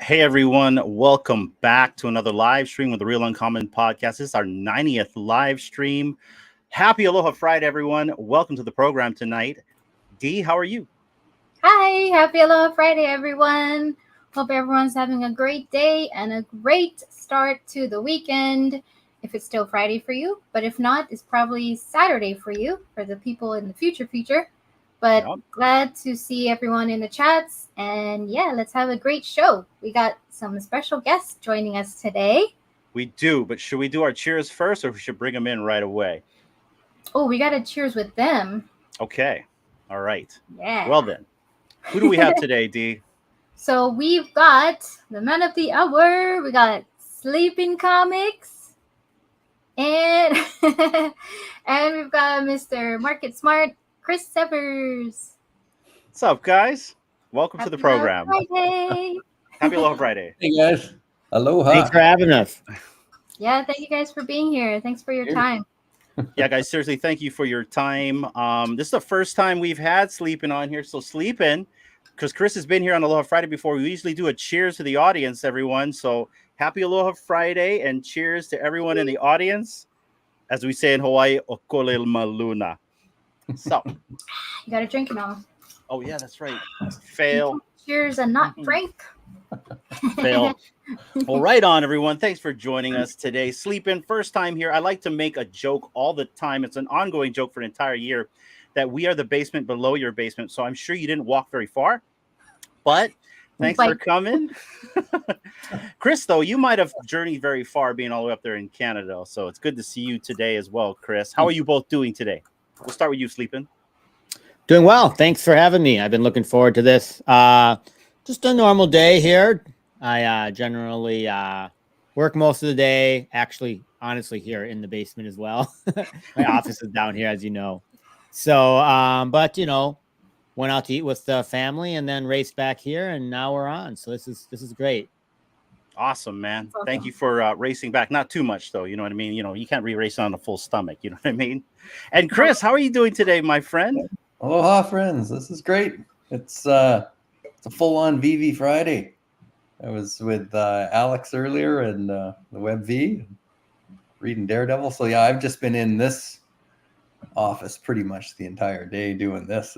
Hey everyone, welcome back to another live stream with the Real Uncommon Podcast. This is our 90th live stream. Happy Aloha Friday, everyone. Welcome to the program tonight. Dee, how are you? Hi, happy Aloha Friday, everyone. Hope everyone's having a great day and a great start to the weekend. If it's still Friday for you, but if not, it's probably Saturday for you, for the people in the future. But glad to see everyone in the chats. And yeah, let's have a great show. We got some special guests joining us today. We do, but should we do our cheers first or we should bring them in right away? Oh, we got to cheers with them. Okay. All right. Yeah. Well then, who do we have today, Dee? So we've got the man of the hour. We got Sleepyn Comics. And, and we've got Mr. Market Smart, Chris Severs. What's up, guys? Welcome to the program. Friday. Happy Aloha Friday. Hey, guys. Aloha. Thanks for having us. Yeah, thank you guys for being here. Thanks for your time. Yeah, guys, seriously, thank you for your time. This is the first time we've had Sleepyn on here. So Sleepyn, because Chris has been here on Aloha Friday before. We usually do a cheers to the audience, everyone. So happy Aloha Friday and cheers to everyone in the audience. As we say in Hawaii, Okole Maluna. So you got to drink now. Oh yeah, that's right. Fail. Cheers and not drink. Fail. Well, right on, everyone. Thanks for joining us today. Sleepyn, first time here. I like to make a joke all the time. It's an ongoing joke for an entire year that we are the basement below your basement. So I'm sure you didn't walk very far, but thanks for coming. Chris, though, you might have journeyed very far being all the way up there in Canada. So it's good to see you today as well, Chris. How are you both doing today? We'll start with you, Sleepyn. Doing well. Thanks for having me. I've been looking forward to this. Just a normal day here. I generally work most of the day. Actually, honestly, here in the basement as well. My office is down here, as you know. So, but you know, went out to eat with the family and then raced back here, and now we're on. So this is great. Awesome, man. Awesome. Thank you for racing back. Not too much, though. You know what I mean? You know, you can't re-race on a full stomach. You know what I mean? And Chris, how are you doing today, my friend? Aloha, friends. This is great. It's a full-on VV Friday. I was with Alex earlier and the Web V reading Daredevil. So yeah, I've just been in this office pretty much the entire day doing this.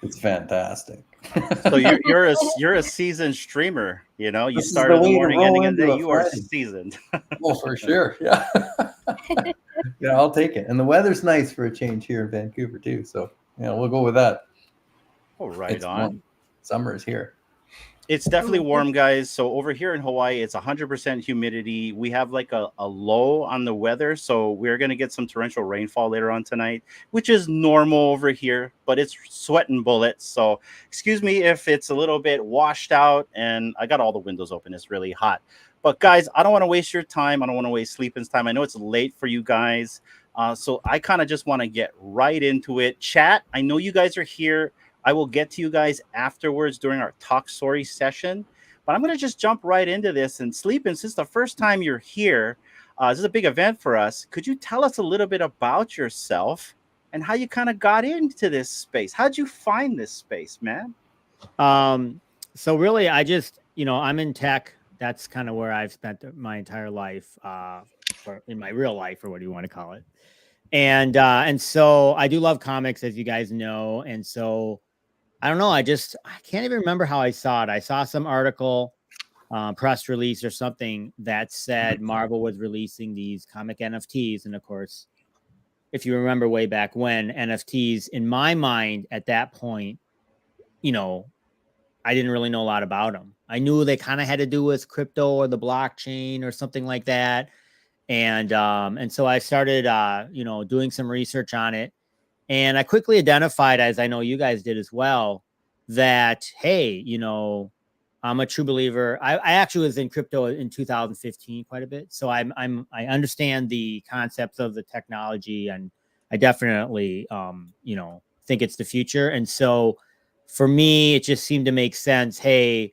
It's fantastic. So you're a seasoned streamer. You know, you started the morning, ending of the day. You are seasoned. Well, for sure. Yeah. Yeah, I'll take it. And the weather's nice for a change here in Vancouver too. So yeah, we'll go with that. Oh, right on. Warm. Summer is here. It's definitely warm, guys. So over here in Hawaii, it's 100% humidity. We have like a low on the weather. So we're going to get some torrential rainfall later on tonight, which is normal over here, but it's sweating bullets. So excuse me if it's a little bit washed out, and I got all the windows open. It's really hot. But guys, I don't want to waste your time. I don't want to waste Sleepyn's time. I know it's late for you guys. So I kind of just want to get right into it. Chat, I know you guys are here. I will get to you guys afterwards during our talk story session. But I'm going to just jump right into this. And Sleepin', since the first time you're here, this is a big event for us. Could you tell us a little bit about yourself and how you kind of got into this space? How'd you find this space, man? So really, I just, I'm in tech. That's kind of where I've spent my entire life, in my real life, or what do you want to call it? And so I do love comics, as you guys know. And so I don't know. I can't even remember how I saw it. I saw some article, press release or something that said Marvel was releasing these comic NFTs. And of course, if you remember way back when, NFTs, in my mind at that point, I didn't really know a lot about them. I knew they kind of had to do with crypto or the blockchain or something like that. And so I started, doing some research on it. And I quickly identified, as I know you guys did as well, that, hey, I'm a true believer. I actually was in crypto in 2015 quite a bit. So I understand the concepts of the technology, and I definitely, think it's the future. And so for me, it just seemed to make sense. Hey,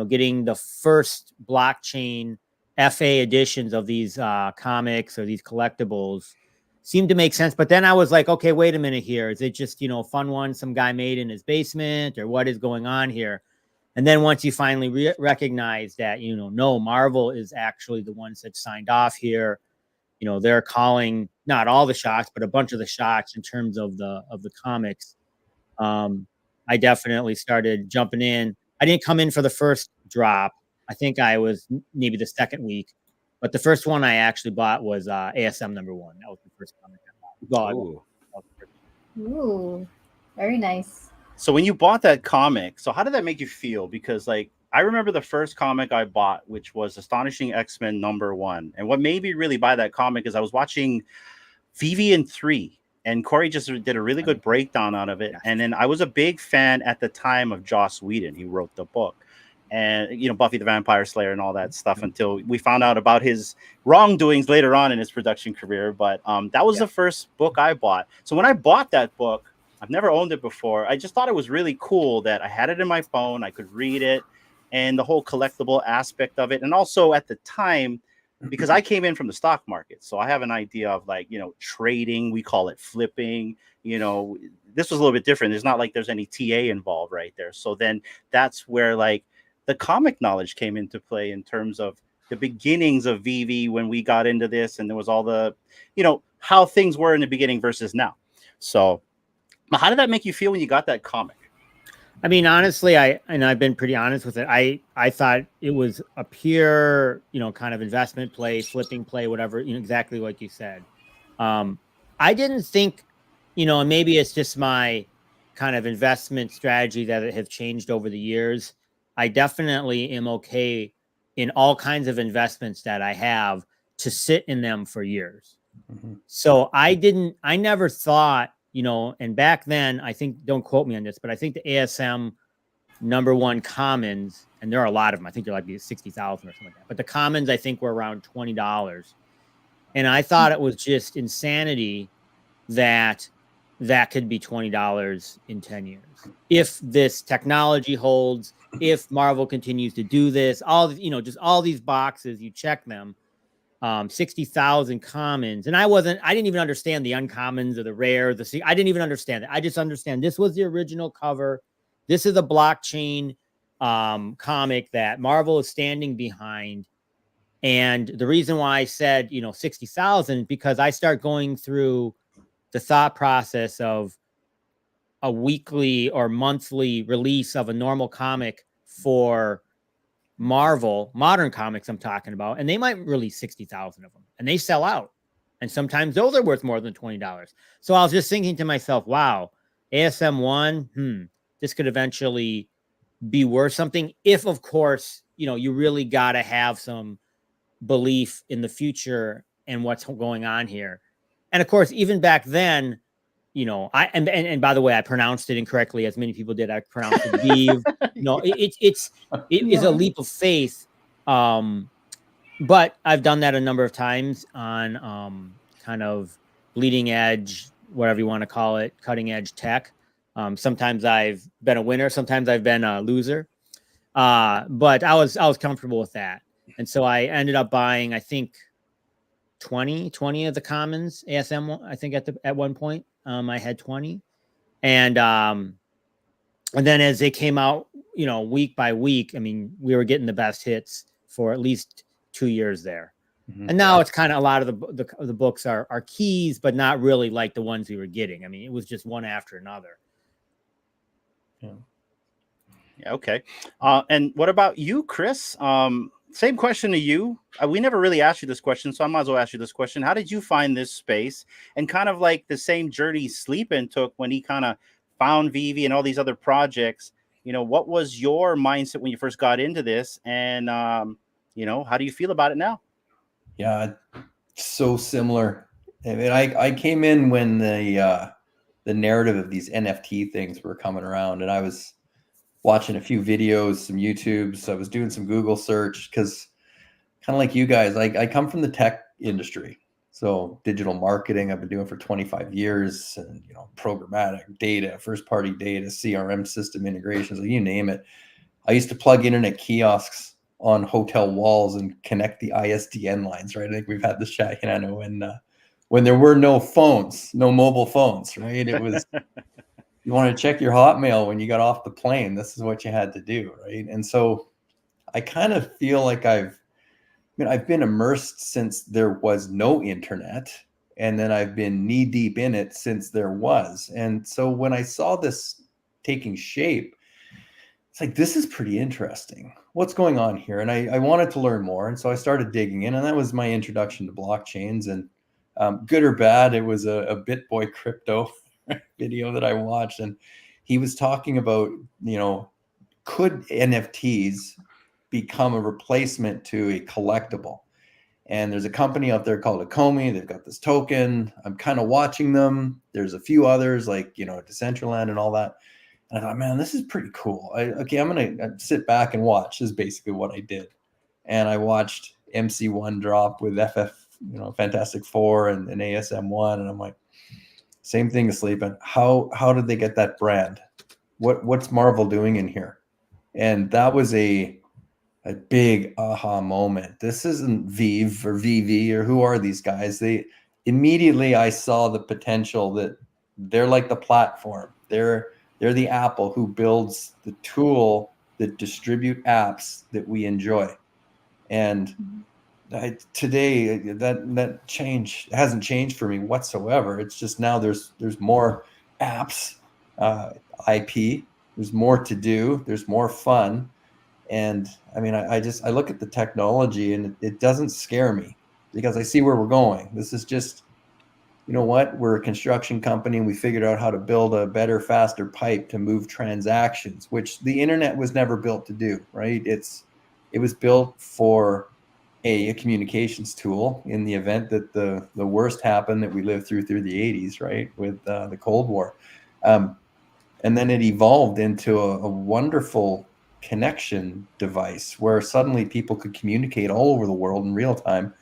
getting the first blockchain FA editions of these comics or these collectibles seemed to make sense. But then I was like, okay, wait a minute here. Is it just, fun one some guy made in his basement, or what is going on here? And then once you finally recognize that, no, Marvel is actually the ones that signed off here. They're calling not all the shots, but a bunch of the shots in terms of the comics. I definitely started jumping in. I didn't come in for the first drop. I think I was maybe the second week, but the first one I actually bought was ASM #1. That was the first comic I bought. Ooh, very nice. So when you bought that comic, so how did that make you feel? Because I remember the first comic I bought, which was Astonishing X-Men #1. And what made me really buy that comic is I was watching Vivi and 3. And Corey just did a really good breakdown out of it. And then I was a big fan at the time of Joss Whedon. He wrote the book. And, Buffy the Vampire Slayer and all that stuff, until we found out about his wrongdoings later on in his production career. But that was the first book I bought. So when I bought that book, I've never owned it before. I just thought it was really cool that I had it in my phone. I could read it, and the whole collectible aspect of it. And also at the time, because I came in from the stock market, so I have an idea of trading. We call it flipping. This was a little bit different. There's not like there's any TA involved right there. So then that's where the comic knowledge came into play in terms of the beginnings of Vivi when we got into this, and there was all the, how things were in the beginning versus now. So how did that make you feel when you got that comic? I mean, honestly, I've been pretty honest with it. I thought it was a pure, kind of investment play, flipping play, whatever, exactly like you said. I didn't think, and maybe it's just my kind of investment strategy that it has changed over the years. I definitely am okay in all kinds of investments that I have to sit in them for years. Mm-hmm. So I never thought, and back then, I think, don't quote me on this, but I think the ASM #1 commons, and there are a lot of them. I think they're like 60,000 or something like that. But the commons, I think, were around $20. And I thought it was just insanity that could be $20 in 10 years. If this technology holds, if Marvel continues to do this, just all these boxes, you check them. 60,000 commons, and I didn't even understand the uncommons or the rares. I didn't even understand it. I just understand this was the original cover. This is a blockchain comic that Marvel is standing behind. And the reason why I said, 60,000, because I start going through the thought process of a weekly or monthly release of a normal comic for Marvel, modern comics I'm talking about, and they might release 60,000 of them, and they sell out. And sometimes those are worth more than $20. So I was just thinking to myself, wow, ASM 1, this could eventually be worth something. If, of course, you really got to have some belief in the future and what's going on here. And of course, even back then, and by the way, I pronounced it incorrectly, as many people did. I pronounced it Vive. It is a leap of faith. But I've done that a number of times on kind of bleeding edge, whatever you want to call it, cutting edge tech. Sometimes I've been a winner, sometimes I've been a loser. But I was comfortable with that. And so I ended up buying, I think 20 of the commons ASM. I think at one point, I had 20, and then as they came out, week by week, I mean, we were getting the best hits for at least 2 years there. Mhm. And now it's kind of a lot of the books are keys, but not really like the ones we were getting. I mean, it was just one after another. Yeah. Yeah, okay. And what about you, Chris? Same question to you. We never really asked you this question, so I might as well ask you this question. How did you find this space? And kind of like the same journey Sleepyn took when he kind of found Vivi and all these other projects. What was your mindset when you first got into this? And, how do you feel about it now? Yeah, so similar. I mean, I came in when the narrative of these NFT things were coming around, and I was watching a few videos, some YouTubes. I was doing some Google search because kind of like you guys, I come from the tech industry. So digital marketing, I've been doing for 25 years, and programmatic data, first party data, CRM system integrations, you name it. I used to plug internet kiosks on hotel walls and connect the ISDN lines, right? I think we've had this chat, when there were no phones, no mobile phones, right? It was you want to check your Hotmail when you got off the plane. This is what you had to do, right? And so I kind of feel like I've been immersed since there was no internet, and then I've been knee deep in it since there was. And so when I saw this taking shape, it's like, this is pretty interesting. What's going on here? And I wanted to learn more. And so I started digging in, and that was my introduction to blockchains. And good or bad, it was a BitBoy crypto video that I watched. And he was talking about, could NFTs become a replacement to a collectible? And there's a company out there called Akomi. They've got this token. I'm kind of watching them. There's a few others like, Decentraland and all that. And I thought, man, this is pretty cool. I'm going to sit back and watch. This is basically what I did. And I watched MC1 drop with FF, Fantastic Four and ASM1. And I'm like, same thing as Sleepyn. How did they get that brand? What's Marvel doing in here? And that was a big aha moment. This isn't Vive or VV or who are these guys? Immediately I saw the potential that they're like the platform. They're the Apple who builds the tool that distribute apps that we enjoy. And today that change hasn't changed for me whatsoever. It's just now there's more apps, IP. There's more to do. There's more fun. And I mean, I look at the technology and it doesn't scare me because I see where we're going. This is just, we're a construction company and we figured out how to build a better, faster pipe to move transactions, which the internet was never built to do, right? It was built for a communications tool in the event that the worst happened that we lived through the 80s, right? With the Cold War. And then it evolved into a wonderful connection device where suddenly people could communicate all over the world in real time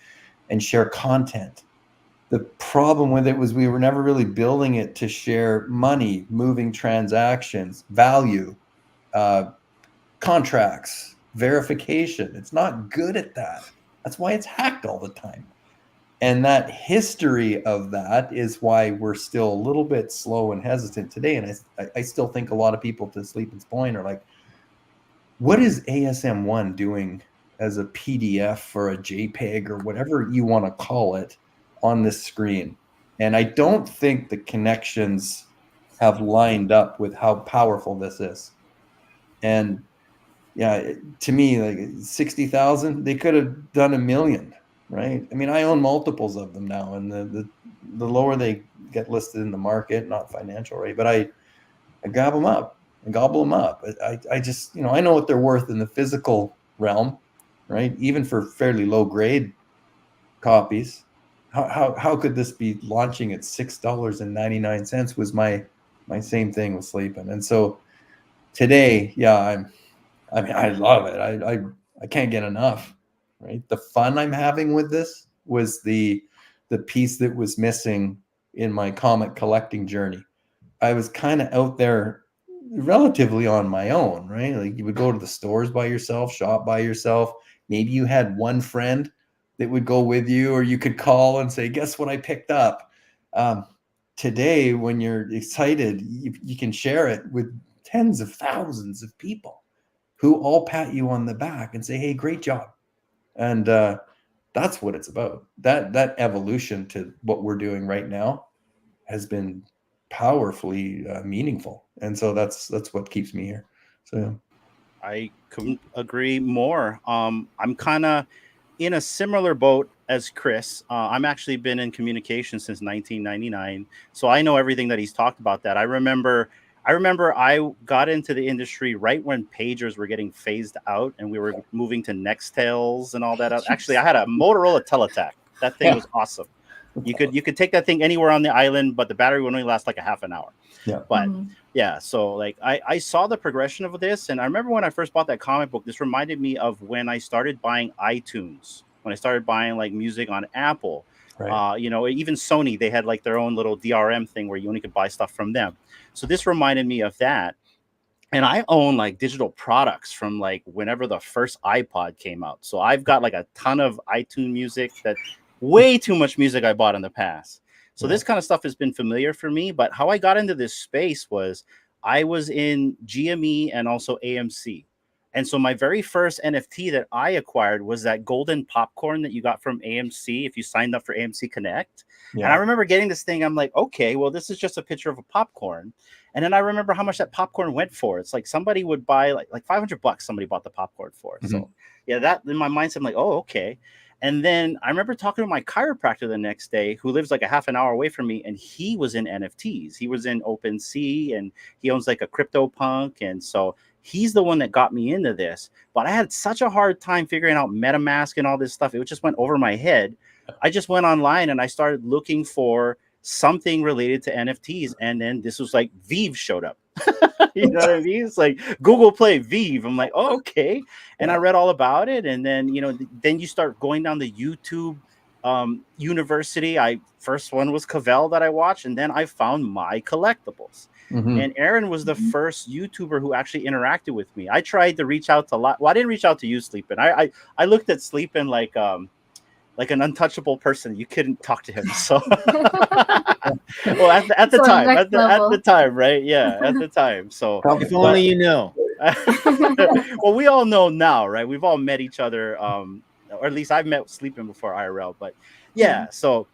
and share content. The problem with it was we were never really building it to share money, moving transactions, value, contracts, verification. It's not good at that. That's why it's hacked all the time. And that history of that is why we're still a little bit slow and hesitant today. And I still think a lot of people, to Sleepyn's point, are like, what is ASM1 doing as a PDF or a JPEG or whatever you want to call it on this screen? And I don't think the connections have lined up with how powerful this is. And yeah, to me, like 60,000, they could have done 1 million, right? I mean, I own multiples of them now, and the lower they get listed in the market, not financial, right? But I grab them up and gobble them up. I just, I know what they're worth in the physical realm, right? Even for fairly low grade copies. How could this be launching at $6.99 was my same thing with Sleepyn. And so today, yeah, I love it. I can't get enough, right? The fun I'm having with this was the piece that was missing in my comic collecting journey. I was kind of out there relatively on my own, right? Like you would go to the stores by yourself, shop by yourself. Maybe you had one friend that would go with you, or you could call and say, guess what I picked up? Today, when you're excited, you can share it with tens of thousands of people who all pat you on the back and say, hey, great job. And that's what it's about. That evolution to what we're doing right now has been powerfully meaningful, and so that's what keeps me here. So I couldn't agree more. I'm kind of in a similar boat as Chris. I'm actually been in communication since 1999, so I know everything that he's talked about. That I remember I got into the industry right when pagers were getting phased out, and we were moving to Nextels and all that. Actually, I had a Motorola Teletac. That thing was awesome. You could take that thing anywhere on the island, but the battery would only last like a half an hour. Yeah. But yeah, so like I saw the progression of this, and I remember when I first bought that comic book, this reminded me of when I started buying iTunes, when I started buying like music on Apple. Right. Even Sony, they had like their own little DRM thing where you only could buy stuff from them. So this reminded me of that. And I own like digital products from like whenever the first iPod came out. So I've got like a ton of iTunes music, that way too much music I bought in the past. So this kind of stuff has been familiar for me. But how I got into this space was I was in GME and also AMC. And so my very first NFT that I acquired was that golden popcorn that you got from AMC if you signed up for AMC Connect. Yeah. And I remember getting this thing. I'm like, okay, well, this is just a picture of a popcorn. And then I remember how much that popcorn went for. It's like somebody would buy like $500. Somebody bought the popcorn for. So yeah, that in my mindset, I'm like, oh, okay. And then I remember talking to my chiropractor the next day, who lives like a half an hour away from me, and he was in NFTs. He was in OpenSea, and he owns like a CryptoPunk, and so he's the one that got me into this. But I had such a hard time figuring out MetaMask and all this stuff. It just went over my head. I just went online and I started looking for something related to NFTs, and then this was like Vive showed up. You know what I mean? It's like Google Play Vive. I'm like, oh, okay. And I read all about it. And then, then you start going down the YouTube university. First one was Cavell that I watched, and then I found My Collectibles. And Aaron was the first YouTuber who actually interacted with me. I tried to reach out to well, I didn't reach out to you, Sleepyn. I looked at Sleepyn like an untouchable person. You couldn't talk to him. So well, at the time, right? Yeah, at the time. So if only you know. Well, we all know now, right? We've all met each other, or at least I've met Sleepyn before IRL. But yeah, so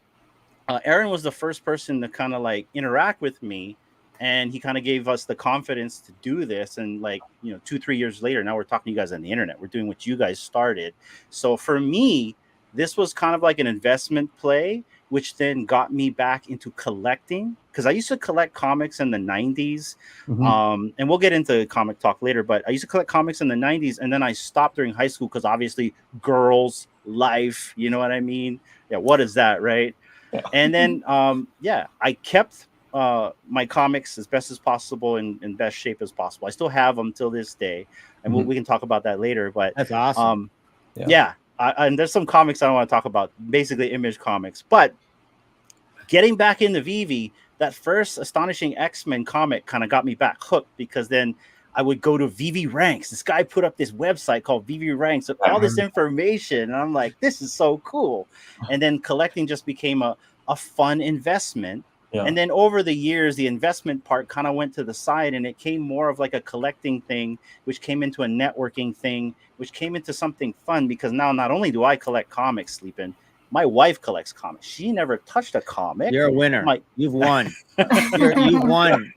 Aaron was the first person to kind of like interact with me, and he kind of gave us the confidence to do this. And 2-3 years later, now we're talking to you guys on the internet. We're doing what you guys started. So for me, this was kind of like an investment play, which then got me back into collecting, because I used to collect comics in the 90s. And we'll get into comic talk later, but I used to collect comics in the 90s, and then I stopped during high school because obviously girls, life, you know what I mean? Yeah, what is that, right? Yeah. And then, I kept my comics as best as possible in best shape as possible. I still have them till this day, and we can talk about that later. But that's awesome. And there's some comics I don't want to talk about, basically Image comics. But getting back into Vivi, that first Astonishing X-Men comic kind of got me back hooked, because then I would go to Vivi Ranks. This guy put up this website called Vivi Ranks with all this information. And I'm like, this is so cool. And then collecting just became a fun investment. Yeah. And then over the years, the investment part kind of went to the side, and it came more of like a collecting thing, which came into a networking thing, which came into something fun, because now not only do I collect comics, Sleepyn, my wife collects comics. She never touched a comic. You're a winner. You've won. You've won.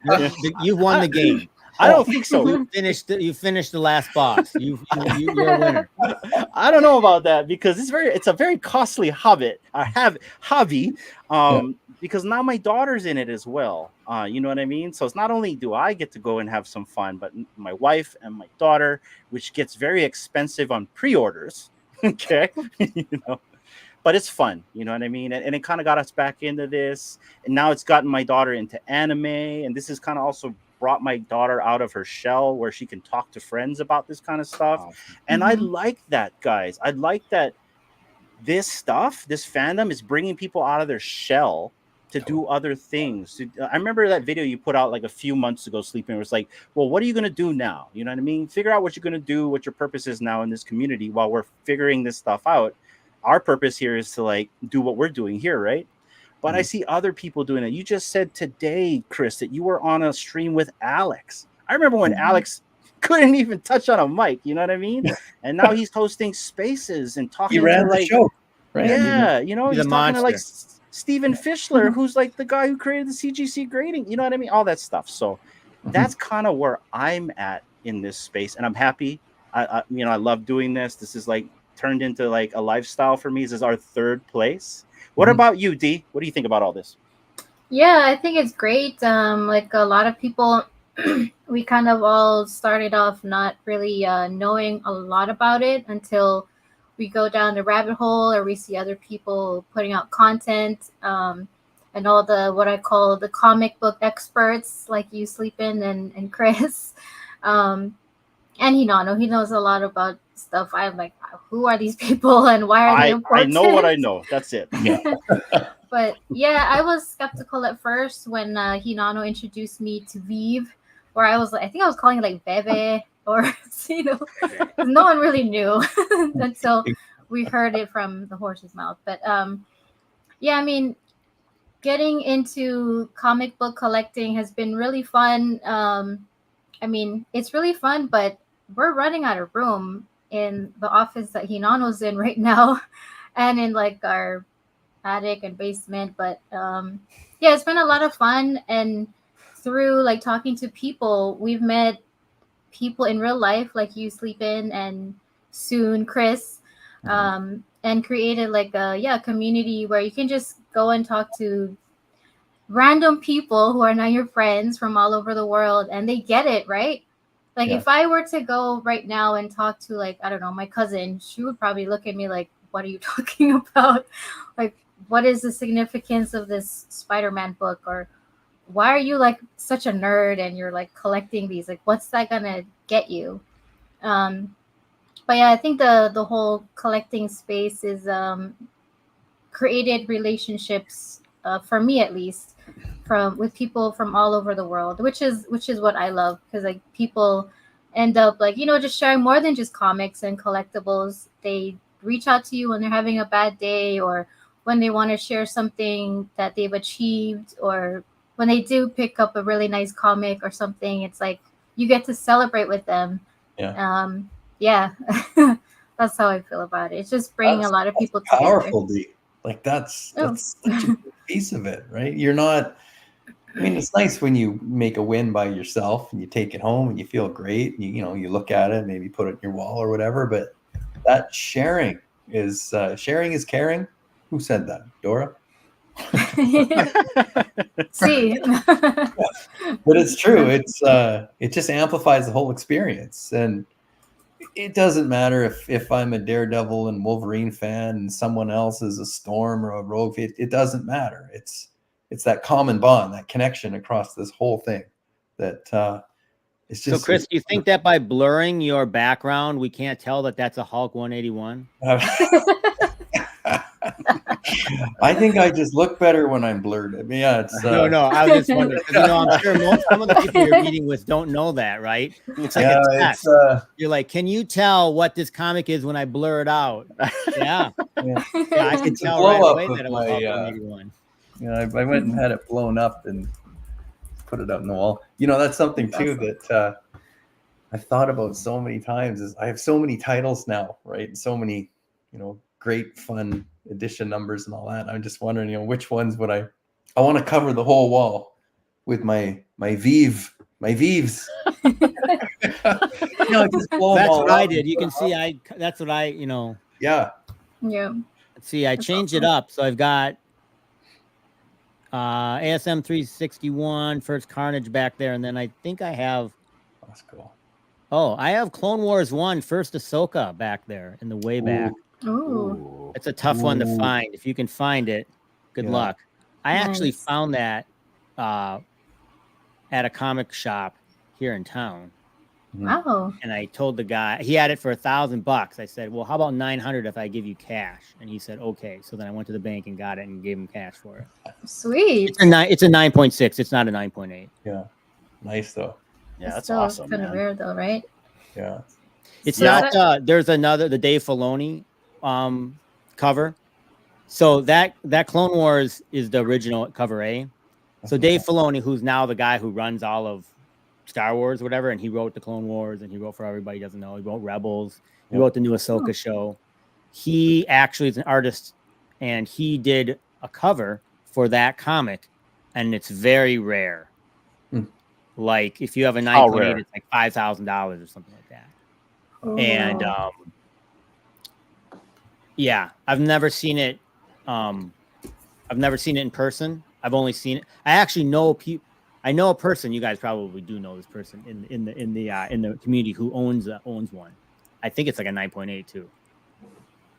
You've won the game. I don't think so. You finished the last boss. You're a winner. I don't know about that, because it's a very costly hobby. Because now my daughter's in it as well. You know what I mean? So it's not only do I get to go and have some fun, but my wife and my daughter, which gets very expensive on pre-orders. Okay. But it's fun, you know what I mean? And it kind of got us back into this. And now it's gotten my daughter into anime. And this has kind of also brought my daughter out of her shell, where she can talk to friends about this kind of stuff. Awesome. And I like that, guys. I like that this stuff, this fandom, is bringing people out of their shell to do other things. I remember that video you put out like a few months ago, Sleeping. It was like, well, what are you going to do now? You know what I mean? Figure out what you're going to do, what your purpose is now in this community while we're figuring this stuff out. Our purpose here is to like do what we're doing here, right? But I see other people doing it. You just said today, Chris, that you were on a stream with Alex. I remember when Alex couldn't even touch on a mic, you know what I mean? And now he's hosting spaces and talking He ran to the like, show, right? yeah, you know, He's he's a talking to like monster. Steven Fischler, who's like the guy who created the CGC grading, you know what I mean? All that stuff. So that's kind of where I'm at in this space, and I'm happy. I love doing this. This is like turned into like a lifestyle for me. This is our third place. What about you, D? What do you think about all this? Yeah, I think it's great. Like a lot of people, we kind of all started off not really knowing a lot about it until we go down the rabbit hole or we see other people putting out content, and all the what I call the comic book experts like you, Sleepin, and Chris, and he knows a lot about stuff. I'm like, who are these people and why are they I important? know what I know. That's it. Yeah. But yeah, I was skeptical at first when Hinano introduced me to Vive, where I was like, I think I was calling it like Bebe or no one really knew until we heard it from the horse's mouth. But yeah, I mean, getting into comic book collecting has been really fun. I mean, it's really fun, but we're running out of room in the office that Hinano's in right now, and in like our attic and basement. But yeah, it's been a lot of fun, and through like talking to people, we've met people in real life like you, Sleepin, and soon Chris, and created like a community where you can just go and talk to random people who are now your friends from all over the world, and they get it, right? Like if I were to go right now and talk to like, I don't know, my cousin, she would probably look at me like, what are you talking about? Like, what is the significance of this Spider-Man book? Or why are you like such a nerd and you're like collecting these? Like, what's that gonna get you? But yeah, I think the whole collecting space is created relationships, for me at least, with people from all over the world, which is what I love, because like people end up like just sharing more than just comics and collectibles. They reach out to you when they're having a bad day, or when they want to share something that they've achieved, or when they do pick up a really nice comic or something. It's like you get to celebrate with them. Yeah. That's how I feel about it. It's just bringing a lot of people together. Powerful, D. Like that's such a big piece of it, right? You're not. I mean, it's nice when you make a win by yourself and you take it home and you feel great. And you look at it, maybe put it in your wall or whatever. But that sharing is caring. Who said that? Dora? See. But it's true. It just amplifies the whole experience. And it doesn't matter if I'm a Daredevil and Wolverine fan and someone else is a Storm or a Rogue. It doesn't matter. It's that common bond, that connection across this whole thing that it's just. So, Chris, do you think that by blurring your background, we can't tell that that's a Hulk 181? I think I just look better when I'm blurred. I mean, yeah, it's no. I was just wondering, because I'm sure some of the people you're meeting with don't know that, right? It's like a test. You're like, can you tell what this comic is when I blur it out? Yeah, I can tell right away that it was Hulk 181. I went and had it blown up and put it up on the wall. That's something too that I've thought about so many times. Is I have so many titles now, right? And so many, great fun edition numbers and all that. I'm just wondering, which ones would I want to cover the whole wall with my Vives. Just blow that's what I did. You can see that's what I. Yeah. See, I changed it up, so I've got ASM 361, First Carnage back there, and then I think I have. That's cool. Oh, I have Clone Wars 1, First Ahsoka back there in the way back. Ooh. It's a tough one to find. If you can find it, good luck. I actually found that at a comic shop here in town. Wow. And I told the guy, he had it for $1,000. I said, well, how about 900 if I give you cash? And he said, okay. So then I went to the bank and got it and gave him cash for it. Sweet. It's a 9.6. It's not a 9.8. Yeah. Nice though. Yeah, that's still awesome, kind of man. rare though, right? Yeah. It's So not. There's the Dave Filoni cover. So that Clone Wars is the original cover A. So Dave Filoni, who's now the guy who runs all of Star Wars, whatever, and he wrote the Clone Wars, and he wrote, for everybody who doesn't know, he wrote Rebels, he wrote the new Ahsoka show. He actually is an artist, and he did a cover for that comic, and it's very rare. Like if you have a 9.8, it's like $5,000 or something like that. And yeah, I've never seen it. I've never seen it in person. I've only seen it. I actually know people. I know a person. You guys probably do know this person in the community who owns one. I think it's like a 9.8 too.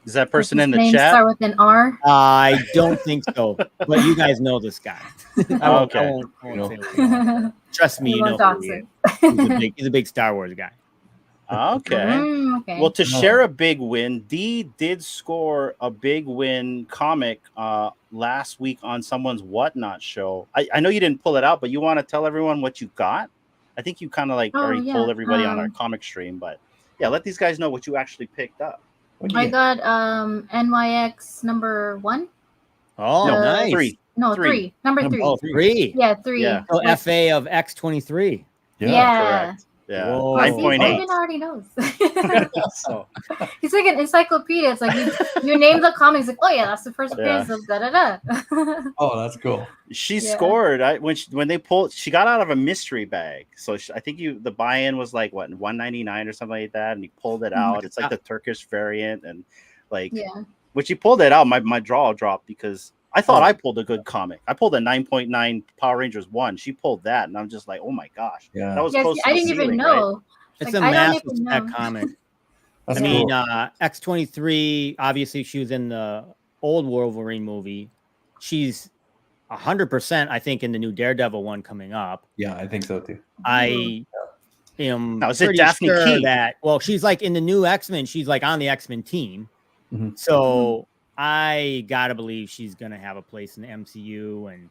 Is that person in the name chat? Start with an R. I don't think so, but you guys know this guy. I won't say it. Trust me, you know who he is. He's a big Star Wars guy. Okay. Well, to share a big win, Dee did score a big win comic last week on someone's Whatnot show. I know you didn't pull it out, but you want to tell everyone what you got? I think you kind of already told everybody on our comic stream, but yeah, let these guys know what you actually picked up. I got NYX number 1. Oh, nice. 3. No, 3. Number 3. Oh, 3. Yeah, 3. Yeah. So FA of X23. Yeah. Correct. Yeah. 9.8. already knows. So. He's like an encyclopedia. It's like you name the comics, like, oh yeah, that's the first appearance of da da da. Oh, that's cool. She scored when they pulled. She got out of a mystery bag, so I think the buy-in was like what, $199 or something like that, and you pulled it out. It's like the Turkish variant, and when she pulled it out, my jaw dropped because I thought I pulled a good comic. I pulled a 9.9 Power Rangers 1. She pulled that, and I'm just like, oh my gosh, that was close. I didn't even know. Right? It's a massive spec comic. I mean, X23. Obviously, she was in the old Wolverine movie. She's 100%, I think, in the new Daredevil one coming up. Yeah, I think so too. I am now, is it pretty Daphne sure Key? that. Well, she's like in the new X-Men. She's like on the X-Men team. So I gotta believe she's gonna have a place in the MCU, and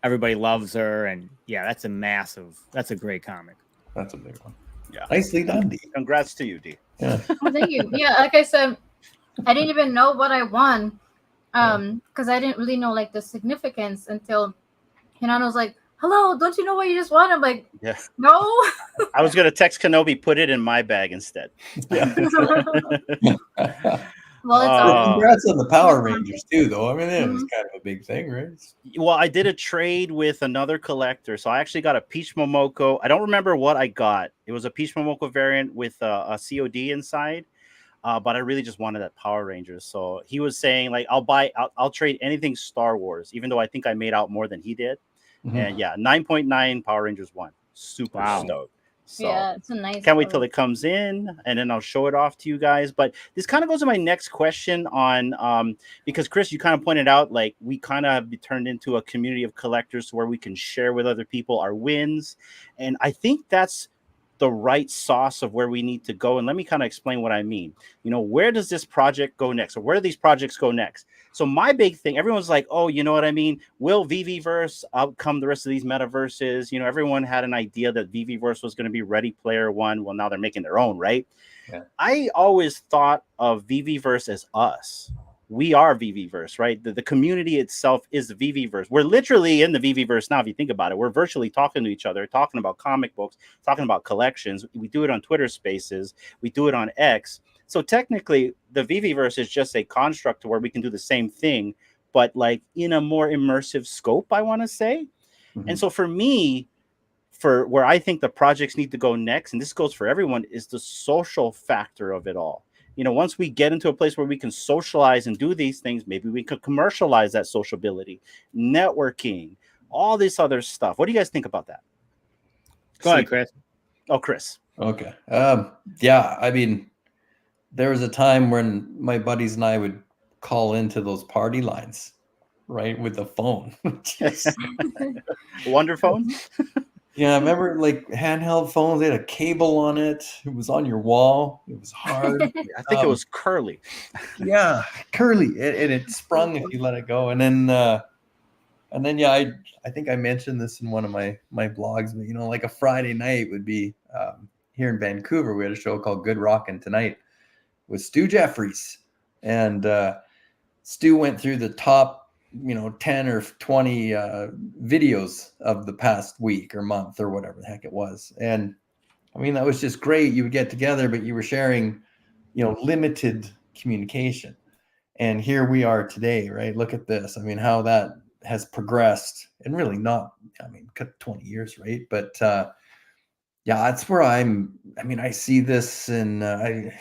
everybody loves her. And yeah, that's a great comic. That's a big one. Yeah, nicely done, Dee. Congrats to you, Dee. Yeah. Oh, thank you. Yeah, like I said, I didn't even know what I won, because I didn't really know like the significance until Hinata was like, "Hello, don't you know what you just won?" I'm like, yeah, no. I was gonna text Kenobi, put it in my bag instead. Yeah. Well, it's congrats on the Power Rangers too, though. I mean, it was kind of a big thing, right? Well, I did a trade with another collector, so I actually got a Peach Momoko. I don't remember what I got. It was a Peach Momoko variant with a COD inside, but I really just wanted that Power Rangers. So he was saying like, I'll trade anything Star Wars, even though I think I made out more than he did. And yeah, 9.9 Power Rangers 1. Super stoked. So yeah, it's a nice. Can't wait till it comes in, and then I'll show it off to you guys. But this kind of goes to my next question on because Chris, you kind of pointed out like we kind of turned into a community of collectors where we can share with other people our wins, and I think that's the right sauce of where we need to go. And let me kind of explain what I mean. You know, where does this project go next, or where do these projects go next? So my big thing, everyone's like, oh, you know what I mean? Will VVverse outcome the rest of these metaverses? You know, everyone had an idea that VVverse was going to be Ready Player One. Well, now they're making their own, right? Yeah. I always thought of VVverse as us. We are VVverse, right? The community itself is the VVverse. We're literally in the VVverse now, if you think about it. We're virtually talking to each other, talking about comic books, talking about collections. We do it on Twitter Spaces. We do it on X. So technically, the VVverse is just a construct to where we can do the same thing, but like in a more immersive scope, I want to say. And so for me, for where I think the projects need to go next, and this goes for everyone, is the social factor of it all. You know, once we get into a place where we can socialize and do these things, maybe we could commercialize that sociability, networking, all this other stuff. What do you guys think about that? Go ahead, Chris. Oh, Chris. Okay. Yeah, I mean, there was a time when my buddies and I would call into those party lines, right, with the phone. Wonder phone? Yeah, I remember like handheld phones. They had a cable on it. It was on your wall. It was hard. I think it was curly. Yeah, curly, and it sprung if you let it go. And then yeah, I think I mentioned this in one of my blogs, but like a Friday night would be here in Vancouver. We had a show called Good Rockin' Tonight with Stu Jeffries, and Stu went through the top 10 or 20 videos of the past week or month or whatever the heck it was. And I mean, that was just great. You would get together, but you were sharing limited communication. And here we are today, right? Look at this. I mean, how that has progressed, and really not, 20 years, right? But yeah, that's where I see this, and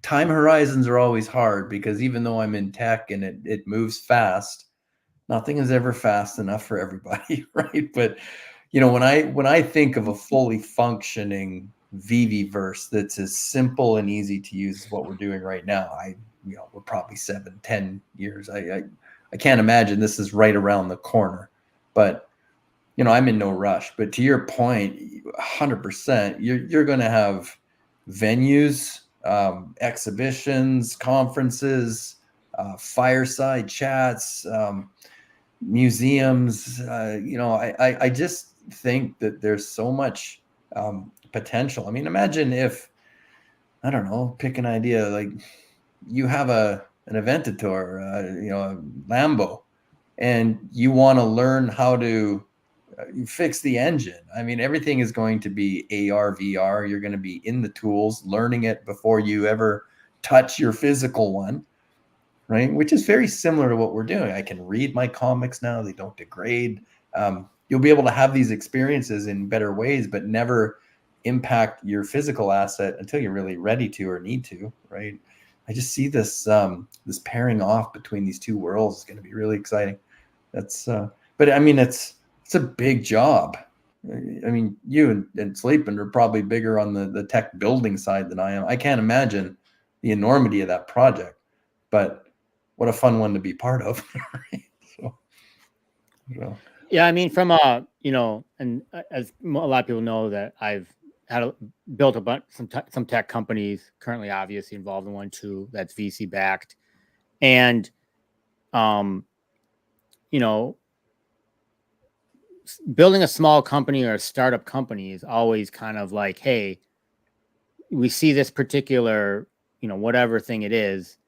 time horizons are always hard, because even though I'm in tech and it moves fast, nothing is ever fast enough for everybody, right? But when I think of a fully functioning VV-verse that's as simple and easy to use as what we're doing right now, we're probably 7-10 years. I can't imagine this is right around the corner. But I'm in no rush. But to your point, 100%, you're going to have venues, exhibitions, conferences, fireside chats, museums. I just think that there's so much potential. I mean, imagine if, I don't know, pick an idea, like you have an Aventador, a Lambo, and you want to learn how to fix the engine. I mean, everything is going to be AR, VR. You're going to be in the tools, learning it before you ever touch your physical one, right? Which is very similar to what we're doing. I can read my comics now. They don't degrade. You'll be able to have these experiences in better ways, but never impact your physical asset until you're really ready to or need to, right? I just see this this pairing off between these two worlds is going to be really exciting. That's but I mean, it's a big job. I mean, you and Sleepyn are probably bigger on the tech building side than I am. I can't imagine the enormity of that project, but what a fun one to be part of. Right? So. Yeah, I mean, from and as a lot of people know, that I've built a bunch some tech companies. Currently, obviously involved in one too that's VC backed, and building a small company or a startup company is always kind of like, hey, we see this particular whatever thing it is,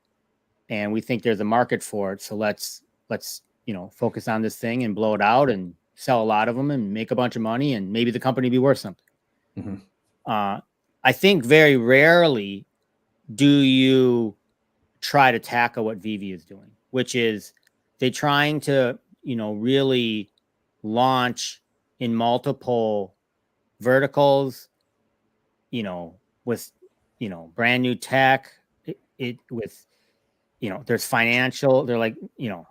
and we think there's a market for it, so let's focus on this thing and blow it out and sell a lot of them and make a bunch of money, and maybe the company be worth something. Mm-hmm. I think very rarely do you try to tackle what VV is doing, which is they're trying to, really launch in multiple verticals, with, brand new tech, with, there's financial, they're like,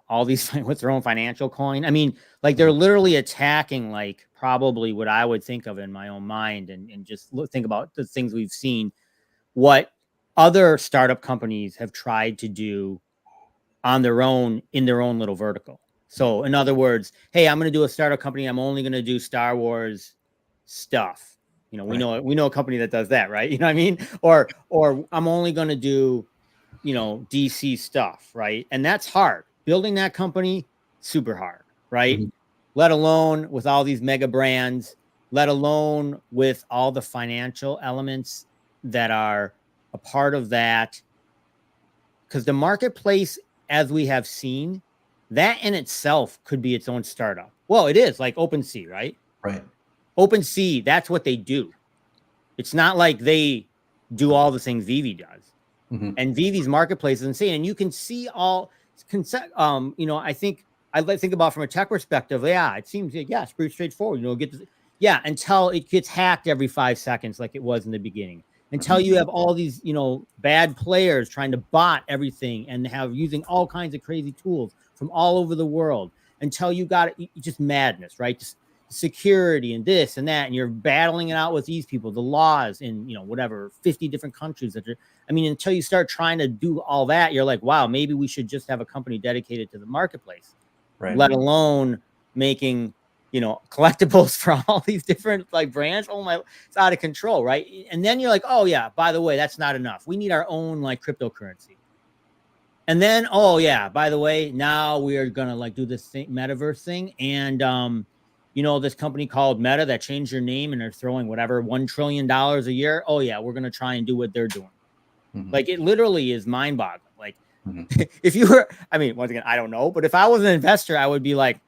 all these with their own financial coin. I mean, like they're literally attacking like probably what I would think of in my own mind, and just think about the things we've seen, what other startup companies have tried to do on their own, in their own little vertical. So in other words, hey, I'm going to do a startup company. I'm only going to do Star Wars stuff. We know a company that does that, right? You know what I mean? Or I'm only going to do, DC stuff, right? And that's hard. Building that company, super hard, right? Mm-hmm. Let alone with all these mega brands, let alone with all the financial elements that are a part of that. Because the marketplace, as we have seen, that in itself could be its own startup. Well, it is like OpenSea, right? Right. OpenSea, that's what they do. It's not like they do all the things VV does. Mm-hmm. And VV's marketplace is insane. And you can see all, I think I think about from a tech perspective. Yeah, it seems, it's pretty straightforward. Until it gets hacked every 5 seconds, like it was in the beginning. Until you have all these, bad players trying to bot everything and using all kinds of crazy tools from all over the world. Until you got just madness, right? Just security and this and that, and you're battling it out with these people, the laws in 50 different countries until you start trying to do all that, you're like, wow, maybe we should just have a company dedicated to the marketplace, right? Let alone making collectibles for all these different like brands. Oh my, it's out of control, right? And then you're like, oh yeah, by the way, that's not enough. We need our own like cryptocurrency. And then, oh yeah, by the way, now we are gonna like do this thing, metaverse thing, and this company called Meta that changed their name and they're throwing whatever $1 trillion a year. Oh yeah, we're gonna try and do what they're doing. Like it literally is mind-boggling. Like if you were, I mean, once again, I don't know, but if I was an investor, I would be like,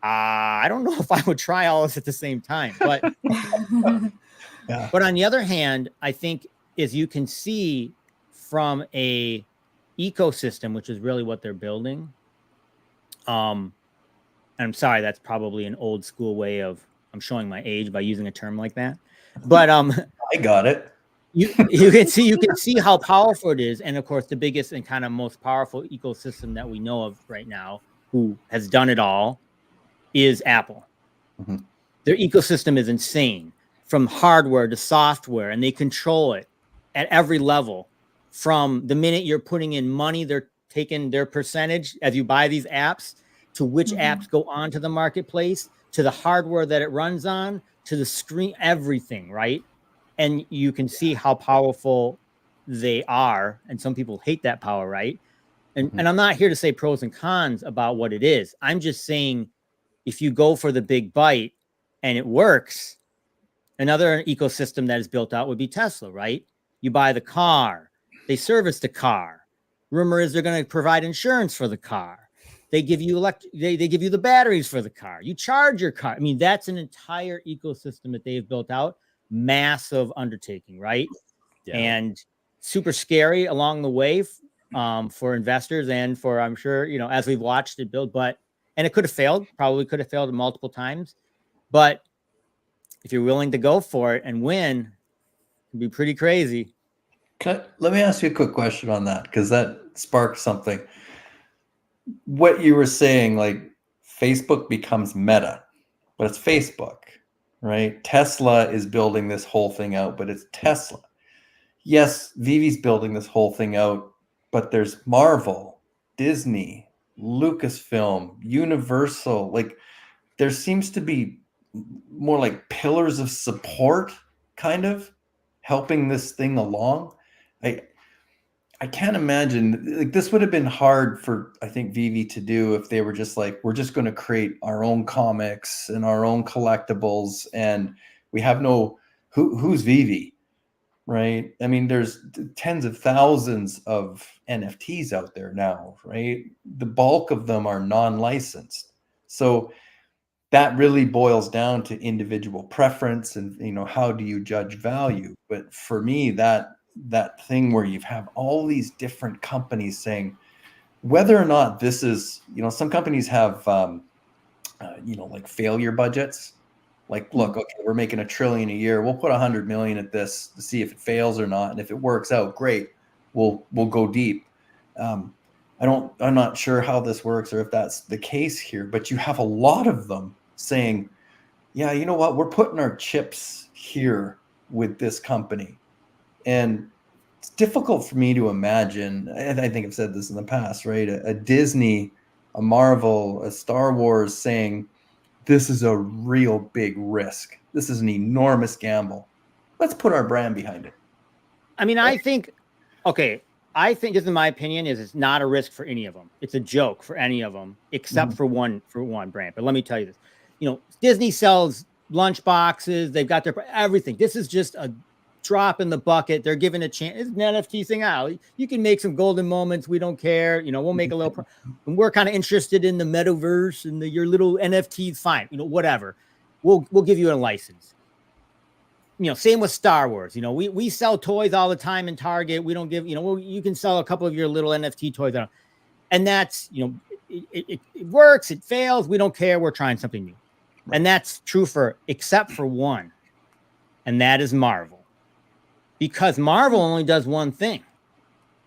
I don't know if I would try all this at the same time. But Yeah. but on the other hand, I think as you can see from a ecosystem, which is really what they're building. And I'm sorry, that's probably an old school way of I'm showing my age by using a term like that. But I got it. you can see how powerful it is. And of course, the biggest and kind of most powerful ecosystem that we know of right now, who has done it all, is Apple. Their ecosystem is insane, from hardware to software, and they control it at every level. From the minute you're putting in money, they're taking their percentage as you buy these apps, to which apps go onto the marketplace, to the hardware that it runs on, to the screen, everything, right? And you can see how powerful they are. And some people hate that power, right? And I'm not here to say pros and cons about what it is. I'm just saying, if you go for the big bite and it works, another ecosystem that is built out would be Tesla, right? You buy the car, they service the car. Rumor is they're going to provide insurance for the car. They give you they give you the batteries for the car. You charge your car. I mean, that's an entire ecosystem that they've built out. Massive undertaking, right? Yeah. And super scary along the way for investors and for, I'm sure, as we've watched it build, and it could have failed, probably could have failed multiple times. But if you're willing to go for it and win, it'd be pretty crazy. Let me ask you a quick question on that, because that sparked something. What you were saying, like Facebook becomes Meta, but it's Facebook, right? Tesla is building this whole thing out, but it's Tesla. Yes, Vivi's building this whole thing out, but there's Marvel, Disney, Lucasfilm, Universal. Like there seems to be more like pillars of support kind of helping this thing along. I can't imagine, like, this would have been hard for, I think, Vivi to do if they were just like, we're just going to create our own comics and our own collectibles, and we have no, who's Vivi, right? I mean, there's tens of thousands of NFTs out there now, right? The bulk of them are non-licensed. So that really boils down to individual preference and, how do you judge value? But for me, that thing where you have all these different companies saying whether or not this is, some companies have, like failure budgets. Like, look, okay, we're making $1 trillion a year. We'll put 100 million at this to see if it fails or not. And if it works out, great, we'll go deep. I'm not sure how this works or if that's the case here, but you have a lot of them saying, yeah, you know what, we're putting our chips here with this company. And it's difficult for me to imagine, and I think I've said this in the past, right? A Disney, a Marvel, a Star Wars saying, this is a real big risk. This is an enormous gamble. Let's put our brand behind it. I mean, I think, just in my opinion, it's not a risk for any of them. It's a joke for any of them, except for one brand. But let me tell you this, Disney sells lunch boxes. They've got their everything. This is just a drop in the bucket. They're giving a chance. It's an NFT thing out. You can make some golden moments. We don't care. We'll make a little. We're kind of interested in the metaverse and your little NFTs. Fine. Whatever. We'll give you a license. Same with Star Wars. We sell toys all the time in Target. We don't give. You can sell a couple of your little NFT toys, and that's it works. It fails. We don't care. We're trying something new, and that's true except for one, and that is Marvel. Because Marvel only does one thing.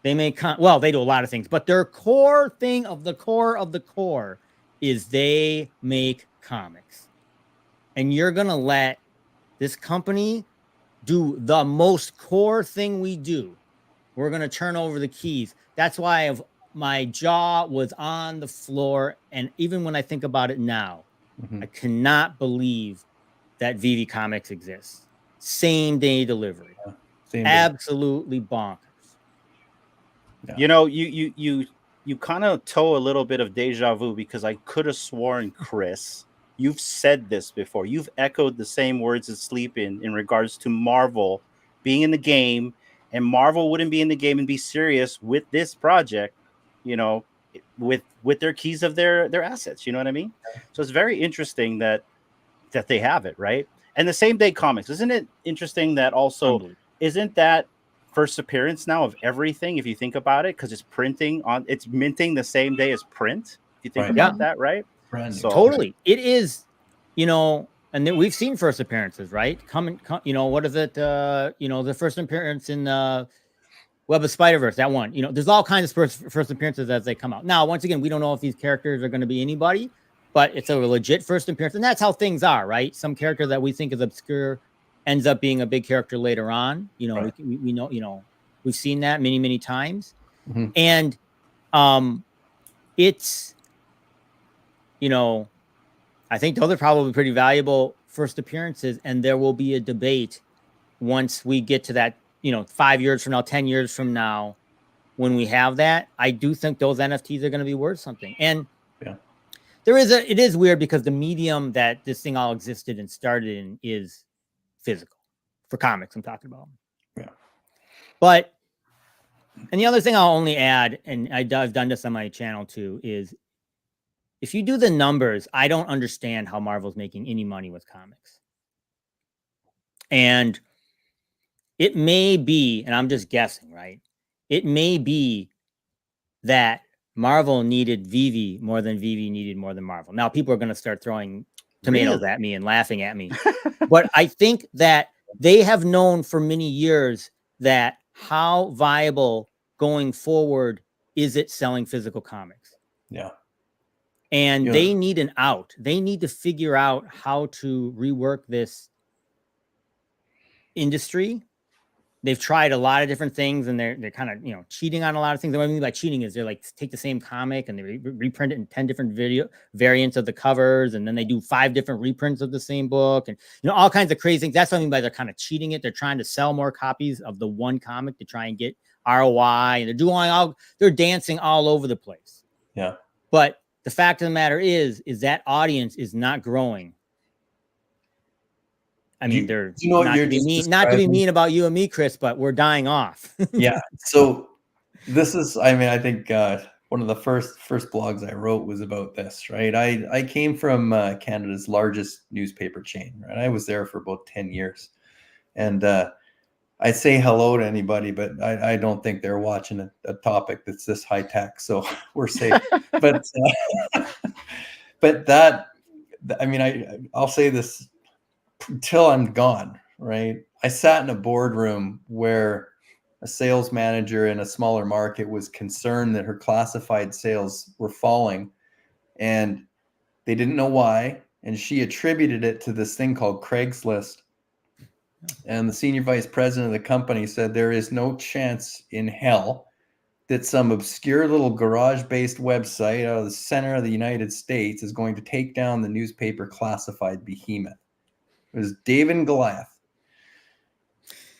They make, they do a lot of things, but their core thing of the core is they make comics. And you're going to let this company do the most core thing we do. We're going to turn over the keys. That's why my jaw was on the floor. And even when I think about it now, I cannot believe that VV Comics exists. Same day delivery. Yeah. Same day. Absolutely bonkers. Yeah. You know, you kind of toe a little bit of deja vu, because I could have sworn, Chris, you've said this before. You've echoed the same words as Sleepyn in regards to Marvel being in the game, and Marvel wouldn't be in the game and be serious with this project, you know, with their keys of their assets. You know what I mean? So it's very interesting that they have it, right? And the same day comics, isn't it interesting that also isn't that first appearance now of everything, if you think about it, because it's minting the same day as print, if you think about that, right? So totally, it is, you know. And then we've seen first appearances, right? Come, you know, what is it? You know, the first appearance in Web of Spider-Verse, that one. You know, there's all kinds of first appearances as they come out. Now, once again, we don't know if these characters are going to be anybody, but it's a legit first appearance, and that's how things are, right? Some character that we think is obscure ends up being a big character later on. You know, we know, you know, we've seen that many times, and it's, you know, I think those are probably pretty valuable first appearances, and there will be a debate once we get to that, you know, 5 years from now, 10 years from now, when we have that. I do think those NFTs are going to be worth something. And it is weird because the medium that this thing all existed and started in is physical for comics. I'm talking about. Yeah. But, and the other thing I'll only add, and I've done this on my channel too, is if you do the numbers, I don't understand how Marvel's making any money with comics. And it may be, and I'm just guessing, right? It may be that Marvel needed VV more than VV needed more than Marvel. Now people are going to start throwing tomatoes at me and laughing at me. But I think that they have known for many years that how viable going forward is it selling physical comics. Yeah. And they need an out. They need to figure out how to rework this industry. They've tried a lot of different things, and they're kind of, you know, cheating on a lot of things. What I mean by cheating is they're like take the same comic and they reprint it in 10 different variants of the covers, and then they do 5 different reprints of the same book, and, you know, all kinds of crazy things. That's what I mean by they're kind of cheating it. They're trying to sell more copies of the one comic to try and get ROI, and they're dancing all over the place. Yeah. But the fact of the matter is that audience is not growing. I mean, they're not to be mean about you and me, Chris, but we're dying off. Yeah. So this is, I mean, I think one of the first blogs I wrote was about this, right? I came from Canada's largest newspaper chain, right? I was there for about 10 years. And I say hello to anybody, but I don't think they're watching a topic that's this high tech. So we're safe. But that, I mean, I'll say this until I'm gone, right? I sat in a boardroom where a sales manager in a smaller market was concerned that her classified sales were falling, and they didn't know why. And she attributed it to this thing called Craigslist. And the senior vice president of the company said there is no chance in hell that some obscure little garage-based website out of the center of the United States is going to take down the newspaper classified behemoth. It was David and Goliath.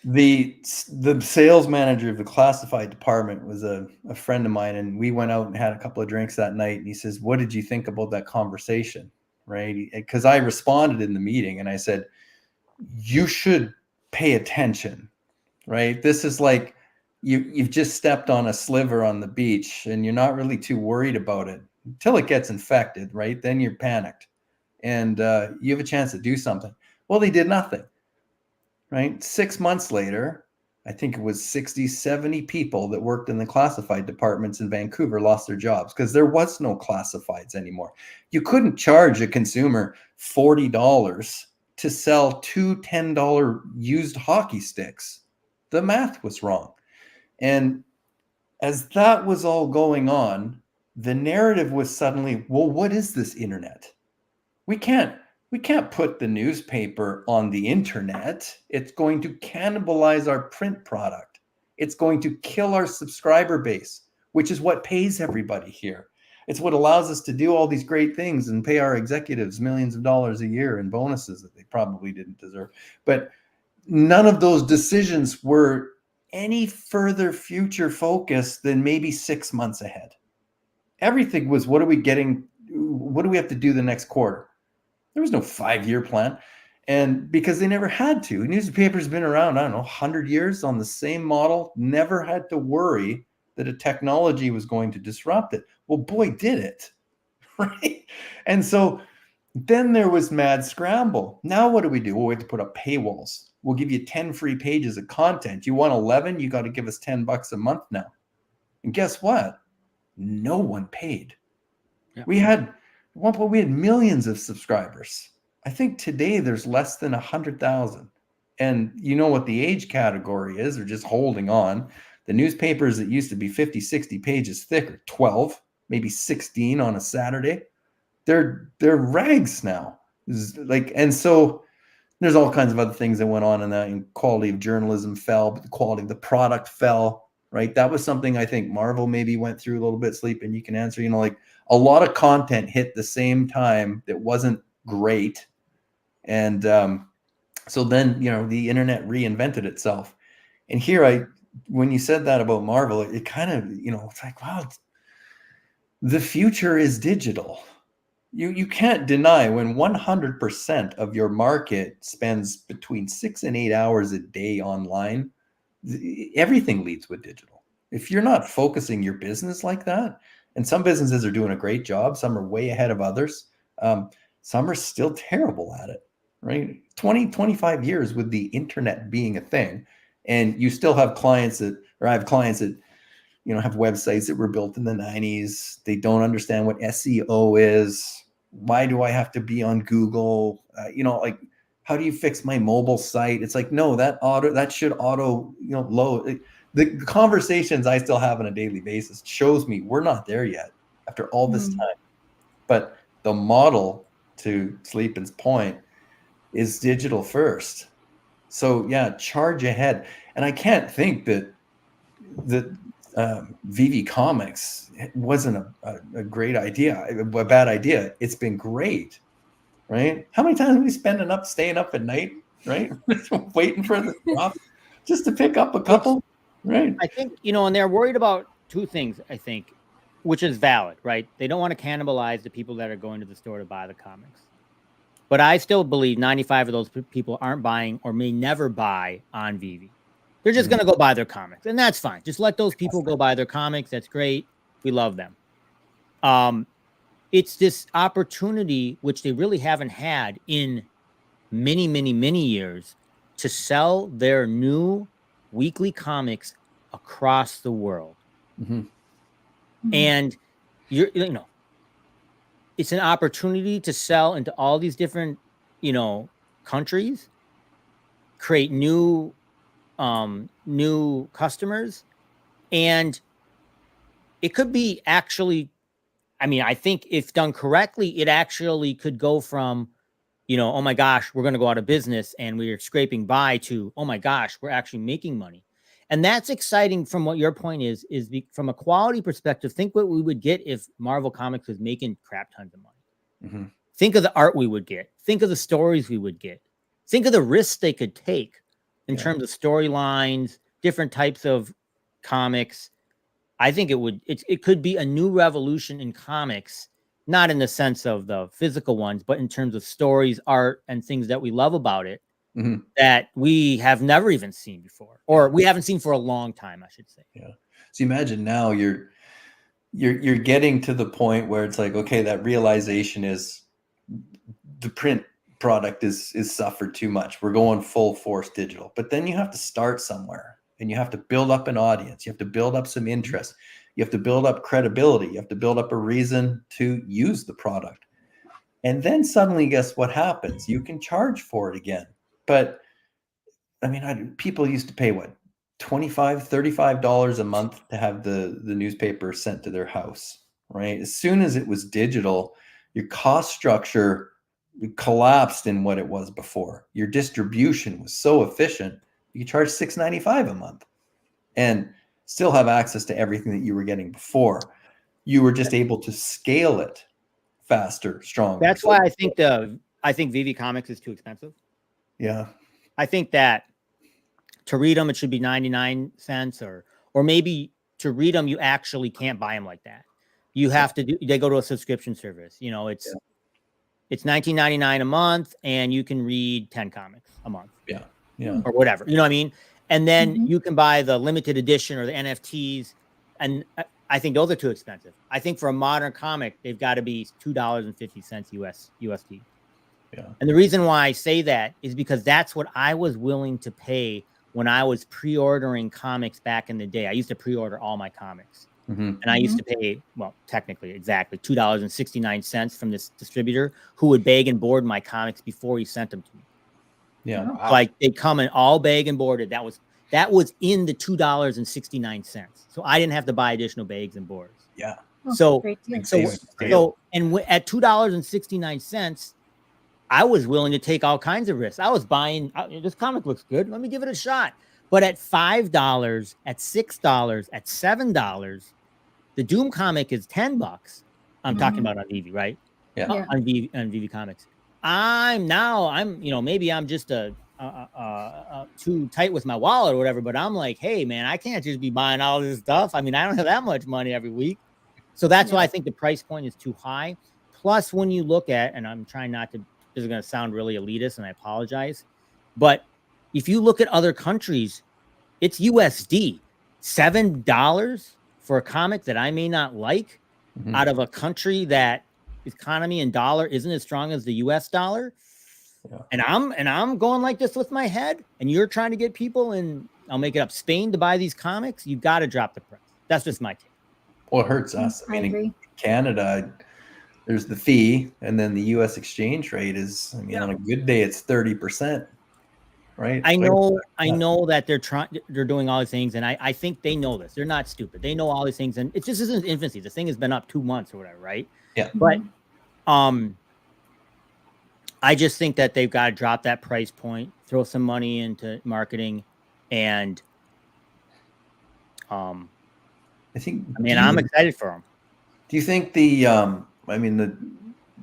The sales manager of the classified department was a friend of mine, and we went out and had a couple of drinks that night, and he says, "What did you think about that conversation?" Right? Because I responded in the meeting and I said, "You should pay attention," right? This is like you've just stepped on a sliver on the beach and you're not really too worried about it until it gets infected, right? Then you're panicked and you have a chance to do something. Well, they did nothing, right? 6 months later, I think it was 60, 70 people that worked in the classified departments in Vancouver lost their jobs because there was no classifieds anymore. You couldn't charge a consumer $40 to sell 2 $10 used hockey sticks. The math was wrong. And as that was all going on, the narrative was suddenly, well, what is this internet? We can't put the newspaper on the internet. It's going to cannibalize our print product. It's going to kill our subscriber base, which is what pays everybody here. It's what allows us to do all these great things and pay our executives millions of dollars a year in bonuses that they probably didn't deserve. But none of those decisions were any further future focused than maybe 6 months ahead. Everything was, what are we getting? What do we have to do the next quarter? There was no 5-year plan. And because they never had to. Newspapers have been around, I don't know, 100 years on the same model, never had to worry that a technology was going to disrupt it. Well, boy, did it, right? And so then there was mad scramble. Now what do? Well, we have to put up paywalls. We'll give you 10 free pages of content. You want 11, you got to give us $10 a month now. And guess what? No one paid. Yeah. We had, at one point, we had millions of subscribers. I think today there's less than 100,000. And you know what the age category is? They're just holding on. The newspapers that used to be 50, 60 pages thick are 12, maybe 16 on a Saturday. They're rags now. And so there's all kinds of other things that went on in that, and quality of journalism fell, but the quality of the product fell, right? That was something I think Marvel maybe went through a little bit, Sleep, and you can answer, like a lot of content hit the same time that wasn't great. And so then, the internet reinvented itself. And here when you said that about Marvel, it kind of, it's like, wow, the future is digital. You can't deny when 100% of your market spends between 6 and 8 hours a day online, everything leads with digital. If you're not focusing your business like that, and some businesses are doing a great job, some are way ahead of others, some are still terrible at it, right? 20, 25 years with the internet being a thing, and you still have clients that, or I have clients that, have websites that were built in the 90s. They don't understand what SEO is. Why do I have to be on Google? Like, how do you fix my mobile site? It's like, no, that should auto, load. The conversations I still have on a daily basis shows me we're not there yet after all this time. But the model, to Sleepin's point, is digital first. So yeah, charge ahead. And I can't think that VV Comics wasn't a great idea, a bad idea. It's been great, right? How many times have we staying up at night, right? Waiting for the drop just to pick up a couple, right? I think, and they're worried about two things, I think, which is valid, right? They don't want to cannibalize the people that are going to the store to buy the comics. But I still believe 95 of those people aren't buying or may never buy on VV. They're just going to go buy their comics, and that's fine. Just let those people go buy their comics. That's great. We love them. It's this opportunity, which they really haven't had in many, many, many years, to sell their new weekly comics across the world. Mm-hmm. And it's an opportunity to sell into all these different, countries, create new customers, and it could be actually, I think if done correctly, it actually could go from, oh my gosh, we're going to go out of business and we're scraping by, to, oh my gosh, we're actually making money. And that's exciting from what your point is from a quality perspective. Think what we would get if Marvel Comics was making crap tons of money. Mm-hmm. Think of the art we would get. Think of the stories we would get. Think of the risks they could take in terms of storylines, different types of comics. I think it could be a new revolution in comics, not in the sense of the physical ones, but in terms of stories, art, and things that we love about it. Mm-hmm. That we have never even seen before, or we haven't seen for a long time, I should say. Yeah. So imagine now you're getting to the point where it's like, okay, that realization is the print product is suffered too much. We're going full force digital, but then you have to start somewhere, and you have to build up an audience. You have to build up some interest. You have to build up credibility. You have to build up a reason to use the product. And then suddenly, guess what happens? You can charge for it again. But people used to pay what, $25, $35 a month to have the newspaper sent to their house, right? As soon as it was digital, your cost structure collapsed in what it was before. Your distribution was so efficient, you could charge $6.95 a month and still have access to everything that you were getting before. you were just able to scale it faster, stronger. That's why I think VV Comics is too expensive. Yeah. I think that to read them, it should be 99 cents or maybe to read them, you actually can't buy them like that. You have to they go to a subscription service. You know, it's $19.99 a month and you can read 10 comics a month. Yeah. Yeah. Or whatever. You know what I mean? And then you can buy the limited edition or the NFTs. And I think those are too expensive. I think for a modern comic, they've got to be $2.50 USD. Yeah. And the reason why I say that is because that's what I was willing to pay when I was pre-ordering comics back in the day. I used to pre-order all my comics. And I used to pay, well, technically, exactly $2.69 from this distributor who would bag and board my comics before he sent them to me. Yeah. Wow. Like they come in all bag and boarded. That was in the $2.69. So I didn't have to buy additional bags and boards. Yeah. So and at $2.69, I was willing to take all kinds of risks. I was buying, this comic looks good. Let me give it a shot. But at $5, at $6, at $7, the Doom comic is $10. I'm talking about on VV, right? Yeah. On VV Comics. Maybe I'm just too tight with my wallet or whatever, but I'm like, hey man, I can't just be buying all this stuff. I mean, I don't have that much money every week. So that's why I think the price point is too high. Plus, when you look at, and I'm trying not to, this is going to sound really elitist and I apologize, but if you look at other countries, it's USD. $7 for a comic that I may not like out of a country that economy and dollar isn't as strong as the US dollar. Yeah. And I'm going like this with my head, and you're trying to get people in, I'll make it up, Spain to buy these comics. You got to drop the price. That's just my take. Well, it hurts us. I mean, in Canada, there's the fee, and then the US exchange rate is, I mean, on a good day, it's 30%. Right. I know that they're doing all these things, and I think they know this. They're not stupid. They know all these things, and it just isn't infancy. The thing has been up 2 months or whatever, right? Yeah. But I just think that they've got to drop that price point, throw some money into marketing, and I'm excited for them. Do you think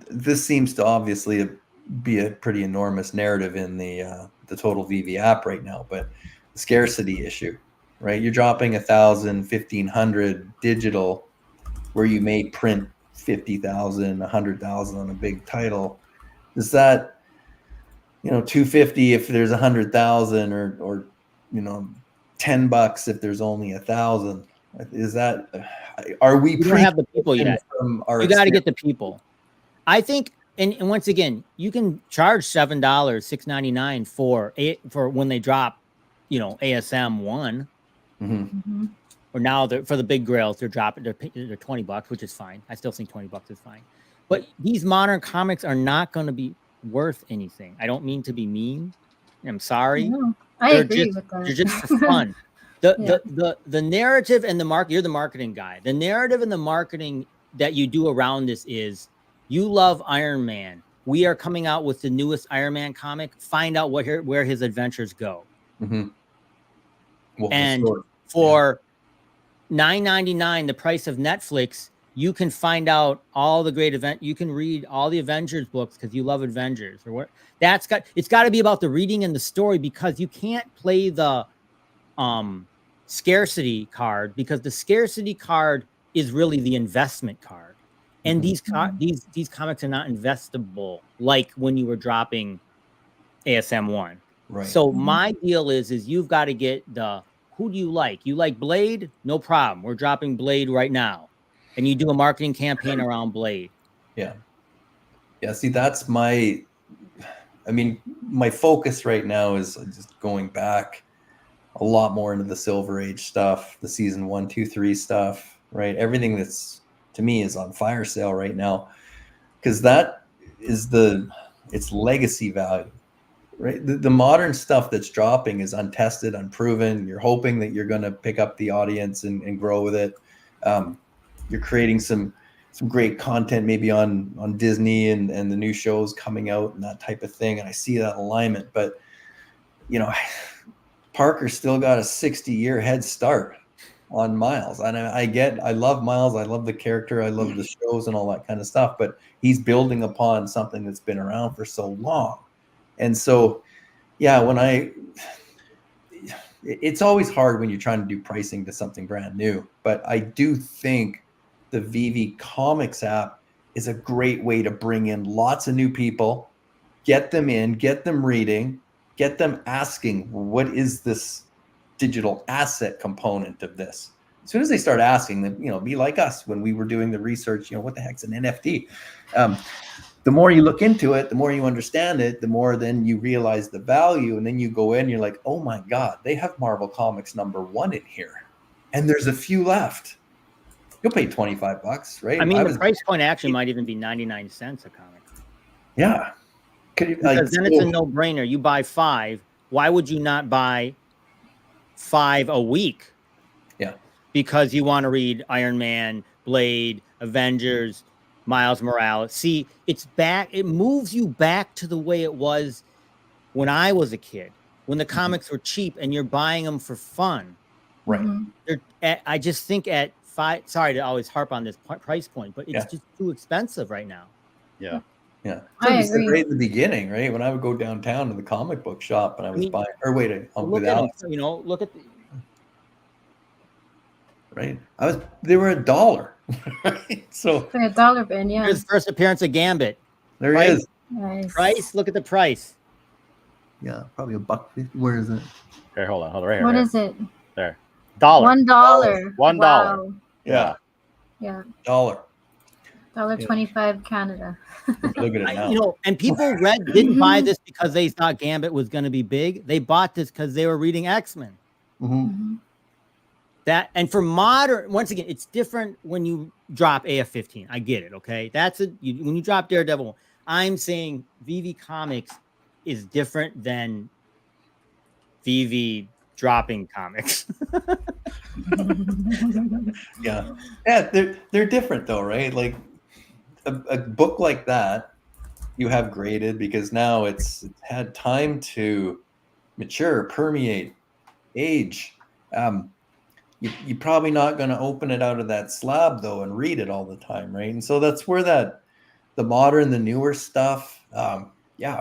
this seems to obviously be a pretty enormous narrative in the total VV app right now, but the scarcity issue, right? You're dropping 1,000, 1,500 digital where you may print 50,000, 100,000 on a big title. Is that, $250 if there's 100,000 or $10 if there's only 1,000? Is that, are we don't have the people yet? You got to get the people. I think. And once again, you can charge $7, $6.99 for when they drop, ASM 1. Or now for the big grails, they're $20, which is fine. I still think $20 is fine. But these modern comics are not going to be worth anything. I don't mean to be mean. I'm sorry. No, I agree with that. They're just for fun. The narrative and the market. You're the marketing guy. The narrative and the marketing that you do around this is, you love Iron Man. We are coming out with the newest Iron Man comic. Find out where his adventures go. Well, and for $9.99, the price of Netflix, you can find out all the great event. You can read all the Avengers books because you love Avengers. Or what? It's got to be about the reading and the story, because you can't play the scarcity card, because the scarcity card is really the investment card. And these comics are not investable like when you were dropping ASM 1. Right. So my deal is you've got to get who do you like? You like Blade? No problem. We're dropping Blade right now. And you do a marketing campaign around Blade. Yeah. Yeah. See, that's my focus right now is just going back a lot more into the Silver Age stuff, the season 1, 2, 3 stuff, right? Everything that's, to me, is on fire sale right now, because that is its legacy value, right? The modern stuff that's dropping is untested, unproven. You're hoping that you're going to pick up the audience and grow with it. You're creating some great content, maybe on Disney and the new shows coming out and that type of thing. And I see that alignment, but Parker's still got a 60-year head start on Miles. And I love Miles. I love the character. I love the shows and all that kind of stuff. But he's building upon something that's been around for so long. And so, yeah, it's always hard when you're trying to do pricing to something brand new. But I do think the VV Comics app is a great way to bring in lots of new people, get them in, get them reading, get them asking, what is this digital asset component of this? As soon as they start asking them, be like us when we were doing the research, what the heck's an NFT? The more you look into it, the more you understand it, the more then you realize the value. And then you go in, you're like, oh my God, they have Marvel Comics #1 in here. And there's a few left. You'll pay $25, right? I mean, the price point actually might even be 99 cents a comic. Yeah. Because then it's a no-brainer. You buy 5. Why would you not buy 5 a week? Yeah. Because you want to read Iron Man, Blade, Avengers, Miles Morales. See, it's back. It moves you back to the way it was when I was a kid, when the comics were cheap and you're buying them for fun. Right. I just think at 5, sorry to always harp on this price point, but it's just too expensive right now. Yeah. Yeah. I agree. Right in the beginning, right? When I would go downtown to the comic book shop and I was buying, or wait, look at Alex. Look at the, right. They were $1. Right. So For $1 bin, yeah. His first appearance of Gambit. There he is. Nice. Price. Look at the price. Yeah, probably $1.50. Where is it? Okay, hold on, right here. What right is it? there? $1. $1. Wow. Yeah. Yeah. $1. $1.25 Canada. Look at it now. And people didn't buy this because they thought Gambit was going to be big. They bought this because they were reading X-Men. Mm-hmm. That, and for modern, once again, it's different when you drop AF-15. I get it. Okay. When you drop Daredevil, I'm saying VV Comics is different than VV dropping comics. Yeah, they're different though, right? Like a book like that, you have graded because now it's had time to mature, permeate, age. You're probably not going to open it out of that slab though and read it all the time, right? And so that's where the modern, the newer stuff,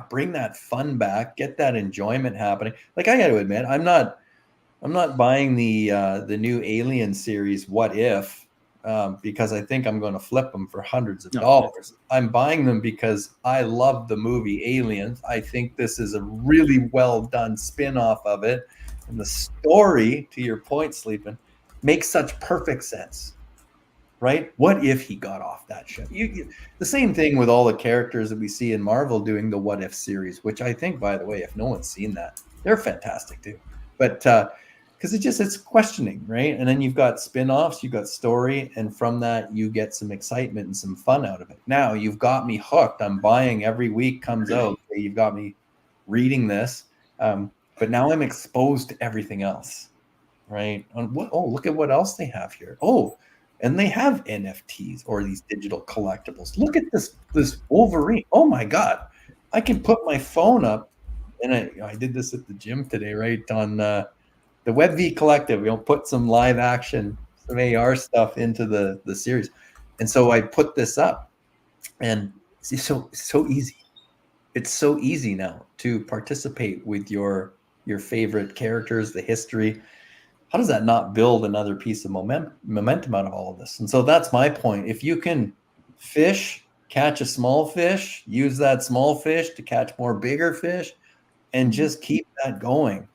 bring that fun back, get that enjoyment happening. Like I got to admit, I'm not buying the new Alien series, What If, because I think I'm going to flip them for hundreds of dollars. I'm buying them because I love the movie Aliens. I think this is a really well done spin-off of it. And the story, to your point, Sleepyn, makes such perfect sense, right? What if he got off that ship? The same thing with all the characters that we see in Marvel doing the What If series, which I think, by the way, if no one's seen that, they're fantastic too. But because it's questioning, right? And then you've got spin-offs, you've got story, and from that you get some excitement and some fun out of it. Now you've got me hooked. I'm buying every week comes out. You've got me reading this, but now I'm exposed to everything else, right? Look at what else they have here. Oh, and they have NFTs or these digital collectibles. Look at this Wolverine. Oh my God, I can put my phone up, and I did this at the gym today, right on. The WebV Collective, put some live action, some AR stuff into the series. And so I put this up, and it's so easy. It's so easy now to participate with your favorite characters, the history. How does that not build another piece of momentum out of all of this? And so that's my point. If you can catch a small fish, use that small fish to catch more bigger fish, and just keep that going.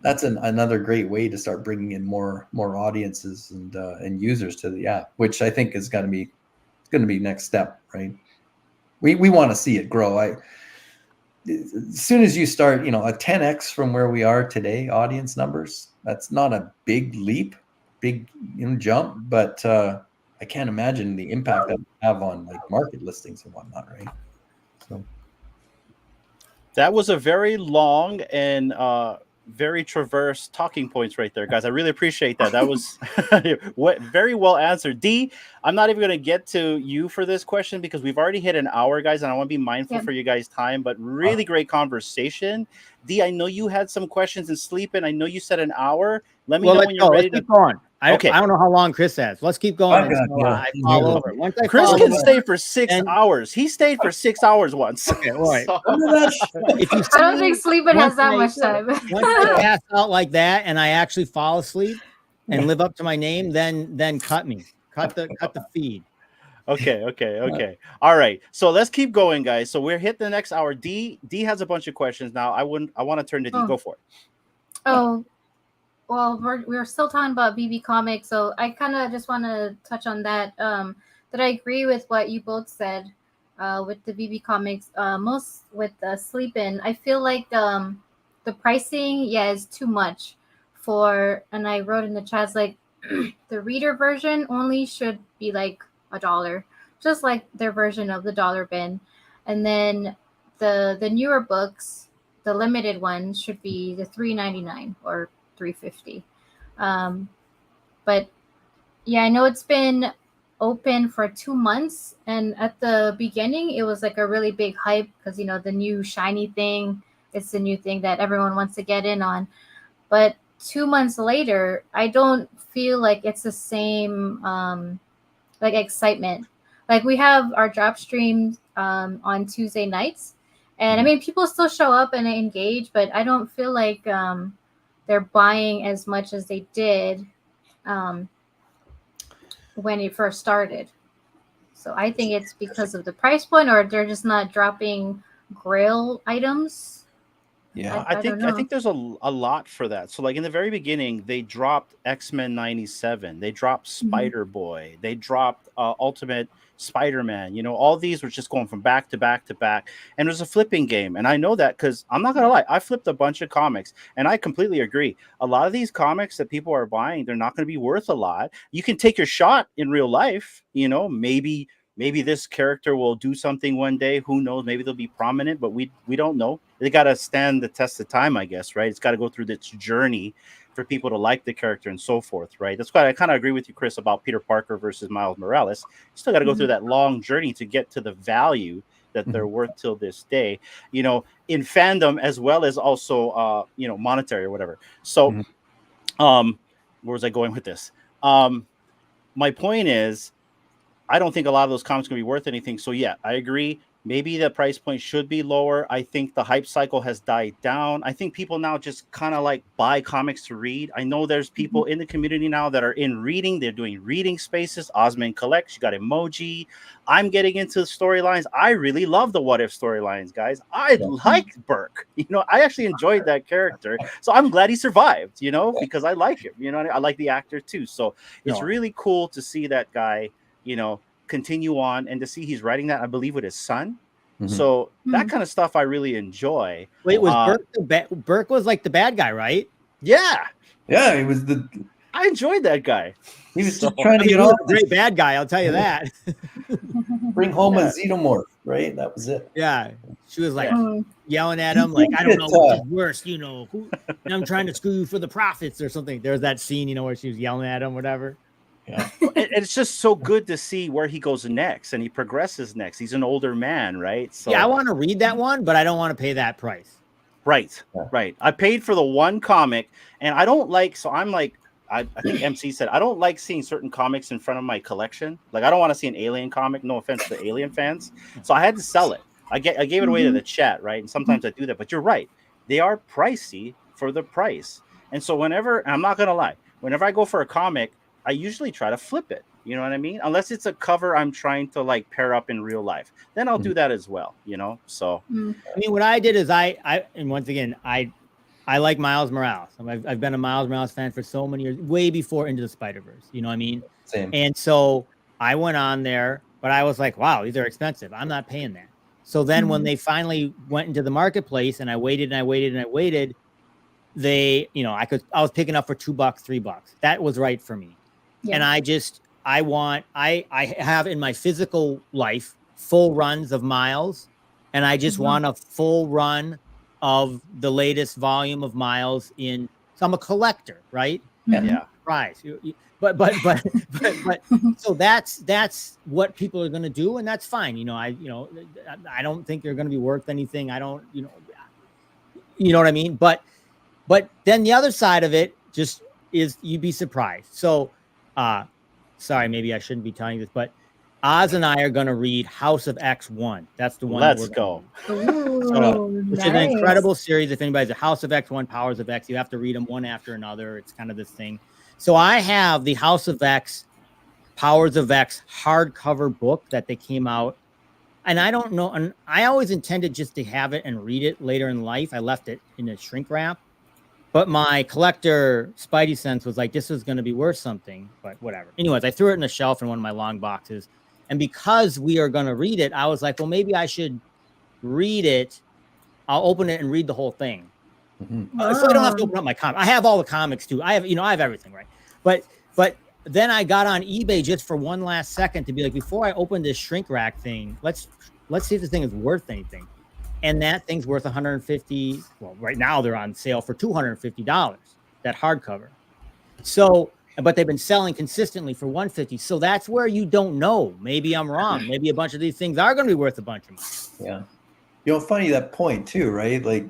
That's another great way to start bringing in more audiences and users to the app, which I think is going to be next step, right? We want to see it grow. As soon as you start, a 10x from where we are today, audience numbers, that's not a big leap, big jump, but I can't imagine the impact that would have on like market listings and whatnot, right? So that was a very long and very traverse talking points right there, guys. I really appreciate that. That was very well answered. D, I'm not even going to get to you for this question because we've already hit an hour, guys, and I want to be mindful for you guys' time, but really great conversation. D, I know you had some questions in Sleepyn. I know you said an hour. Let me Well, know let's when go. you're Let's ready to. keep going. Okay. I don't know how long Chris has. Let's keep going. I'm gonna- Until, I yeah. fall over. Once I Chris fall can over, stay for 6 and- hours. He stayed for 6 hours once. Okay, all right. So- Under that if you I don't see- think Sleepyn once has that I- much time. once I pass out like that and I actually fall asleep and live up to my name, then cut me. Cut the feed. Okay. All right. So let's keep going, guys. So we're hit the next hour. D has a bunch of questions now. I want to turn to D. Oh. Go for it. Oh, well, we're still talking about BB Comics, so I kind of just want to touch on that. That I agree with what you both said. With the BB Comics, most with Sleepyn, I feel like the pricing, is too much for. And I wrote in the chats like the reader version only should be like $1, just like their version of the dollar bin, and then the newer books, the limited ones, should be the $3.99 or $3.50. But yeah, I know it's been open for 2 months, and at the beginning it was like a really big hype because the new shiny thing, it's the new thing that everyone wants to get in on. But 2 months later, I don't feel like it's the same like excitement. Like we have our drop streams on Tuesday nights, and I mean people still show up and engage, but I don't feel like they're buying as much as they did when it first started. So I think it's because of the price point, or they're just not dropping Grail items. Yeah. I don't think know. there's a lot for that. So like in the very beginning, they dropped X-Men 97, they dropped Spider-Boy, they dropped Ultimate Spider-Man. All these were just going from back to back to back, and it was a flipping game. And I know that because I'm not gonna lie, I flipped a bunch of comics, and I completely agree. A lot of these comics that people are buying, they're not going to be worth a lot. You can take your shot in real life, maybe this character will do something one day. Who knows? Maybe they'll be prominent, but we don't know. They got to stand the test of time, I guess, right? It's got to go through this journey for people to like the character and so forth, right? That's why I kind of agree with you, Chris, about Peter Parker versus Miles Morales. You still got to go through that long journey to get to the value that they're worth till this day, in fandom as well as also, monetary or whatever. So, where was I going with this? My point is, I don't think a lot of those comics are going to be worth anything. So yeah, I agree. Maybe the price point should be lower. I think the hype cycle has died down. I think people now just kind of like buy comics to read. I know there's people in the community now that are in reading. They're doing reading spaces. Osman collects. You got Emoji. I'm getting into storylines. I really love the What If storylines, guys. I like Burke. I actually enjoyed that character. So I'm glad he survived, because I like him. I like the actor too. So it's really cool to see that guy, continue on, and to see he's writing that, I believe, with his son. So that kind of stuff I really enjoy. Wait, was Burke was like the bad guy, right? Yeah, he was I enjoyed that guy. He was just trying to he get was off. a great bad guy, I'll tell you that. Bring home a xenomorph, right? That was it. Yeah, she was like yelling at him, like, I don't know which is worse, and I'm trying to screw you for the profits or something. There's that scene, where she was yelling at him, whatever. Yeah. It's just so good to see where he goes next, and he progresses next. He's an older man, right? So yeah, I want to read that one, but I don't want to pay that price. Right. I paid for the one comic, and I don't like. So I'm like, I think MC said I don't like seeing certain comics in front of my collection. Like I don't want to see an Alien comic. No offense to the Alien fans. So I had to sell it. I gave it away to the chat, right? And sometimes I do that, but you're right. They are pricey for the price. And so whenever, I'm not gonna lie, whenever I go for a comic, I usually try to flip it. You know what I mean? Unless it's a cover I'm trying to like pair up in real life, then I'll do that as well. So I mean, what I did is and once again, I like Miles Morales. I've been a Miles Morales fan for so many years, way before Into the Spider-Verse. You know what I mean? Same. And so I went on there, but I was like, wow, these are expensive. I'm not paying that. So then when they finally went into the marketplace, and I waited and I waited and I waited, I was picking up for $2, $3. That was right for me. Yeah. And I have in my physical life full runs of Miles, and I just want a full run of the latest volume of Miles in. So I'm a collector, right? Yeah. Prize. But so that's what people are going to do, and that's fine. I don't think they're going to be worth anything. I don't, you know what I mean? But then the other side of it, just is you'd be surprised. So, sorry, maybe I shouldn't be telling you this, but Oz and I are going to read House of X1. That's the one. Let's go. Ooh, Which is nice. an incredible series. If anybody's a House of X1, Powers of X, you have to read them one after another. It's kind of this thing. So I have the House of X, Powers of X hardcover book that they came out. And I don't know. And I always intended just to have it and read it later in life. I left it in a shrink wrap. But my collector Spidey sense was like, this was going to be worth something, but whatever. Anyways, I threw it in the shelf in one of my long boxes. And because we are going to read it, I was like, well, maybe I should read it. I'll open it and read the whole thing. Mm-hmm. So I don't have to open up my comic. I have all the comics too. I have everything, right? But then I got on eBay just for one last second to be like, before I open this shrink rack thing, let's see if this thing is worth anything. And that thing's worth $150. Well, right now they're on sale for $250. That hardcover. So, but they've been selling consistently for $150. So that's where you don't know. Maybe I'm wrong. Maybe a bunch of these things are going to be worth a bunch of money. Yeah. You know, funny that point too, right? Like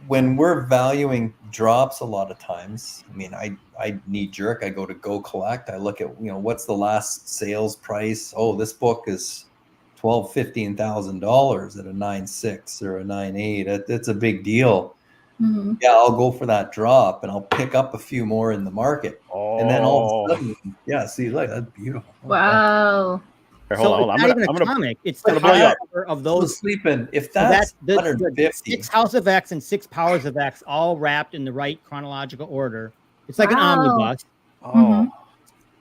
when we're valuing drops a lot of times, I mean, I knee jerk, I go collect. I look at, you know, what's the last sales price? Oh, this book is $12,000-$15,000 at a 9.6 or a 9.8. That's a big deal. Mm-hmm. Yeah, I'll go for that drop and I'll pick up a few more in the market. Oh. And then all of a sudden, yeah, see, look, that's beautiful. Wow. Here, hold on. It's not even a comic. It's the blow you up. hardcover of Those those. Sleeping, if So that's the 150. 6 House of X and 6 Powers of X all wrapped in the right chronological order. It's like an Wow. omnibus. Oh. Mhm.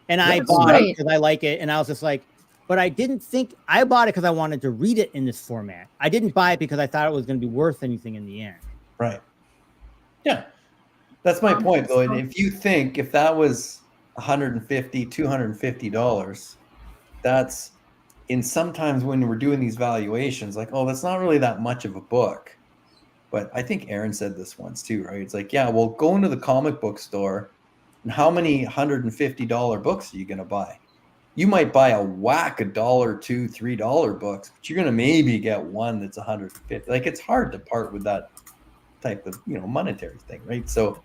And I That's bought it great. because I like it. And I was just like, but I didn't think I bought it because I wanted to read it in this format. I didn't buy it because I thought it was going to be worth anything in the end. Right. Yeah. That's my point, though. And if you think if that was $150, $250, that's in sometimes when we're doing these valuations, like, oh, that's not really that much of a book. But I think Aaron said this once too, right? It's like, yeah, well, go into the comic book store and how many $150 books are you going to buy? You might buy a whack of $1, $2, $3 books, but you're going to maybe get one that's 150. Like, it's hard to part with that type of, you know, monetary thing, right? So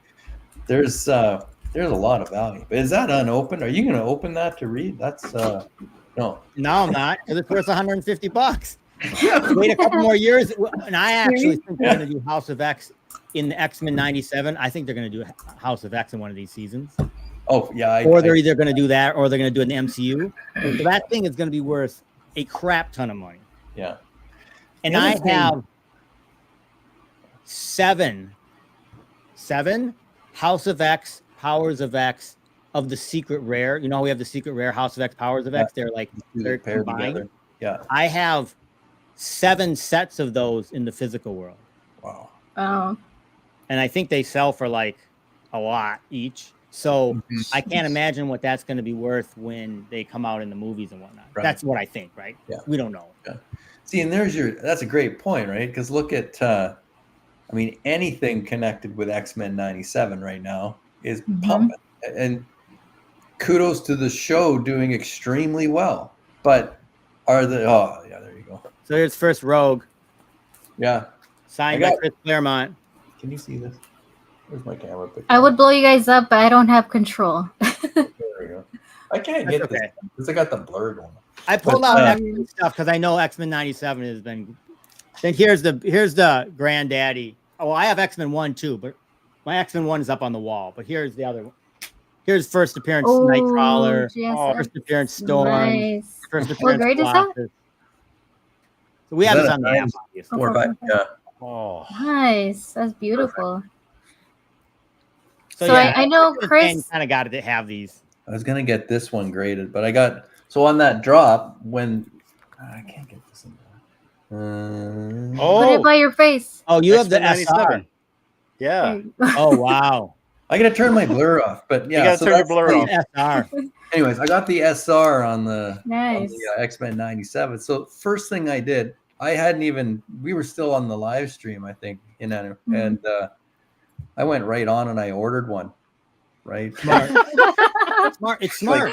there's a lot of value. But is that unopened? Are you going to open that to read? That's no. No, I'm not, because it's worth $150. Wait a couple more years, and I actually think they're going to do House of X in the X-Men '97. I think they're going to do House of X in one of these seasons. Oh yeah, Or they're either going to do that, or they're going to do it in the MCU. So that thing is going to be worth a crap ton of money. Yeah, And The other I thing- have seven House of X, Powers of X of the secret rare. You know, we have the secret rare House of X, Powers of X. They're like they're paired combined. together. Yeah. I have 7 sets of those in the physical world, Wow. Oh. and I think they sell for like a lot each. So I can't imagine what that's going to be worth when they come out in the movies and whatnot. Right. That's what I think, right? Yeah. We don't know. See, and that's a great point, right? Because look at, I mean, anything connected with X-Men '97 right now is Mhm. pumping, and kudos to the show doing extremely well. But are the there you go. So here's first Rogue, Yeah, signed I by got- Chris Claremont. can you see this? Where's my camera picture? I would blow you guys up, but I don't have control. There we go. I can't That's get this okay. because I got the blurred one. I pulled But, out X-Men stuff because I know X-Men '97 has been. Then here's the granddaddy. Oh, I have X-Men 1 too, but my X-Men 1 is up on the wall. But here's the other one. Here's first appearance Nightcrawler. yes, First appearance Storm. nice. First What appearance grade is that? Colossus. So we have Is this that on a the app, nice- obviously. 4 or 5. Yeah. Oh. Nice. That's beautiful. So yeah, I know Chris. kind of got to have these. I was gonna get this one graded, but I got so on that drop when I can't get this in there. Put Oh. it by your face. Oh, you have the X-Men SR. 97. Yeah. There you go. Oh wow, I gotta turn my blur off, but yeah. You gotta so turn your that's blur the- off. SR. Anyways, I got the SR on the Nice. X-Men '97. So first thing I did, we were still on the live stream, I think, and I went right on and I ordered one. Right. Smart. Smart. It's smart.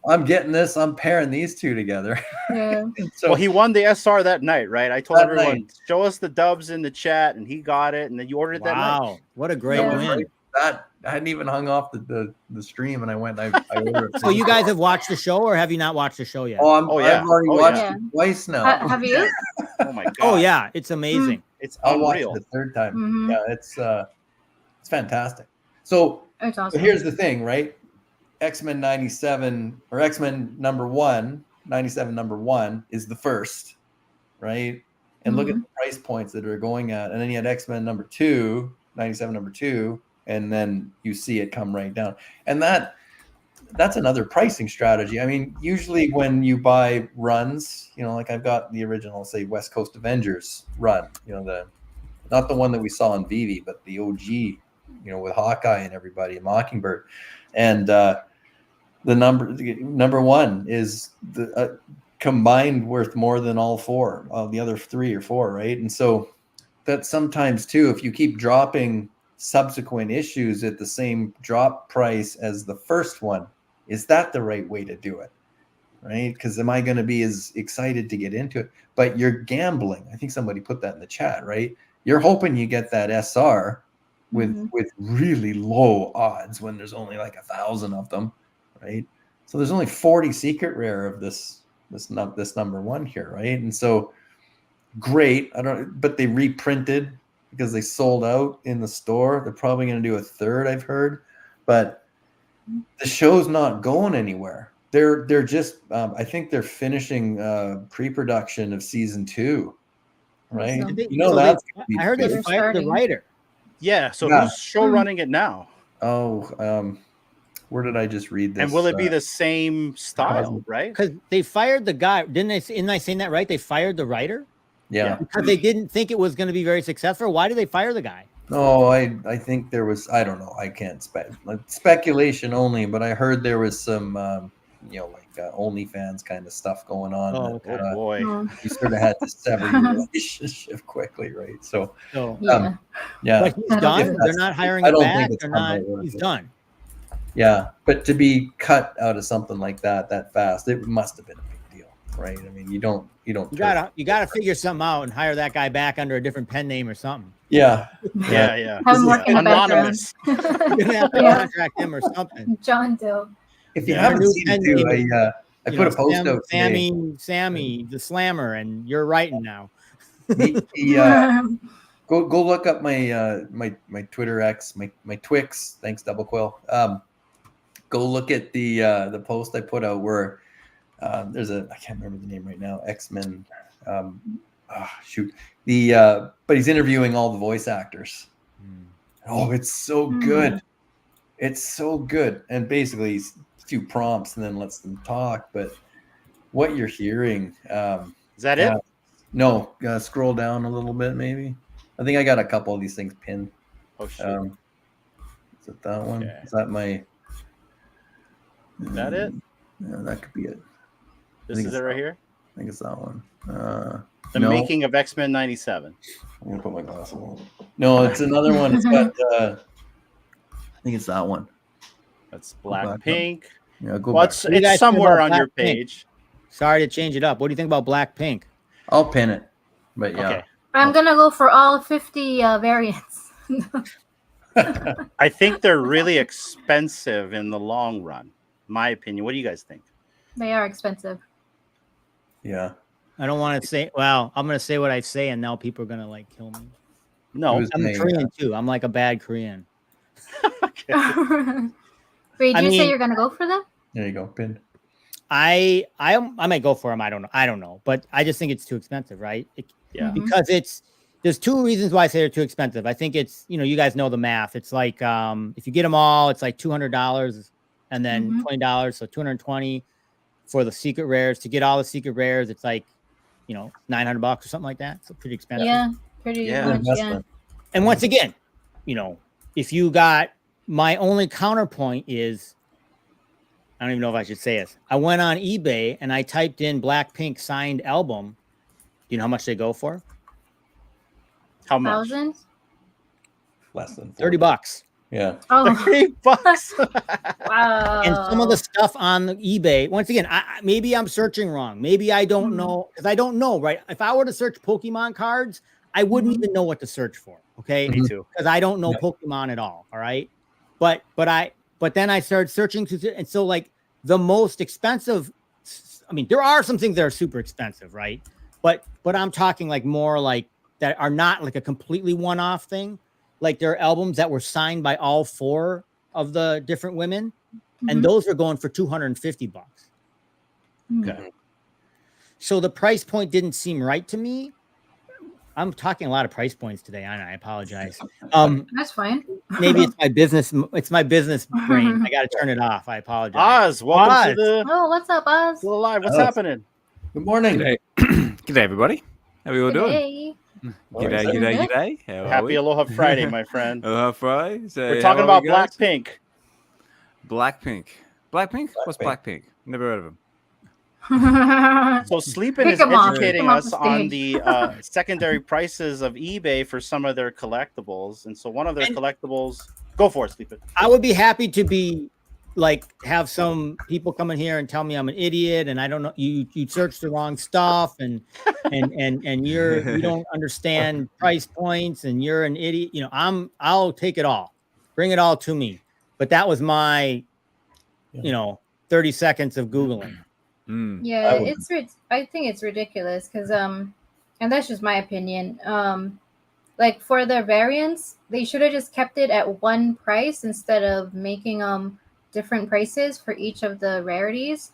I'm getting this. I'm pairing these two together. Yeah. So Well, he won the SR that night, right? I told That everyone, night. show us the dubs in the chat, and he got it, and then you ordered it that night. Wow, what a great Yeah. win. hadn't even hung off the stream, and I ordered. So you guys have watched the show, or have you not watched the show yet? Oh, yeah. I've already Oh, watched yeah. it twice now. Have you? Oh my god. Oh yeah, it's amazing. It's I'll watch it unreal. the third time. Mhm. Yeah, it's fantastic. So It's awesome. here's the thing, right? X-Men 97 or X-Men number 1, 97 number 1 is the first, right? And look at the price points that are going at. And then you had X-Men number 2, 97 number 2, and then you see it come right down. And that's another pricing strategy. I mean, usually when you buy runs, like I've got the original, say, West Coast Avengers run, not the one that we saw on Vivi, but the OG, with Hawkeye and everybody, and Mockingbird. And the number 1 is the combined worth more than all 4 of the other 3 or 4, right? And so that sometimes too, if you keep dropping subsequent issues at the same drop price as the first one, is that the right way to do it, right? Because am I going to be as excited to get into it? But you're gambling. I think somebody put that in the chat, right? You're hoping you get that SR with really low odds when there's only like 1,000 of them, right? So there's only 40 secret rare of this number 1 here, right? And so great. But they reprinted because they sold out in the store. They're probably going to do a third, I've heard, but the show's not going anywhere. They're just I think they're finishing pre-production of season 2, right? So that's I heard they fired the writer. Yeah. So who's show running it now? Oh, where did I just read this? And will it be the same style, right? Because they fired the guy. Didn't I saying that right? They fired the writer? Yeah. Because they didn't think it was going to be very successful. Why did they fire the guy? No, I think there was, I don't know. I can't speculation only, but I heard there was some, OnlyFans kind of stuff going on. Oh boy. You sort of had to sever your relationship quickly, right? So, yeah. yeah. But he's done. They're not hiring him back. They're not. He's done. Yeah, but to be cut out of something like that fast, it must have been a big deal, right? I mean, you gotta figure something out and hire that guy back under a different pen name or something. Yeah. Have him work in the background. You're gonna have to contract him or something. John Doe. If you haven't seen it too, I put a post out today. Sammy, the Slammer, and you're writing now. Go look up my Twitter X, my Twix. Thanks, Double Quill. Go look at the post I put out where there's I can't remember the name right now. X-Men. But he's interviewing all the voice actors. Oh, it's so good. It's so good. And basically he's a few prompts and then lets them talk. But what you're hearing, is that it? No, scroll down a little bit, maybe. I think I got a couple of these things pinned. Oh shit. Is it that one? Okay. Is that my? Is that it? Yeah, that could be it. This is it right here? I think it's that one. The making of X-Men 97. I'm gonna put my glasses on. No, it's another one. It's got I think it's that one. That's Blackpink. Yeah, go Well, back. it's somewhere on your page. Sorry to change it up. What do you think about Blackpink? I'll pin it. But yeah. Okay. I'm gonna go for all 50 variants. I think they're really expensive in the long run. My opinion. What do you guys think? They are expensive. Yeah. I don't want to say. Well, I'm going to say what I say, and now people are going to kill me. No, I'm a Korean too. I'm like a bad Korean. Wait, did you say you're gonna go for them? There you go, pinned. I might go for them. I don't know, but I just think it's too expensive, right? Because there's two reasons why I say they're too expensive. I think it's you guys know the math. It's like if you get them all, it's like $200 and then $20, so $220 for the secret rares. To get all the secret rares, it's like $900 or something like that. So pretty expensive. Yeah, pretty much. Yeah. And once again, if you got my only counterpoint is, I don't even know if I should say this. I went on eBay and I typed in Blackpink signed album. Do you know how much they go for? How much? Thousands? Less than $30. Yeah. Oh, $30. wow. And some of the stuff on the eBay, once again, maybe I'm searching wrong. Maybe I don't know, because I don't know, right? If I were to search Pokemon cards, I wouldn't even know what to search for. Okay. Me too. Because I don't know Pokemon at all. All right. but then I started searching and so like the most expensive, I mean, there are some things that are super expensive, right? But I'm talking like more like that are not like a completely one-off thing. Like there are albums that were signed by all 4 of the different women, and those are going for $250. Okay. So the price point didn't seem right to me. I'm talking a lot of price points today, and I apologize. That's fine. Maybe it's my business. It's my business brain. I got to turn it off. I apologize. Oz, welcome Oz. to the Oh, what's up, Oz? Still Alive. What's Oz. happening? Good morning. G'day. G'day, everybody. How are you all doing? Hey. G'day, Doing g'day, good. g'day. How are Happy we? Aloha Friday, my friend. Aloha Friday. So We're how talking are about we, guys? Blackpink. Blackpink. Blackpink? What's Blackpink? Never heard of them. So Sleepyn Kick is 'em off. educating Kick 'em off us the on stage. the secondary prices of eBay for some of their collectibles. And so one of their And- collectibles, go for it, Sleepyn. I would be happy to be like have some people come in here and tell me I'm an idiot and I don't know you search the wrong stuff and you don't understand price points and you're an idiot. You know, I'll take it all. Bring it all to me. But that was my 30 seconds of Googling. Mm. Yeah, I I think it's ridiculous because and that's just my opinion. Like for their variants, they should have just kept it at one price instead of making different prices for each of the rarities.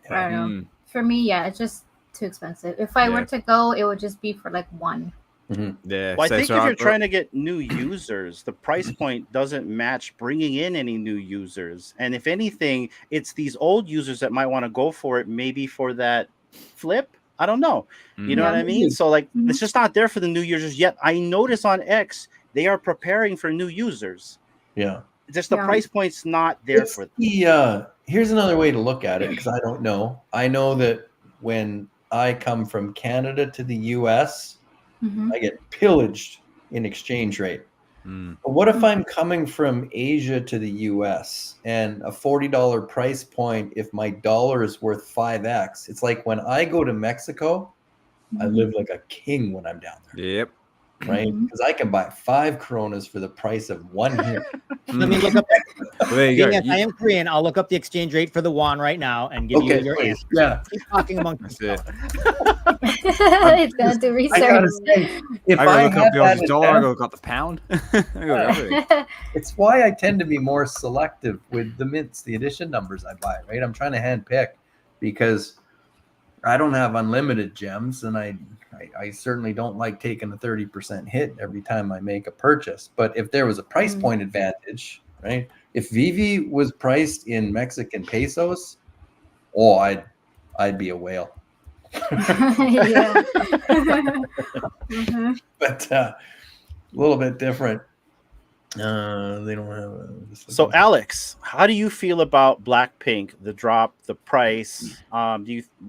I don't know. Mm. For me, yeah, it's just too expensive. If I Yeah. were to go, it would just be for like one. Yeah. Well, I so- think so if I- you're trying to get new users, the price point doesn't match bringing in any new users. And if anything, it's these old users that might want to go for it, maybe for that flip. I don't know. You know Yeah. what I mean? So like, Mhm. it's just not there for the new users yet. I notice on X, they are preparing for new users. Yeah. Just the Yeah. price point's not there It's for them. here's another way to look at it because I don't know. I know that when I come from Canada to the US, Mhm. I get pillaged in exchange rate. Mm. But what if I'm coming from Asia to the US and a $40 price point if my dollar is worth 5x? It's like when I go to Mexico, I live like a king when I'm down there, Yep. right? Mhm. Because I can buy 5 Coronas for the price of 1 here. Let me look up. Well, there you go. Being as I am Korean, I'll look up the exchange rate for the won right now and give you your please. answer. Yeah. Keep talking among That's yourselves. it. It's gonna do I gotta research. say, if I gotta I look had up the that Aussie in dollar. I town, gotta look up the pound. I gotta everything. it's why I tend to be more selective with the mints, the edition numbers I buy, right? I'm trying to hand pick because I don't have unlimited gems and I certainly don't like taking a 30% hit every time I make a purchase. But if there was a price point advantage, right? If Vivi was priced in Mexican pesos, oh, I'd be a whale. Yeah. Mhm. But a little bit different. They don't have So Alex, how do you feel about Blackpink, the drop, the price?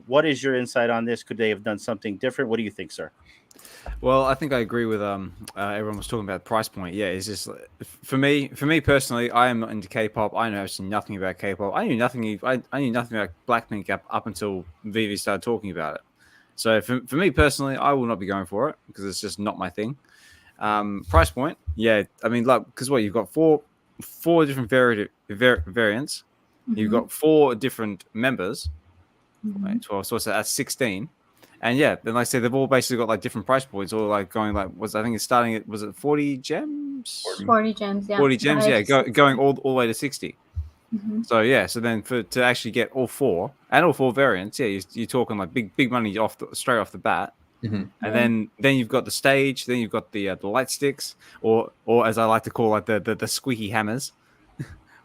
What is your insight on this? Could they have done something different? What do you think, sir? Well, I think I agree with everyone was talking about price point. Yeah, it's just for me personally. I am not into K-pop. I know actually nothing about K-pop. I knew nothing. I knew nothing about Blackpink up until Vivi started talking about it. So for me personally, I will not be going for it because it's just not my thing. Price point, yeah. I mean, like, because what you've got four different variants. You've got 4 different members. Right, 12. So that's 16. And yeah, then like I said, they've all basically got like different price points, or like going like I think it's starting at 40 gems? 40 gems, yeah. 40 gems, yeah, Nice. going all the way to 60. Mhm. So yeah, so then to actually get all 4 variants, yeah, you're talking like big money straight off the bat. Mhm. And then you've got the stage, then you've got the light sticks, or as I like to call like the squeaky hammers,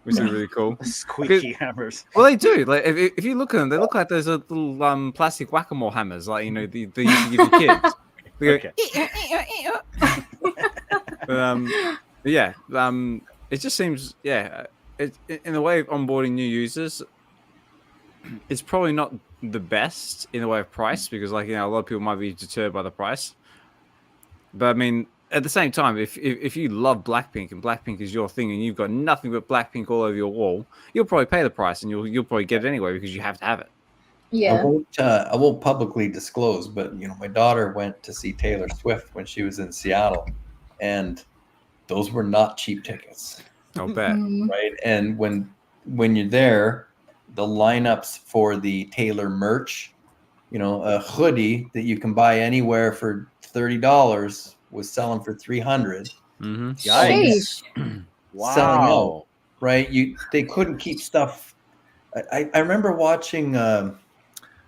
which is really cool. Squeaky hammers. Well, they do. Like if you look at them, they look like those little plastic whack-a-mole hammers, like you used to give your kids. They go, Okay. but, yeah, it just seems in the way of onboarding new users, it's probably not the best in the way of price because a lot of people might be deterred by the price. But I mean, at the same time, if you love Blackpink and Blackpink is your thing and you've got nothing but Blackpink all over your wall, you'll probably pay the price and you'll probably get it anyway because you have to have it. Yeah. I won't publicly disclose, but my daughter went to see Taylor Swift when she was in Seattle, and those were not cheap tickets. I'll bet. Mhm. right? And when you're there, the lineups for the Taylor merch, a hoodie that you can buy anywhere for $30 was selling for $300. Mm-hmm. Yikes! Selling out, Wow. right? They couldn't keep stuff. I remember watching a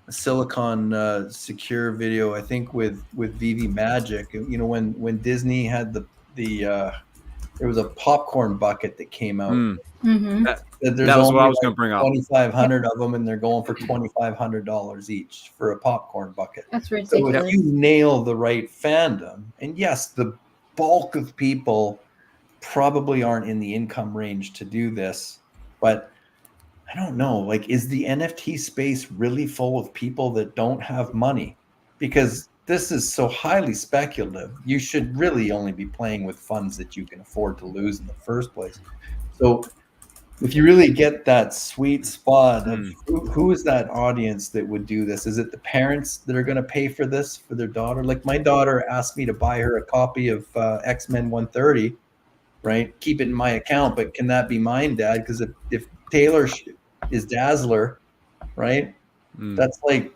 Silicon Secure video, I think with VV Magic. When Disney had there was a popcorn bucket that came out. Mhm. That there's That was what only I was going like to bring up. 2,500 of them, and they're going for $2,500 each for a popcorn bucket. That's So ridiculous. if you nail the right fandom, and yes, the bulk of people probably aren't in the income range to do this, but I don't know. Like, is the NFT space really full of people that don't have money? Because this is so highly speculative. You should really only be playing with funds that you can afford to lose in the first place. So if you really get that sweet spot of who is that audience that would do this? Is it the parents that are going to pay for this for their daughter? Like, my daughter asked me to buy her a copy of X-Men 130, right? Keep it in my account, but can that be mine, Dad? Because if Taylor is Dazzler, right? That's like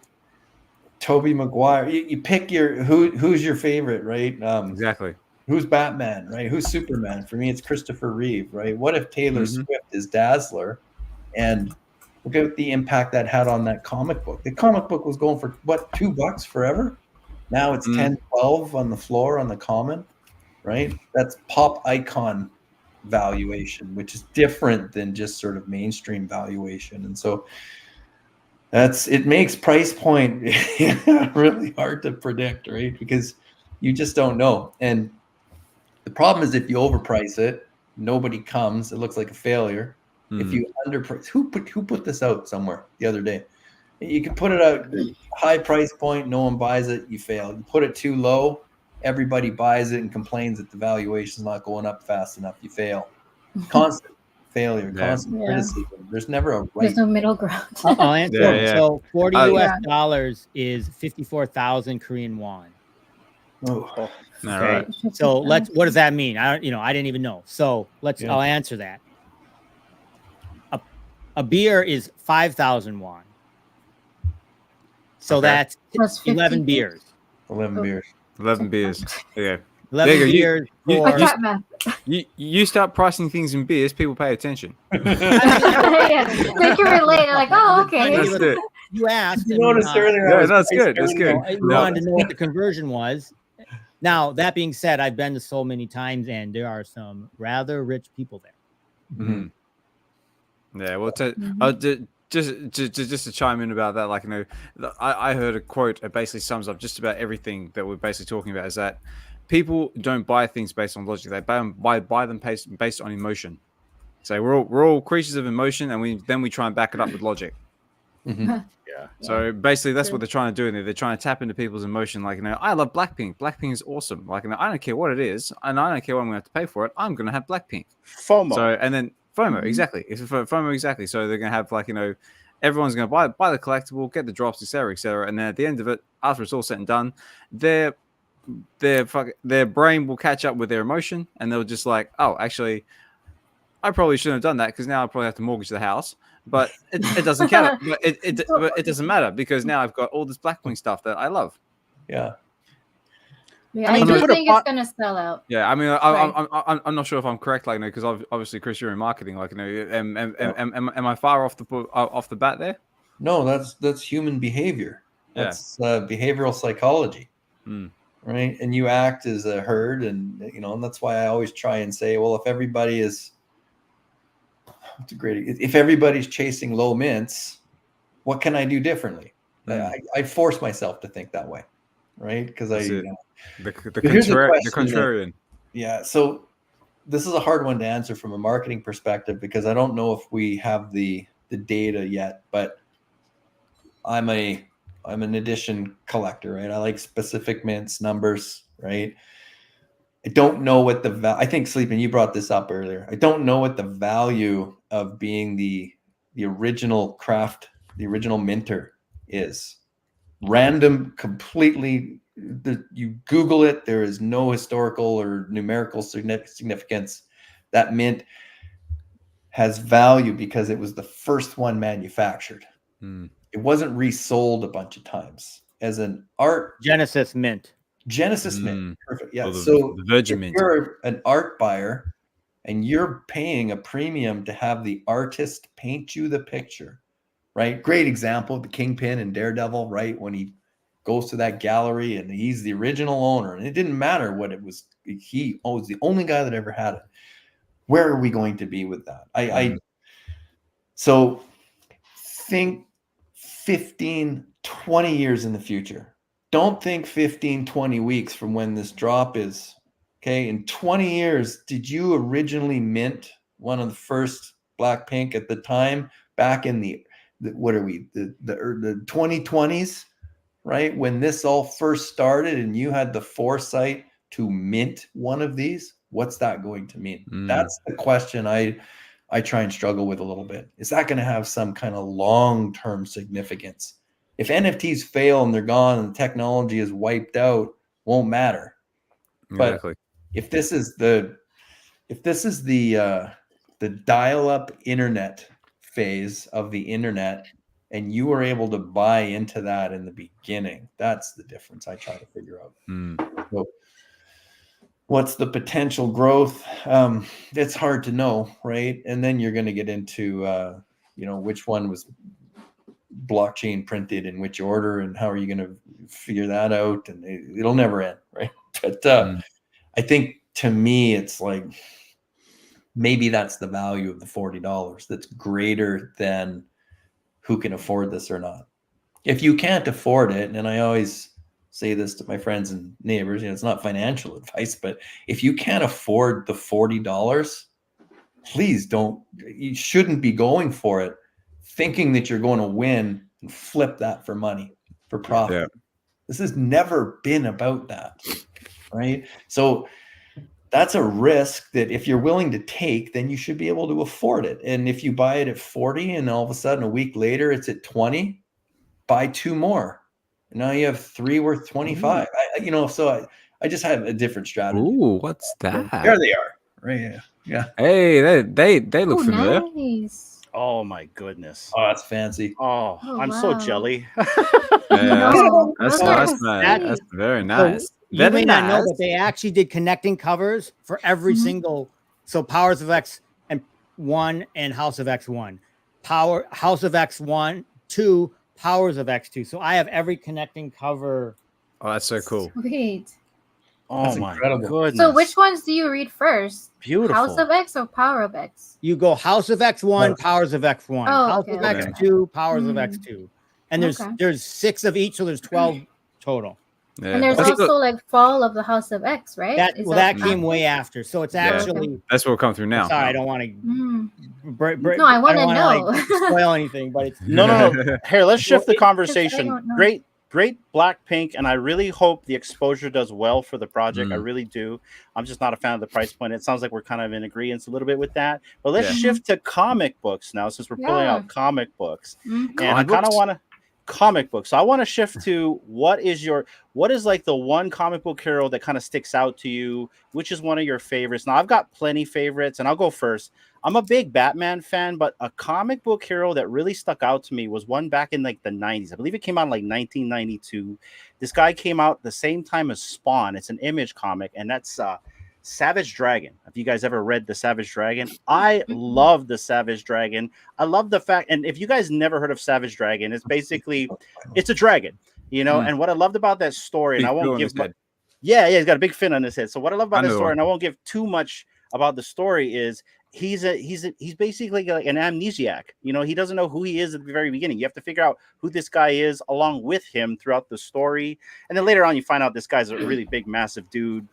Tobey Maguire. You pick who's your favorite, right? Exactly. Who's Batman, right? Who's Superman? For me, it's Christopher Reeve, right? What if Taylor Swift is Dazzler? And look at the impact that had on that comic book. The comic book was going for, what, $2 forever? Now it's 10, 12 on the floor on the common, right? That's pop icon valuation, which is different than just sort of mainstream valuation. And so it makes price point really hard to predict, right? Because you just don't know. And the problem is if you overprice it, nobody comes. It looks like a failure. If you underprice, who put this out somewhere the other day? You can put it out high price point, no one buys it, you fail. You put it too low, everybody buys it and complains that the valuation is not going up fast enough. You fail. Constant failure, constant criticism. There's never a right. There's no middle ground. I'll answer. So 40 US dollars is 54,000 Korean won. Oh. All right. So what does that mean? I didn't even know. So I'll answer that. A beer is 5,000 won. So that's 11 beers. 11 beers. 11 beers. Okay. 11 beers. You start pricing things in beers, people pay attention. They can relate. Like, oh, okay. That's it. You asked. You noticed earlier. Yeah, that's good. That's good. You wanted to know what the conversion was. Now, that being said, I've been to so many times, and there are some rather rich people there. Mm-hmm. Yeah, well, just to chime in about that, like, I heard a quote that basically sums up just about everything that we're basically talking about, is that people don't buy things based on logic; they buy them based on emotion. So we're all creatures of emotion, and we try and back it up with logic. Mm-hmm. Yeah. So basically, that's what they're trying to do in there. They're trying to tap into people's emotion. Like, I love Blackpink. Blackpink is awesome. Like, I don't care what it is, and I don't care what I'm going to have to pay for it. I'm going to have Blackpink. FOMO. So, and then FOMO, exactly. It's FOMO, exactly. So they're going to have, like, everyone's going to buy the collectible, get the drops, etc. And then at the end of it, after it's all said and done, their brain will catch up with their emotion, and they'll just like, oh, actually, I probably shouldn't have done that because now I probably have to mortgage the house. But it doesn't count. But it doesn't matter because now I've got all this Blackpink stuff that I love. Yeah. Yeah, I do think it's gonna sell out. Yeah, I mean, I'm not sure if I'm correct, like, because obviously, Chris, you're in marketing, like, am I far off the bat there? No, that's human behavior. That's behavioral psychology, right? And you act as a herd, and and that's why I always try and say, well, if everybody is, if everybody's chasing low mints, what can I do differently? I force myself to think that way, right? Because the contrarian. Yeah. So this is a hard one to answer from a marketing perspective because I don't know if we have the data yet. But I'm an edition collector, right? I like specific mints, numbers, right? I don't know what I think, Sleepyn, you brought this up earlier. I don't know what the value of being the original craft, the original minter is. Random, completely. You Google it, there is no historical or numerical significance. That mint has value because it was the first one manufactured. Mm. It wasn't resold a bunch of times. As an art Genesis Mint. Genesis Mint, perfect. Yeah. Or So the Virgin if Mint. you're an art buyer and you're paying a premium to have the artist paint you the picture, right? Great example, the Kingpin and Daredevil, right? When he goes to that gallery and he's the original owner, and it didn't matter what it was. He was the only guy that ever had it. Where are we going to be with that? So think 15, 20 years in the future. Don't think 15, 20 weeks from when this drop is. Okay. In 20 years, did you originally mint one of the first Blackpink at the time back in the 2020s, right? When this all first started and you had the foresight to mint one of these, what's that going to mean? That's the question I try and struggle with a little bit. Is that going to have some kind of long-term significance? If NFTs fail and they're gone and the technology is wiped out, won't matter. Exactly. But if this is the dial-up internet phase of the internet, and you were able to buy into that in the beginning, that's the difference I try to figure out. So what's the potential growth? It's hard to know, right? And then you're going to get into which one was blockchain printed in which order, and how are you going to figure that out? And it'll never end, right? But I think, to me, it's like maybe that's the value of the $40 that's greater than who can afford this or not. If you can't afford it, and I always say this to my friends and neighbors, it's not financial advice, but if you can't afford the $40, please don't. You shouldn't be going for it thinking that you're going to win and flip that for money, for profit. Yeah. This has never been about that, right? So that's a risk that if you're willing to take, then you should be able to afford it. And if you buy it at 40 and all of a sudden a week later it's at 20, buy two more. And now you have three worth 25. I just have a different strategy. Ooh, what's that? There they are. Right. Yeah. Hey, they look familiar. Nice. Oh my goodness. Oh, that's fancy. Oh, I'm so jelly. That's nice, man. That's very nice. You may not know, but they actually did connecting covers for every single. So Powers of X and 1 and House of X1, House of X1, 2, Powers of X2. So I have every connecting cover. Oh, that's so cool. Sweet. Oh, that's my incredible. goodness. So which ones do you read first? Beautiful. House of X or Power of X? You go House of X1, Powers of X1, House of X2, Powers of X2. And there's 6 of each, so there's 12 total. Yeah. And there's also like Fall of the House of X, right? That came way after. So it's actually that's what we're coming through now. Sorry, I don't want to no, I want to know. Spoil anything, but it's no. Here, let's shift the conversation. Great Blackpink, and I really hope the exposure does well for the project. I really do. I'm just not a fan of the price point. It sounds like we're kind of in agreement a little bit with that. But let's shift to comic books now, since we're pulling out comic books. And I kind of want to comic books. So I want to shift to what is like the one comic book hero that kind of sticks out to you? Which is one of your favorites? Now I've got plenty favorites, and I'll go first. I'm a big Batman fan, but a comic book hero that really stuck out to me was one back in like the 90s. I believe it came out in like 1992. This guy came out the same time as Spawn. It's an Image comic, and that's Savage Dragon. Have you guys ever read the Savage Dragon? I love the Savage Dragon. I love the fact, and if you guys never heard of Savage Dragon, it's basically, it's a dragon, and what I loved about that story, and I won't give much, he's got a big fin on his head. So what I love about this story, and I won't give too much about the story, is he's basically like an amnesiac. He doesn't know who he is at the very beginning. You have to figure out who this guy is along with him throughout the story, and then later on you find out this guy's a really big, massive dude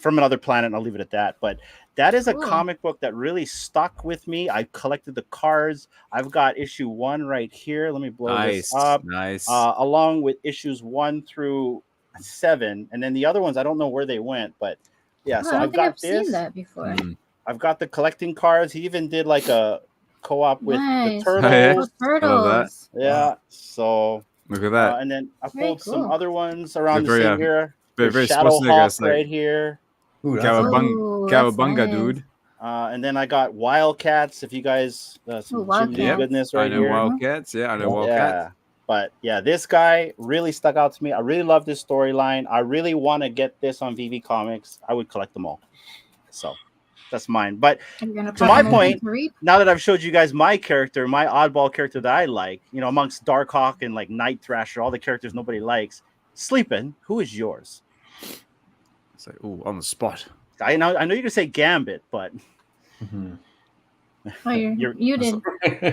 from another planet, and I'll leave it at that. But that is a comic book that really stuck with me. I collected the cards. I've got issue 1 right here. Let me blow this up. Nice. Along with issues 1 through 7, and then the other ones I don't know where they went, but so I've got this. Seen that before. I've got the collecting cards. He even did like a co-op with the Turtles. Turtles. Yeah. So look at that. And then I pulled some other ones around the same era. Very Shadow Hawk like, right here. Cowabunga, dude. And then I got Wildcats. If you guys, some Jim Lee Wildcats. goodness I right know here. Wildcats. Yeah, I know Yeah, Wildcats. but yeah, this guy really stuck out to me. I really love this storyline. I really want to get this on VV Comics. I would collect them all. So that's mine. But You're gonna to put my them in point, to read? now that I've showed you guys my character, my oddball character that I like, amongst Darkhawk and like Night Thrasher, all the characters nobody likes, Sleepin', who is yours? So, on the spot. I know you're gonna say Gambit, but Oh, you did.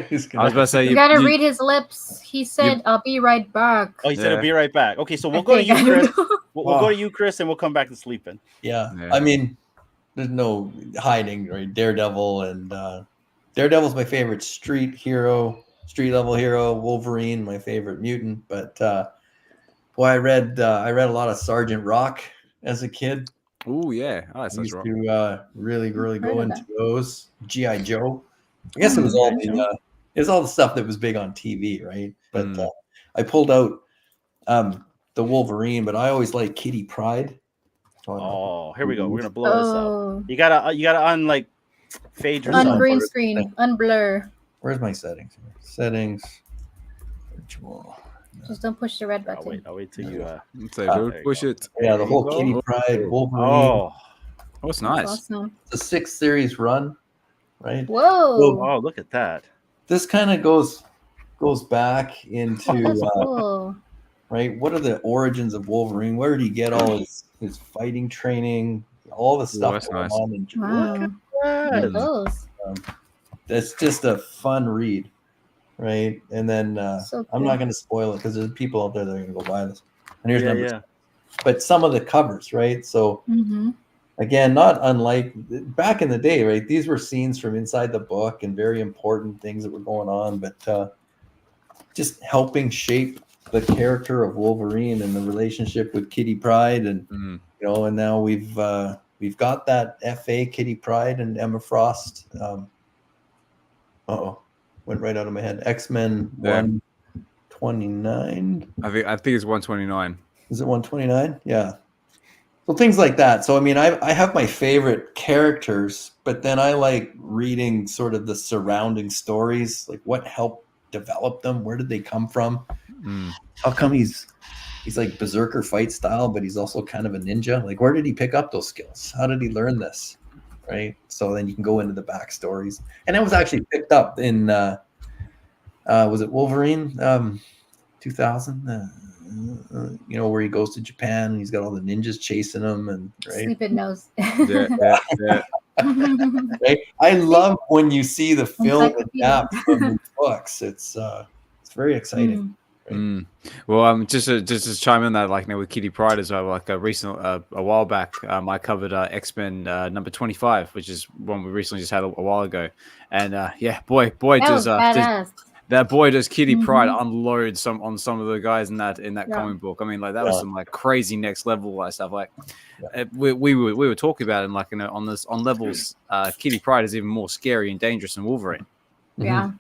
He's I was about to say You gotta read his lips. He said, "I'll be right back." oh, he said Yeah. I'll be right back. Okay, so we'll I go to think, you, I don't Chris. know. We'll go to you, Chris, and we'll come back to Sleepin'. Yeah. Yeah. I mean, there's no hiding, right? Daredevil and Daredevil's my favorite street level hero. Wolverine, my favorite mutant. But boy, I read a lot of Sergeant Rock as a kid. Oh yeah, I like I such used rock. to really Heard go of into those. G.I. Joe. I guess it was all the stuff that was big on TV, right? But I pulled out the Wolverine, but I always liked Kitty Pryde. Oh, here we go. We're gonna blow this up. Oh, You gotta fade yourself. on green screen, unblur. Where's my settings? Settings. Virtual. Just don't push the red button. I'll wait till you. So there don't you push go. it. Yeah, the whole There Kitty you go. Pryde, Wolverine. Oh, It's That's nice. awesome. It's a 6-series run, right? Whoa, oh, look at that. This kind of goes back into that's cool. right. What are the origins of Wolverine? Where did he get all his fighting training? All the stuff that's going nice. on in Wow, Yes. those. That's just a fun read, right? And then So I'm cool. not going to spoil it because there's people out there that are going to go buy this. And here's Yeah, number yeah. but some of the covers, right? So Mm-hmm. again, not unlike back in the day, right? These were scenes from inside the book and very important things that were going on, but just helping shape the character of Wolverine and the relationship with Kitty Pryde, and and now we've got that FA Kitty Pryde and Emma Frost. Went right out of my head. X-Men 129. I think it's 129. Is it 129? Yeah. So things like that. So I mean, I have my favorite characters, but then I like reading sort of the surrounding stories, like what helped develop them, where did they come from? How come he's like berserker fight style, but he's also kind of a ninja? Like, where did he pick up those skills? How did he learn this? Right. So then you can go into the backstories, and it was actually picked up in was it Wolverine 2000? Where he goes to Japan and he's got all the ninjas chasing him, and right. Sleeping nose. Yeah. Right? I love when you see the film Encyclopedia. adapt from the books. It's very exciting. Well, just to chime in that, like with Kitty Pryde as well, like a while back, I covered X-Men number 25, which is one we recently just had a while ago, and boy That was does badass. that boy does Kitty Pryde unload on some of the guys in that Yeah. comic book. I mean, like that was some like crazy next level stuff. Like we were talking about it, and like on levels, Kitty Pryde is even more scary and dangerous than Wolverine. Yeah,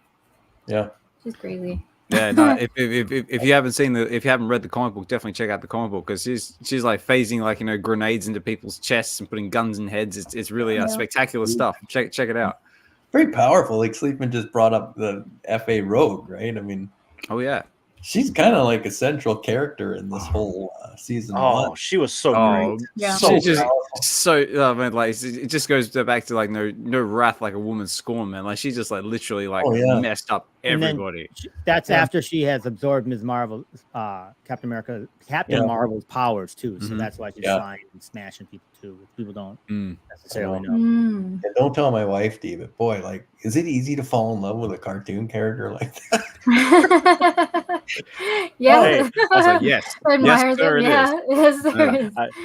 Yeah. she's crazy. Yeah, no. If you haven't read the comic book, definitely check out the comic book, because she's like phasing grenades into people's chests and putting guns in heads. It's really spectacular stuff. Check it out. Very powerful. Like Sleepman just brought up the FA Rogue, right? I mean, Oh yeah. she's kind of like a central character in this whole season. Oh, one. she was so Oh, great. Yeah. So She's just powerful. so man, like it just goes back to like no wrath like a woman's scorn, man. Like she just like literally like messed up And then everybody. That's after she has absorbed Ms. Marvel, Captain Marvel's powers too. So that's why she's flying and smashing people too. Which people don't necessarily know. And don't tell my wife, Dee, but boy, like, is it easy to fall in love with a cartoon character like that? Yeah. Hey, I was like, yes, Admire there them. it Yeah. Yes, there is. Let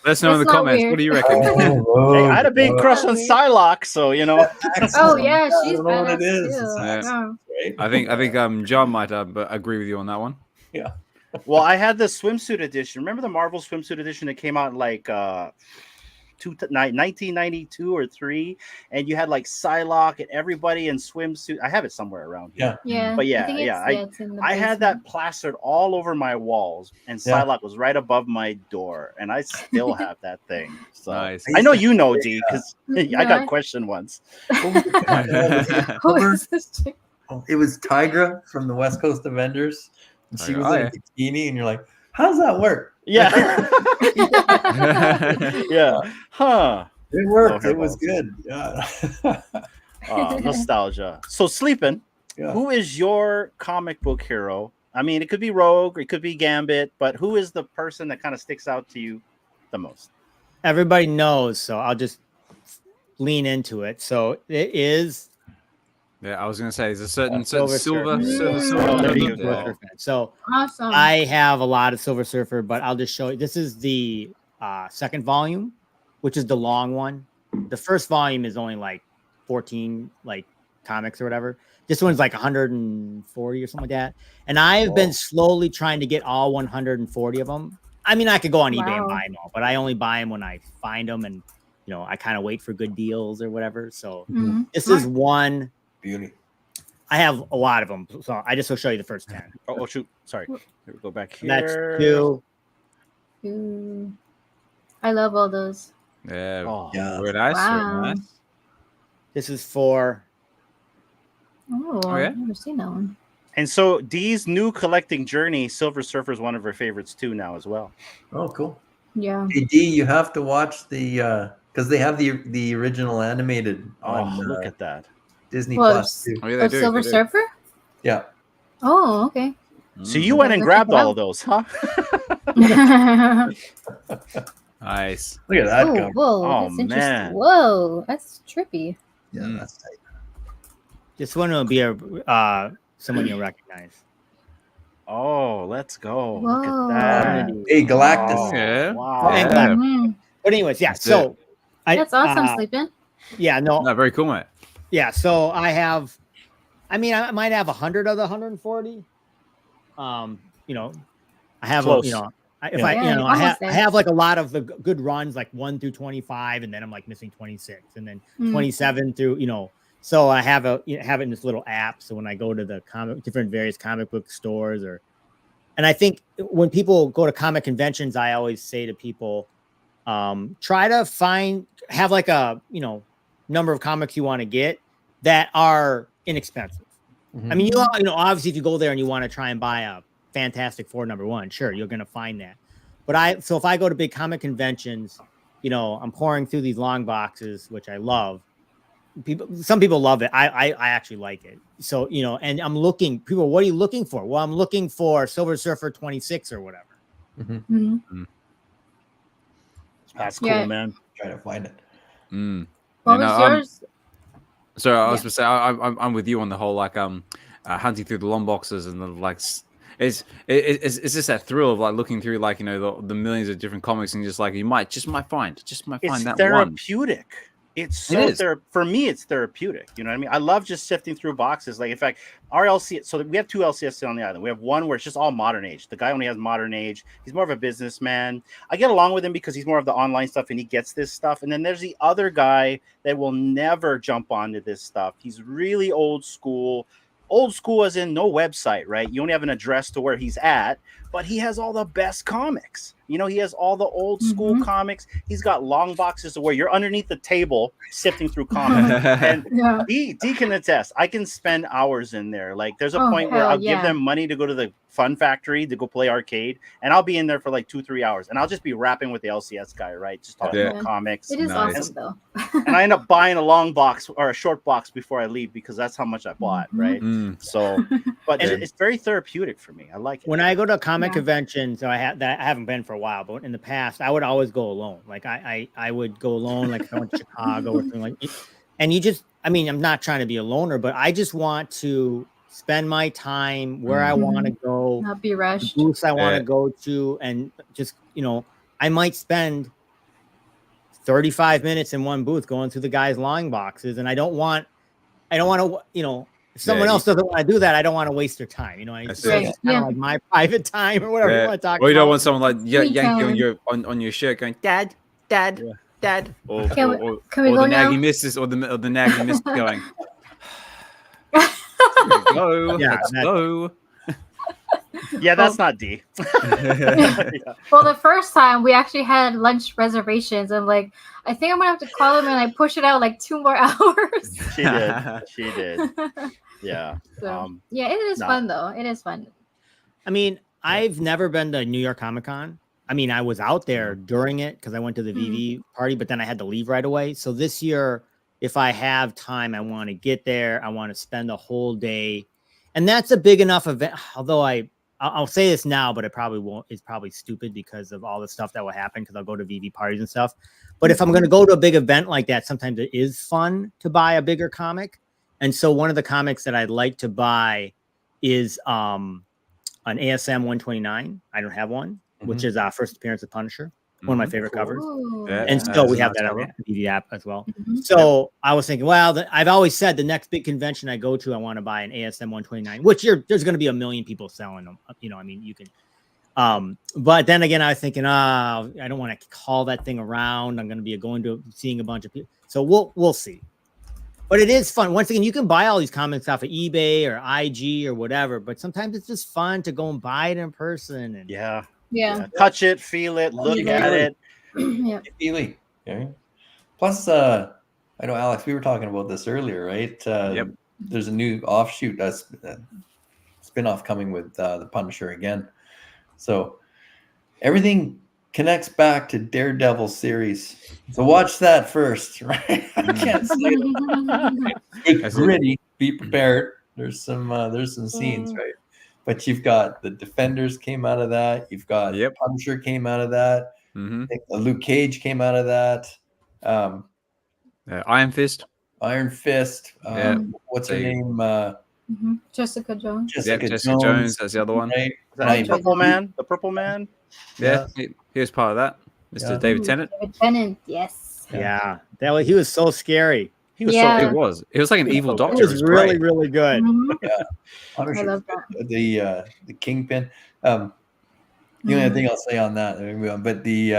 us know in the That's not comments. weird. What do you reckon? Hey, I had a big crush on Psylocke, so Oh yeah, I she's don't know what badass it is. too. It's Yeah. great. I think John might agree with you on that one. Well, I had the swimsuit edition. Remember the Marvel swimsuit edition that came out in like 1992 or 3, and you had like Psylocke and everybody in swimsuit. I have it somewhere around here. Yeah. But yeah, I think it's in the I had basement. that plastered all over my walls, and Yeah. Psylocke was right above my door, and I still have that thing. So Nice. I know you know, D, because I Yeah. got questioned once. Who is this chick? It was Tigra from the West Coast Avengers. And she was Oh, in yeah. a bikini, and you're like, how does that work? Yeah. Yeah. Huh. It worked. Oh, It was hairballs. good. Yeah. Nostalgia. So Sleepin', Yeah. who is your comic book hero? I mean, it could be Rogue, it could be Gambit, but who is the person that kind of sticks out to you the most? Everybody knows, so I'll just lean into it. So it is Yeah, I was gonna say there's a certain Silver silver. Surfer. There you Silver go. Surfer fan. So Awesome. I have a lot of Silver Surfer, but I'll just show you. This is the second volume, which is the long one. The first volume is only like 14 like comics or whatever. This one's like 140 or something like that. And I've been slowly trying to get all 140 of them. I mean, I could go on eBay and Wow. buy them all, but I only buy them when I find them, and you know, I kind of wait for good deals or whatever. So Mhm. this is one. Beauty. I have a lot of them, so I just will show you the first 10. Oh, shoot. Sorry. Here we go back here. That's 2. Ooh. I love all those. Yeah, Oh, Yeah. very nice. Wow. Very nice. This is 4. Oh, yeah? I've never seen that one. And so Dee's new collecting journey, Silver Surfer is one of her favorites too now as well. Oh, cool. Yeah. Hey, D, you have to watch the because they have the original animated Oh, on look at that. Disney Well, Plus too. Oh, yeah, they Of do. Silver they do. Surfer? Yeah. Oh, okay. So you went and Look grabbed at that. all of those, huh? Nice. Look at that Oh, cover. whoa. Oh, That's interesting. man. Whoa, that's trippy. Yeah, Mm. that's tight. This one will be a someone you'll recognize. Oh, let's go. Whoa. Look at that. Hey, Galactus. Oh, Yeah. Wow. And Yeah. Mhm. But anyways, yeah. That's So That's awesome, Sleepin'. Yeah, no, No, very cool, mate. yeah. So I have. I mean, I might have 100 of the 140. You know, I have Close. you know, if Yeah. I Yeah, you know, I almost have there. like a lot of the good runs, like 1 through 25, and then I'm like missing 26, and then Mm. 27 through So I have have it in this little app. So when I go to the various comic book stores, and I think when people go to comic conventions, I always say to people, try to have like a number of comics you want to get that are inexpensive. Mhm. I mean, obviously if you go there and you want to try and buy a Fantastic Four #1, sure, you're going to find that. But if I go to big comic conventions, I'm pouring through these long boxes, which I love. Some people love it. I actually like it. So, and I'm looking, people, what are you looking for? Well, I'm looking for Silver Surfer 26 or whatever. Mhm. Mhm. That's cool, Yeah. man. Try to find it. Mm. What You know, was yours? So I was Yeah. going to say I'm with you on the whole hunting through the long boxes and it's just that thrill of like looking through the millions of different comics and just like you might find It's that one. therapeutic. It's so It is. for me, it's therapeutic. You know what I mean? I love just sifting through boxes. Like, in fact, our LCS, so we have 2 LCS on the island. We have one where it's just all modern age. The guy only has modern age. He's more of a businessman. I get along with him because he's more of the online stuff and he gets this stuff. And then there's the other guy that will never jump onto this stuff. He's really old school as in no website, right? You only have an address to where he's at, but he has all the best comics. He has all the old school comics. He's got long boxes where you're underneath the table sifting through comics. And Yeah. D can attest. I can spend hours in there. Like, there's a Oh, point where hell I'll give yeah. them money to go to the Fun Factory to go play arcade, and I'll be in there for like 2-3 hours, and I'll just be rapping with the LCS guy, right? Just talking Yeah. about comics. It is Nice. awesome, though. And I end up buying a long box or a short box before I leave because that's how much I bought, Mhm. right? Mm. So, but And- it's very therapeutic for me. I like it. When I go to comic Yeah. conventions, so I haven't been for a while, but in the past, I would always go alone. Like I would go alone, like if I went to Chicago or something like. And I'm not trying to be a loner, but I just want to spend my time where I want to go, Not be the rushed. booths I want Yeah. to go to, and just I might spend 35 minutes in one booth going through the guy's long boxes, and I don't want to. If someone Yeah, else doesn't want to do that, I don't want to waste their time. That's So it. it's kind of like my private time or whatever you Yeah. want to talk Or you about. don't want someone like Me yanking time. on your shirt going, Dad. Dad, or Can we or go the now? naggy missus, or the naggy missus going. Let's go. Yeah, Let's that's- go. Yeah, that's not D. Well, the first time we actually had lunch reservations. I'm like, I think I'm gonna have to call him, and I push it out like 2 more hours. She did. She did. Yeah. So, yeah, it is no. fun though. It is fun. I mean, I've never been to New York Comic Con. I mean, I was out there during it because I went to the VV party, but then I had to leave right away. So this year, if I have time, I want to get there. I want to spend the whole day. And that's a big enough event. Although I'll say this now, but it probably won't. It's probably stupid because of all the stuff that will happen because I'll go to VV parties and stuff. But if I'm going to go to a big event like that, sometimes it is fun to buy a bigger comic. And so one of the comics that I'd like to buy is an ASM 129. I don't have one, which is first appearance of Punisher. One of my favorite covers. Ooh. Yeah. And so we have nice that on cover. the VV app as well. Mhm. So I was thinking, well, I've always said the next big convention I go to, I want to buy an ASM 129, which there's going to be a million people selling them. You know, I mean, you can. But then again, I was thinking, I don't want to call that thing around. I'm going to be seeing a bunch of people. So we'll see. But it is fun. Once again, you can buy all these comics off of eBay or IG or whatever. But sometimes it's just fun to go and buy it in person. And Yeah. Yeah. Touch it, feel it, look at it. Yeah. Feely. Okay. Plus, I know, Alex, we were talking about this earlier, right? Yep. There's a new offshoot, spin-off coming with the Punisher again. So everything connects back to Daredevil series. So watch that first, right? I can't say it. It's gritty. Be prepared. There's some scenes, right? But you've got the Defenders came out of that. You've got Punisher came out of that. Mm-hmm. I think Luke Cage came out of that. Iron Fist. Iron Fist. Yeah. What's her name? Jessica Jones. Jessica Jones. That's the other one. Right? Is that the Purple Man? The Purple Man? Yeah, he was part of that. Mr. David Tennant. David Tennant, yes. yeah, he was so scary. He was Yeah. so It was. It was like an evil doctor. It was really, really good. Mhm. Punisher, I love that. the Kingpin. The only thing I'll say on that, but the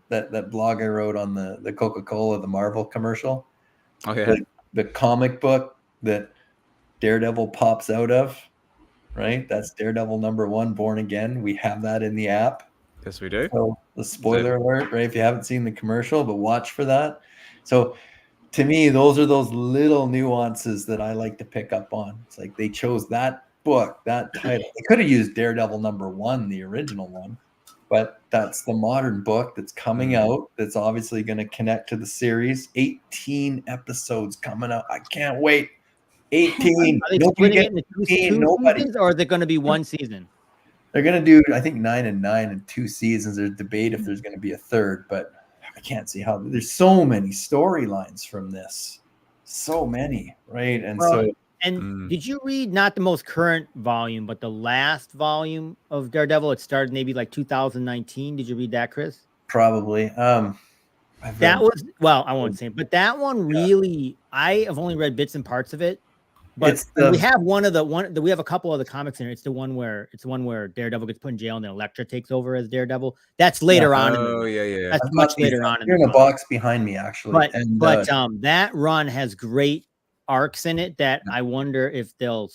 that blog I wrote on the Coca-Cola, the Marvel commercial, Okay. the comic book that Daredevil pops out of, right? That's Daredevil #1, Born Again. We have that in the app. Yes, we do. So the spoiler alert, right? If you haven't seen the commercial, but watch for that. So to me, those are those little nuances that I like to pick up on. It's like they chose that book, that title. They could have used Daredevil #1, the original one, but that's the modern book that's coming out. That's obviously going to connect to the series. 18 episodes coming out. I can't wait. 18. Are they Nobody splitting gets it into two 18, nobody. seasons, or is it going to be one season? They're going to do, I think, 9 and 9 in 2 seasons. There's debate if there's going to be a third, but I can't see how. There's so many storylines from this. So many, right? And And did you read not the most current volume, but the last volume of Daredevil? It started maybe like 2019. Did you read that, Chris? probably. That was, well, I won't say it, but that one really, I have only read bits and parts of it. But we have we have a couple of the comics in it. It's the one where Daredevil gets put in jail and then Elektra takes over as Daredevil. That's later on. That's much later on. You're in a box behind me, actually. But that run has great arcs in it that I wonder if they'll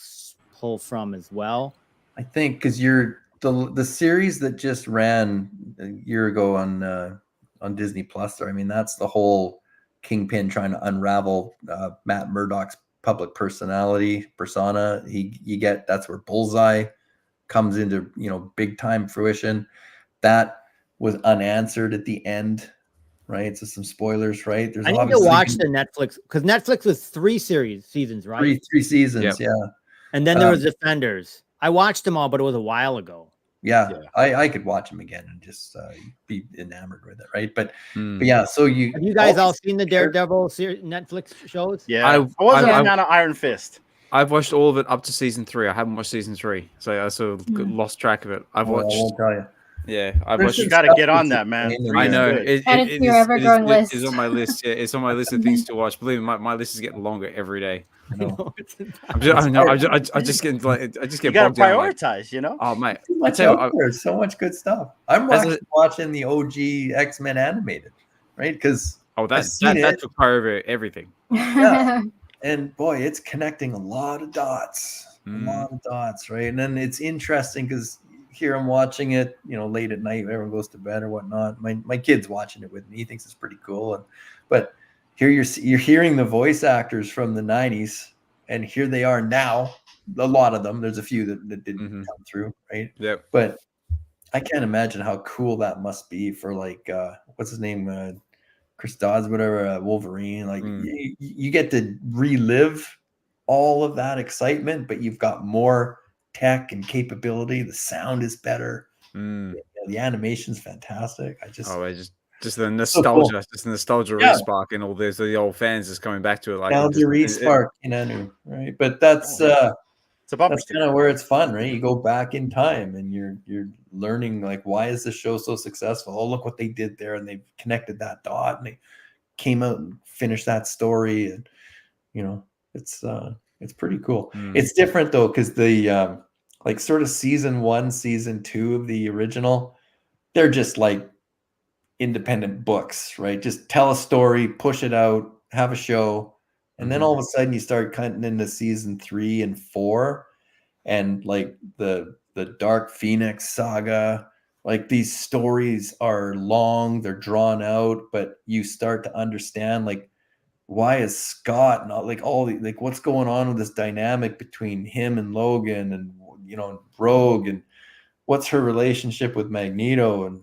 pull from as well. I think because the series that just ran a year ago on Disney Plus. I mean, that's the whole Kingpin trying to unravel Matt Murdock's public persona. That's where Bullseye comes into big time fruition. That was unanswered at the end, right? So some spoilers, right? I need to watch the Netflix, because Netflix was 3 seasons, right? Three seasons, yeah. And then there was Defenders. I watched them all, but it was a while ago. Yeah. I could watch them again and just be enamored with it, right? But yeah, so have you guys all seen the Daredevil Netflix shows? Yeah, I wasn't a fan of Iron Fist. I've watched all of it up to season 3. I haven't watched season 3, so I sort of lost track of it. I've watched. I won't tell you. Yeah, I've watched. You got to get on that, man. I know. It's your ever-growing list. It's on my list. Yeah, it's on my list of things to watch. Believe me, my list is getting longer every day. I just get You got to prioritize, Oh, mate, there's so much good stuff. I'm watching the OG X-Men animated, right? Because Oh, I've seen that it. took far over everything. Yeah. And boy, it's connecting a lot of dots, Mm. right? And then it's interesting because here I'm watching it, late at night, everyone goes to bed or whatnot. My kid's watching it with me. He thinks it's pretty cool. But here you're hearing the voice actors from the 90s, and here they are now. A lot of them. There's a few that didn't come through, right? Yep. But I can't imagine how cool that must be for like what's his name? Chris Dodds, whatever, Wolverine. Like you get to relive all of that excitement, but you've got more tech and capability. The sound is better. The animation's fantastic. I just the nostalgia, so cool. just the nostalgia Yeah. respark, and all this, the old fans just coming back to it. Like Nostalgia respark, right? But that's that's kind of where it's fun, right? You go back in time and you're learning like, why is this show so successful? Oh, look what they did there, and they've connected that dot and they came out and finished that story, and it's pretty cool. It's different though, because the like sort of season 1, season 2 of the original, they're just like independent books, right? Just tell a story, push it out, have a show, and then all of a sudden you start cutting into season 3 and 4, and like the Dark Phoenix saga. Like these stories are long, they're drawn out, but you start to understand like, why is Scott not like like what's going on with this dynamic between him and Logan, and Rogue, and what's her relationship with Magneto, and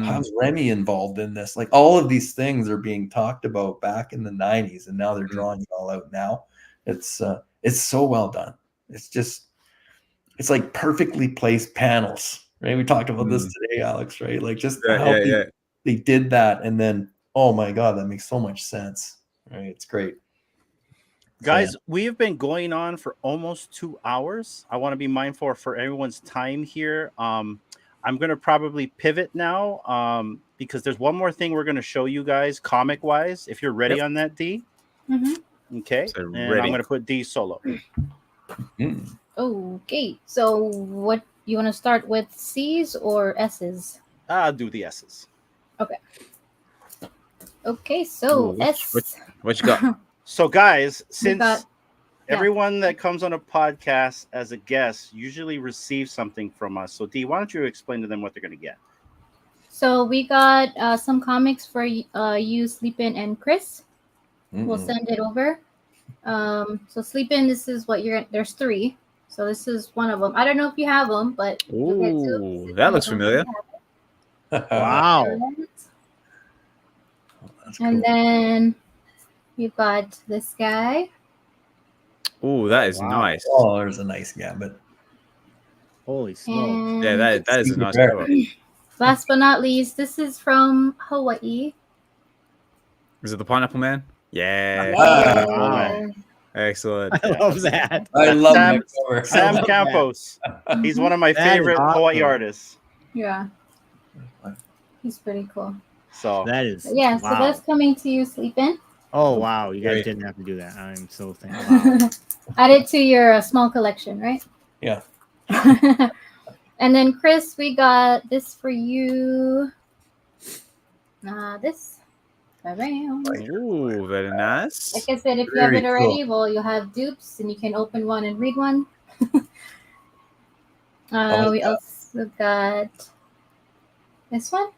how's Remy involved in this? Like all of these things are being talked about back in the 90s, and now they're drawing it all out now. It's so well done. It's like perfectly placed panels, right? We talked about this today, Alex, right? Like just how they did that, and then oh my god, that makes so much sense, right? It's great. Guys, we have been going on for almost 2 hours. I want to be mindful for everyone's time here. I'm going to probably pivot now because there's one more thing we're going to show you guys comic wise. If you're ready on that, D. Okay. So and I'm going to put D solo. Okay. So what you want to start with, C's or S's? I'll do the S's. Okay. Okay. So S. What you got? So guys, since everyone that comes on a podcast as a guest usually receives something from us. So D, why don't you explain to them what they're going to get? So we got some comics for you, Sleepyn and Chris. We'll send it over. So Sleepyn, this is what there's 3. So this is one of them. I don't know if you have them, but ooh, that looks familiar. Wow. And then you've got this guy. Oh, that is nice. Oh, there's a nice gambit. Holy smokes. Yeah, that is a nice cover. Last but not least, this is from Hawaii. Is it the Pineapple Man? Yeah. Wow. Excellent. I love that. I love Sam Campos. He's one of my favorite Hawaii artists. Yeah. He's pretty cool. So so that's coming to you, Sleepyn. Oh wow, you guys didn't have to do that. I'm so thankful. Wow. Add it to your small collection, right? Yeah. And then Chris, we got this for you. This. Ooh, very nice. Like I said, if you have it already, well, you'll have dupes, and you can open one and read one. We also got this one.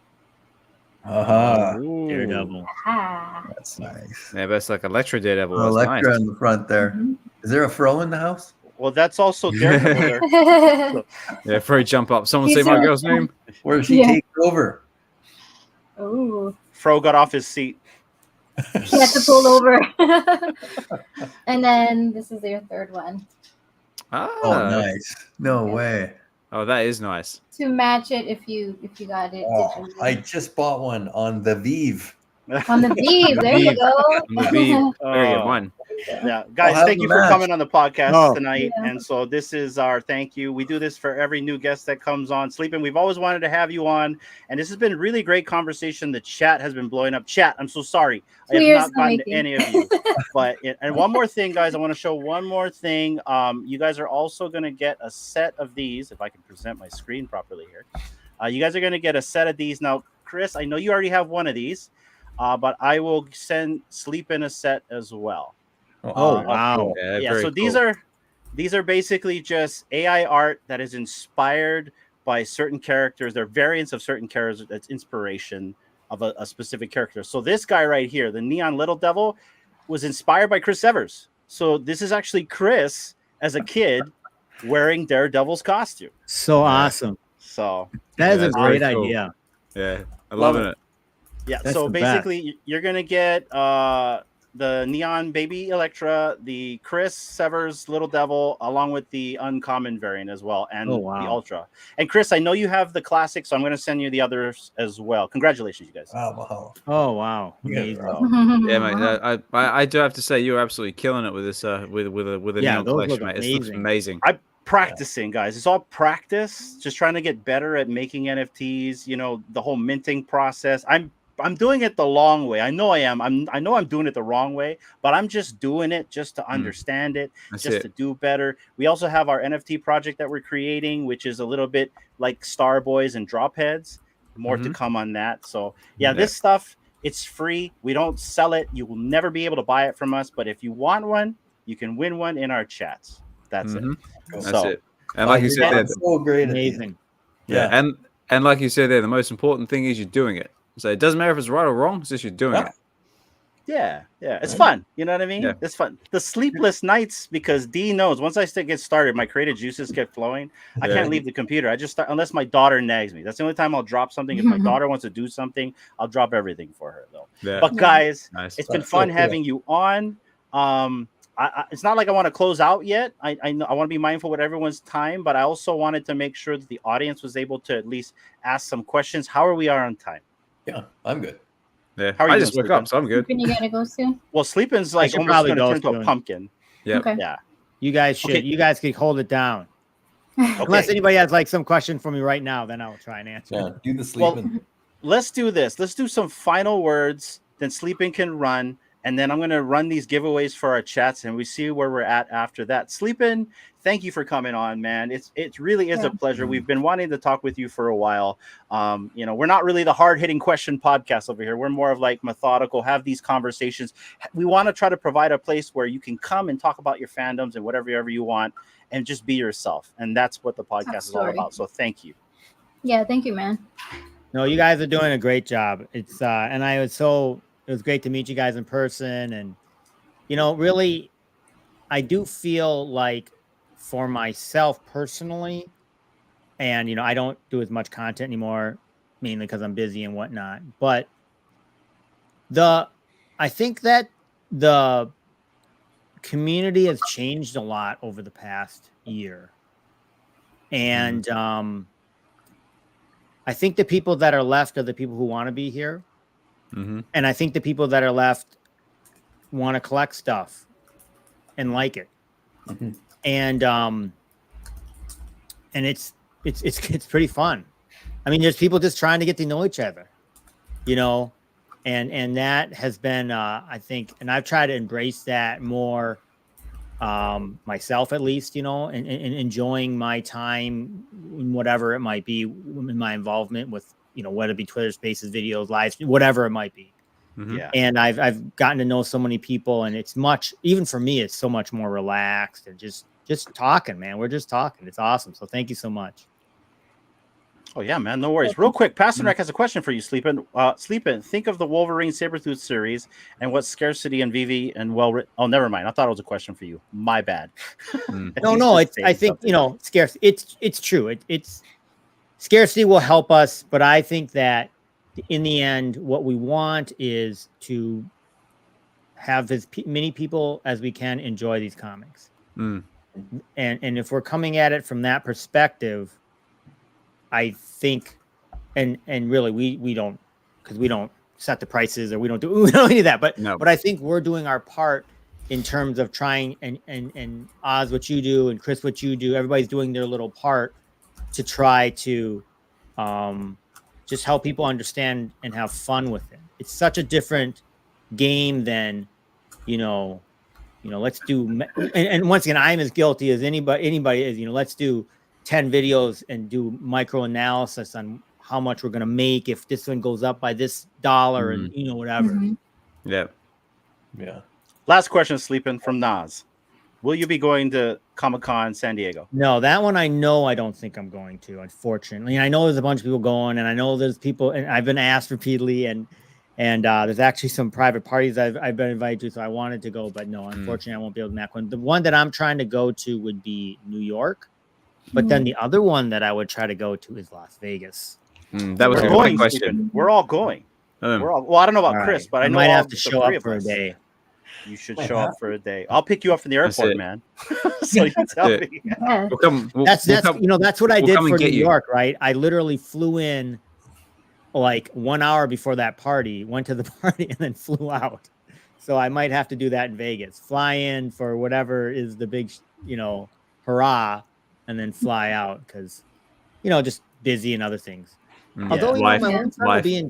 Daredevil. That's nice. Yeah, that's like Electro Daredevil. Electra in the front there. Is there a fro in the house? Well, that's also Daredevil. Yeah, Fro jump up. Someone say my girl's name. Where does she take over? Oh. Fro got off his seat. He had to pull over. And then this is your third one. Oh, nice. No way. Oh, that is nice. To match it if you got it. Oh, I just bought one on the Vive. On the Vive, there you go. On the Vive. Very good one. Yeah, guys, thank you for coming on the podcast tonight. And so this is our thank you. We do this for every new guest that comes on. Sleepyn, we've always wanted to have you on, and this has been a really great conversation. The chat has been blowing up. Chat, I'm so sorry. I have not gotten to any of you. And one more thing, guys, I want to show one more thing. You guys are also going to get a set of these, if I can present my screen properly here. You guys are going to get a set of these. Now, Chris, I know you already have one of these. but I will send Sleepyn a set as well. Oh, wow. Yeah, Yeah, very so cool. these are basically just AI art that is inspired by certain characters. They're variants of certain characters. That's inspiration of a specific character. So this guy right here, the Neon Little Devil, was inspired by Chris Severs. So this is actually Chris as a kid wearing Daredevil's costume. So Yeah. awesome. So That is a that's very great cool. idea. Yeah, I'm Love loving it. yeah, That's so the best. basically you're gonna get the Neon Baby Electra, the Chris Severs Little Devil, along with the uncommon variant as well, and Oh, wow. the Ultra. And Chris, I know you have the classic, so I'm gonna send you the others as well. Congratulations, you guys. Wow. Oh, wow. Yeah, Amazing. bro. Yeah, mate. I do have to say you're absolutely killing it with this with a Yeah, neon those collection, look mate. It looks amazing. I'm practicing, guys. It's all practice, just trying to get better at making NFTs, you know, the whole minting process. I'm doing it the long way. I know I am. I know I'm doing it the wrong way, but I'm just doing it just to understand it, That's just it. to do better. We also have our NFT project that we're creating, which is a little bit like Star Boys and Drop Heads. More to come on that. So yeah, this stuff, it's free. We don't sell it. You will never be able to buy it from us. But if you want one, you can win one in our chats. That's it. That's So, it. And like you said, there, So great. Amazing. yeah, and like you said there, the most important thing is you're doing it. So it doesn't matter if it's right or wrong. It's just you're doing it. yeah, it's fun. You know what I mean? Yeah. It's fun. The sleepless nights, because D knows once I get started, my creative juices get flowing. I can't leave the computer. I just start unless my daughter nags me. That's the only time I'll drop something. If my daughter wants to do something, I'll drop everything for her though. Yeah. But guys, Nice. it's been That's so fun cool. having you on. It's not like I want to close out yet. I know I want to be mindful with everyone's time, but I also wanted to make sure that the audience was able to at least ask some questions. How are we on time? Yeah, I'm good. Yeah. How are you I just doing, woke up, so I'm good. You gotta go soon. Well, Sleepin's like should almost probably going to go turn into a soon. pumpkin. Yeah. Okay. Yeah. You guys should. Okay. You guys can hold it down. Unless anybody has like some question for me right now, then I will try and answer. Yeah, do the Well, sleeping. let's do this. Let's do some final words. Then Sleeping can run. And then I'm going to run these giveaways for our chats and we see where we're at after that. Sleepin, thank you for coming on, man. It really is a pleasure. We've been wanting to talk with you for a while. You know, we're not really the hard-hitting question podcast over here. We're more of like methodical, have these conversations. We want to try to provide a place where you can come and talk about your fandoms and whatever you want and just be yourself. And that's what the podcast is all about. So thank you. Yeah, thank you, man. No, you guys are doing a great job. It's and it was great to meet you guys in person. And, you know, really, I do feel like for myself personally, and, you know, I don't do as much content anymore, mainly because I'm busy and whatnot. But I think that the community has changed a lot over the past year. And I think the people that are left are the people who want to be here. And I think the people that are left want to collect stuff and like it. And it's pretty fun. I mean, there's people just trying to get to know each other, you know, and that has been, I think, and I've tried to embrace that more myself, at least, you know, and enjoying my time, whatever it might be, in my involvement with, you know, whether it be Twitter Spaces, videos, live, whatever it might be. Yeah. And I've gotten to know so many people, and it's much, even for me, it's so much more relaxed and just talking, man. We're just talking. It's awesome. So thank you so much. Oh yeah, man. No worries. Real quick, Pasternak has a question for you, Sleepin. Sleepin, think of the Wolverine Sabretooth series and what scarcity and VV and well-written. Oh, never mind. I thought it was a question for you. My bad. No, it's, I think, you know, scarce. It's true. It's scarcity will help us, but I think that in the end, what we want is to have as many people as we can enjoy these comics. And if we're coming at it from that perspective, I think, and really we don't, because we don't set the prices or we don't do any of that, but I think we're doing our part in terms of trying and Oz, what you do, and Chris, what you do, everybody's doing their little part to try to just help people understand and have fun with it. It's such a different game than, you know, let's do, and once again, I'm as guilty as anybody is, you know, let's do 10 videos and do micro analysis on how much we're gonna make if this one goes up by this dollar and whatever. Mhm. Yeah. Yeah. Last question, Sleeping from Nas. Will you be going to Comic-Con San Diego? No, that one I know I don't think I'm going to, unfortunately. I know there's a bunch of people going, and I know there's people, and I've been asked repeatedly, and there's actually some private parties I've been invited to, so I wanted to go, but no, unfortunately, I won't be able to make one. The one that I'm trying to go to would be New York, but then the other one that I would try to go to is Las Vegas. That was We're a going, good question. Stephen. We're all going. We're all, well, I don't know about All Chris, right. but I know might all have to the show three up of for a us. day. You should Might show have up for a day. I'll pick you up from the That's airport, it. man. So you tell Yeah. me. Yeah. We'll come. That's that's what I we'll did come and for get New you. York, right? I literally flew in like 1 hour before that party, went to the party, and then flew out. So I might have to do that in Vegas. Fly in for whatever is the big, hurrah, and then fly out because, just busy and other things. Although Life.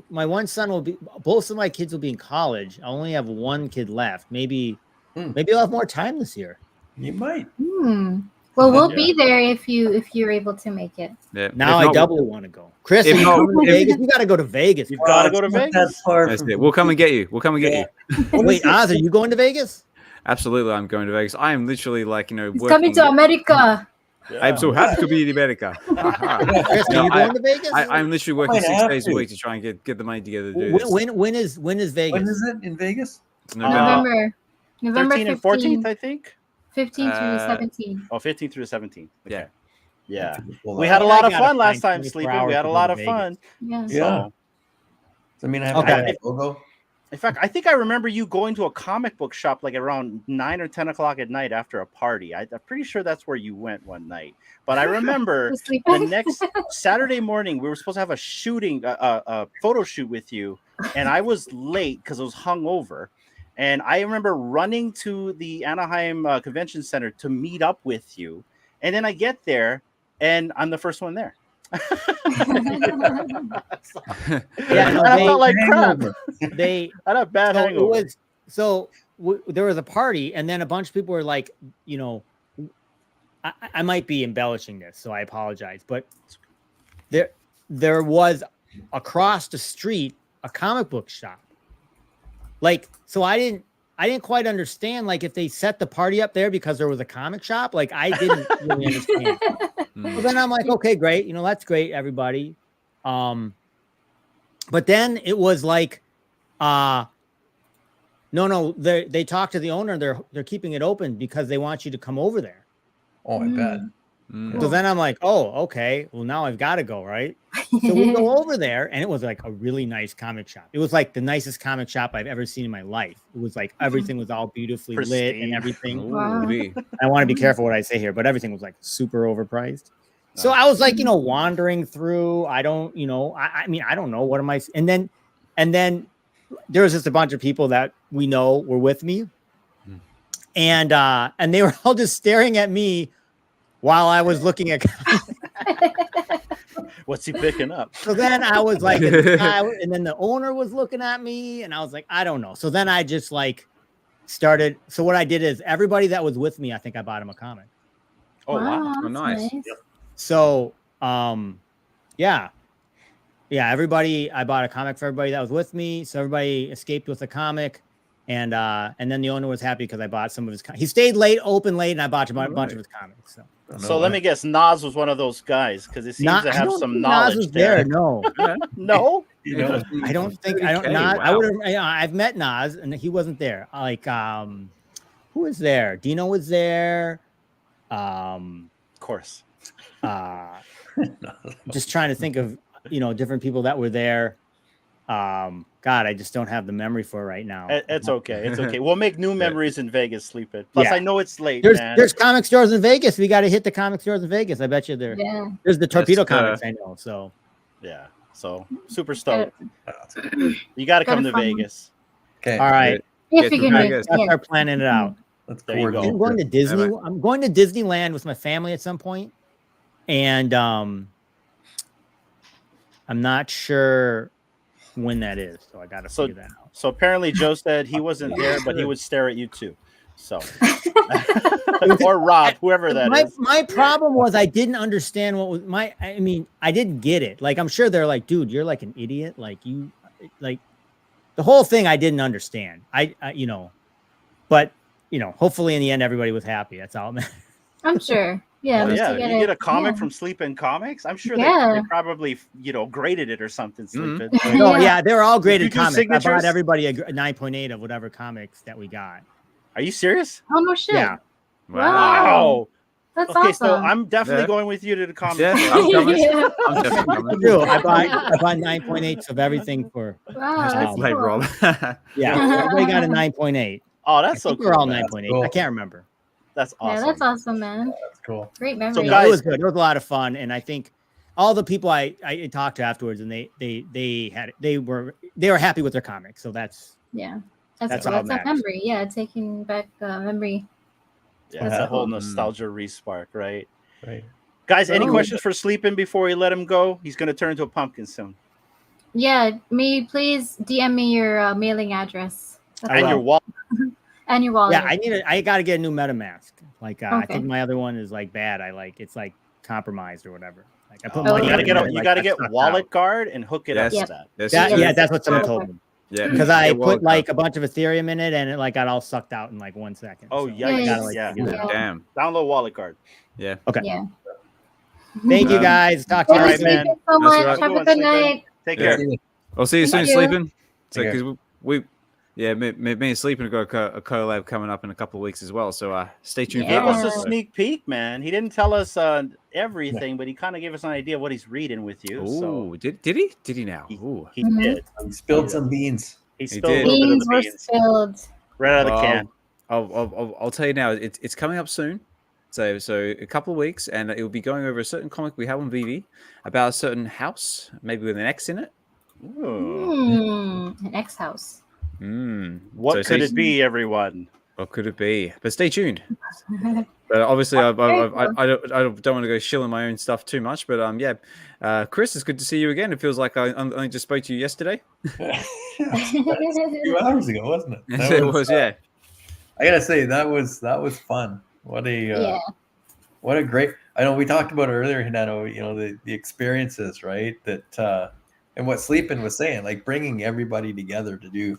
my one son will be, both of my kids will be in college. I only have one kid left. Maybe I'll have more time this year. You might. Well, we'll be there if you're able to make it. Yeah. Now If I not, doubly want to go. Chris, if are you not- coming to Vegas? You got to go to Vegas. You've got to go to It's not Vegas. that far That's from- it. We'll come and get you. We'll come and get you. Wait, Oz, are you going to Vegas? Absolutely, I'm going to Vegas. I am literally like, He's working. coming to America. Yeah. I'm so happy to be in America. Chris, No, are you going to Vegas? I'm literally working might 6 have days a to. week to try and get the money together to do this. when is Vegas? When is it in Vegas? It's November. November 13 and 15, 14th, I think. 15 through 17. Oh, 15th through 17th. Okay. Yeah. Yeah. Well, We had a I lot of gotta fun last find time, 24 Sleeping. We hours had to a go lot to of Vegas. fun. Yeah. Yeah. So, I mean, I have Okay. to have a logo. in fact, I think I remember you going to a comic book shop like around 9 or 10 o'clock at night after a party. I'm pretty sure that's where you went one night. But I remember the next Saturday morning, we were supposed to have a photo shoot with you, and I was late because I was hungover. And I remember running to the Anaheim Convention Center to meet up with you. And then I get there, and I'm the first one there. Yeah, no, And I felt like crap. They I had a bad so hangover. there was a party, and then a bunch of people were like, I might be embellishing this, so I apologize, but there was across the street a comic book shop. Like, so I didn't quite understand, like, if they set the party up there because there was a comic shop. Like, I didn't really understand. So then I'm like, okay, great, that's great, everybody. But then it was like, no, they talked to the owner. They're keeping it open because they want you to come over there. Oh, I bet. So then I'm like, oh, okay. Well, now I've got to go, right? So we go over there, and it was like a really nice comic shop. It was like the nicest comic shop I've ever seen in my life. It was like everything was all beautifully lit and everything. Wow. I want to be careful what I say here, but everything was like super overpriced. So I was like, wandering through. I don't, I mean, I don't know, what am I? And then there was just a bunch of people that we know were with me, and they were all just staring at me while I was looking at. What's he picking up? So then I was like, and then the owner was looking at me, and I was like, I don't know. So then I just like started. So what I did is everybody that was with me, I think I bought him a comic. Oh, wow. Oh, nice. So, yeah, everybody, I bought a comic for everybody that was with me. So everybody escaped with a comic. And then the owner was happy because I bought some of his, he stayed late, open late, and I bought a bunch of his comics. So let me guess, Nas was one of those guys because it seems to have some knowledge Nas was there. No, No, I don't think, Nas, wow. I would have, I've met Nas and he wasn't there. Like, who was there? Dino was there. of course. Just trying to think of, different people that were there. God, I just don't have the memory for it right now. It's okay. It's okay. We'll make new memories in Vegas, Sleeping. Plus, Yeah. I know it's late, man. There's comic stores in Vegas. We got to hit the comic stores in Vegas. I bet you there. Yeah. There's the Torpedo That's, Comics. I know. So Yeah. So super stoked. You got to come to Gotta find Vegas. Okay. all right, If you can make Vegas. it. let's Yeah. start planning it out. Let's There you go. I'm going to Disney. I'm going to Disneyland with my family at some point, and I'm not sure when that is. So I got to So- figure that out. So apparently Joe said he wasn't there, but he would stare at you too. So or Rob, whoever that is. My problem was I didn't understand what was I didn't get it. Like, I'm sure they're like, dude, you're like an idiot. Like, you, like, the whole thing I didn't understand. But hopefully in the end everybody was happy. That's all it matters. I'm sure. Yeah. Oh, just yeah, to get you get it- a comic yeah. from Sleepyn Comics. I'm sure Yeah. they probably graded it or something. Sleepyn. No, Yeah. yeah, they're all graded you do comics. I signatures? bought everybody a 9.8 of whatever comics that we got. Are you serious? Oh no shit. Yeah. Wow. That's Okay, awesome. so I'm definitely Yeah. going with you to the comic. Yeah, store. I'm coming. Yeah. I'm definitely coming. True. I bought 9.8s of everything for Wow, Just that's Play cool. Rob. yeah. Everybody got a 9.8. Oh, that's so I think cool. we're all man. 9.8. cool. I can't remember. That's awesome. Yeah, that's awesome, man. That's cool. Great memory. guys- It was good. It was a lot of fun, and I think all the people I talked to afterwards, and they were happy with their comics. So that's yeah. That's Cool. all That's that a matters. memory. Yeah, taking back memory. Yeah, it's Yeah. a whole Mm. nostalgia respark, right? Right. Guys, any Oh. questions for Sleepyn before we let him go? He's going to turn into a pumpkin soon. Yeah, please DM me your mailing address. That's And all. your wall. And your wallet. yeah. I got to get a new MetaMask. Like I Okay. think my other one is like bad. It's like compromised or whatever. Like I put Oh, money You yeah. got to in get it, a, and, you like, got to that get stuck wallet out. guard and hook it up Yes. to that. Yes, That, yes, yeah, that's what someone Okay. told me. yeah. Because I Yeah, put well, like a bunch of Ethereum in it, and it like got all sucked out in like 1 second. Oh, So yeah, I yeah, gotta, like, yeah. figure that out. damn. Download wallet guard. Yeah. Okay. Yeah. Thank you Um, guys. Talk to you All Thank right, you later. man. so That's much. all right. Have a Everyone good sleep night. in. Take Yeah. care. I'll see you soon, Thank you. Sleepyn. So Okay. because me and Sleepyn have got a collab coming up in a couple of weeks as well. So stay tuned He gave for us that a one. sneak peek, man. He didn't tell us everything, but he kind of gave us an idea of what he's reading with you. So Ooh, did he? Did he now? he, Ooh. he Mhm. did. We spilled some beans. He He spilled a did. little bit of Beans the were beans spilled. right out of the Well, can. I'll tell you now. It's coming up soon. So a couple of weeks, and it will be going over a certain comic we have on VV about a certain house, maybe with an X in it. Ooh. An X house. What So could stay- it be, everyone? What could it be? But stay tuned. But obviously, I don't want to go shilling my own stuff too much. But Chris, it's good to see you again. It feels like I only just spoke to you yesterday. That's a few hours ago, wasn't it? Yes, it was, yeah. I gotta say that was fun. What a Yeah. what a great. I know we talked about it earlier, Hinano. The experiences, right? That and what Sleepyn was saying, like bringing everybody together to do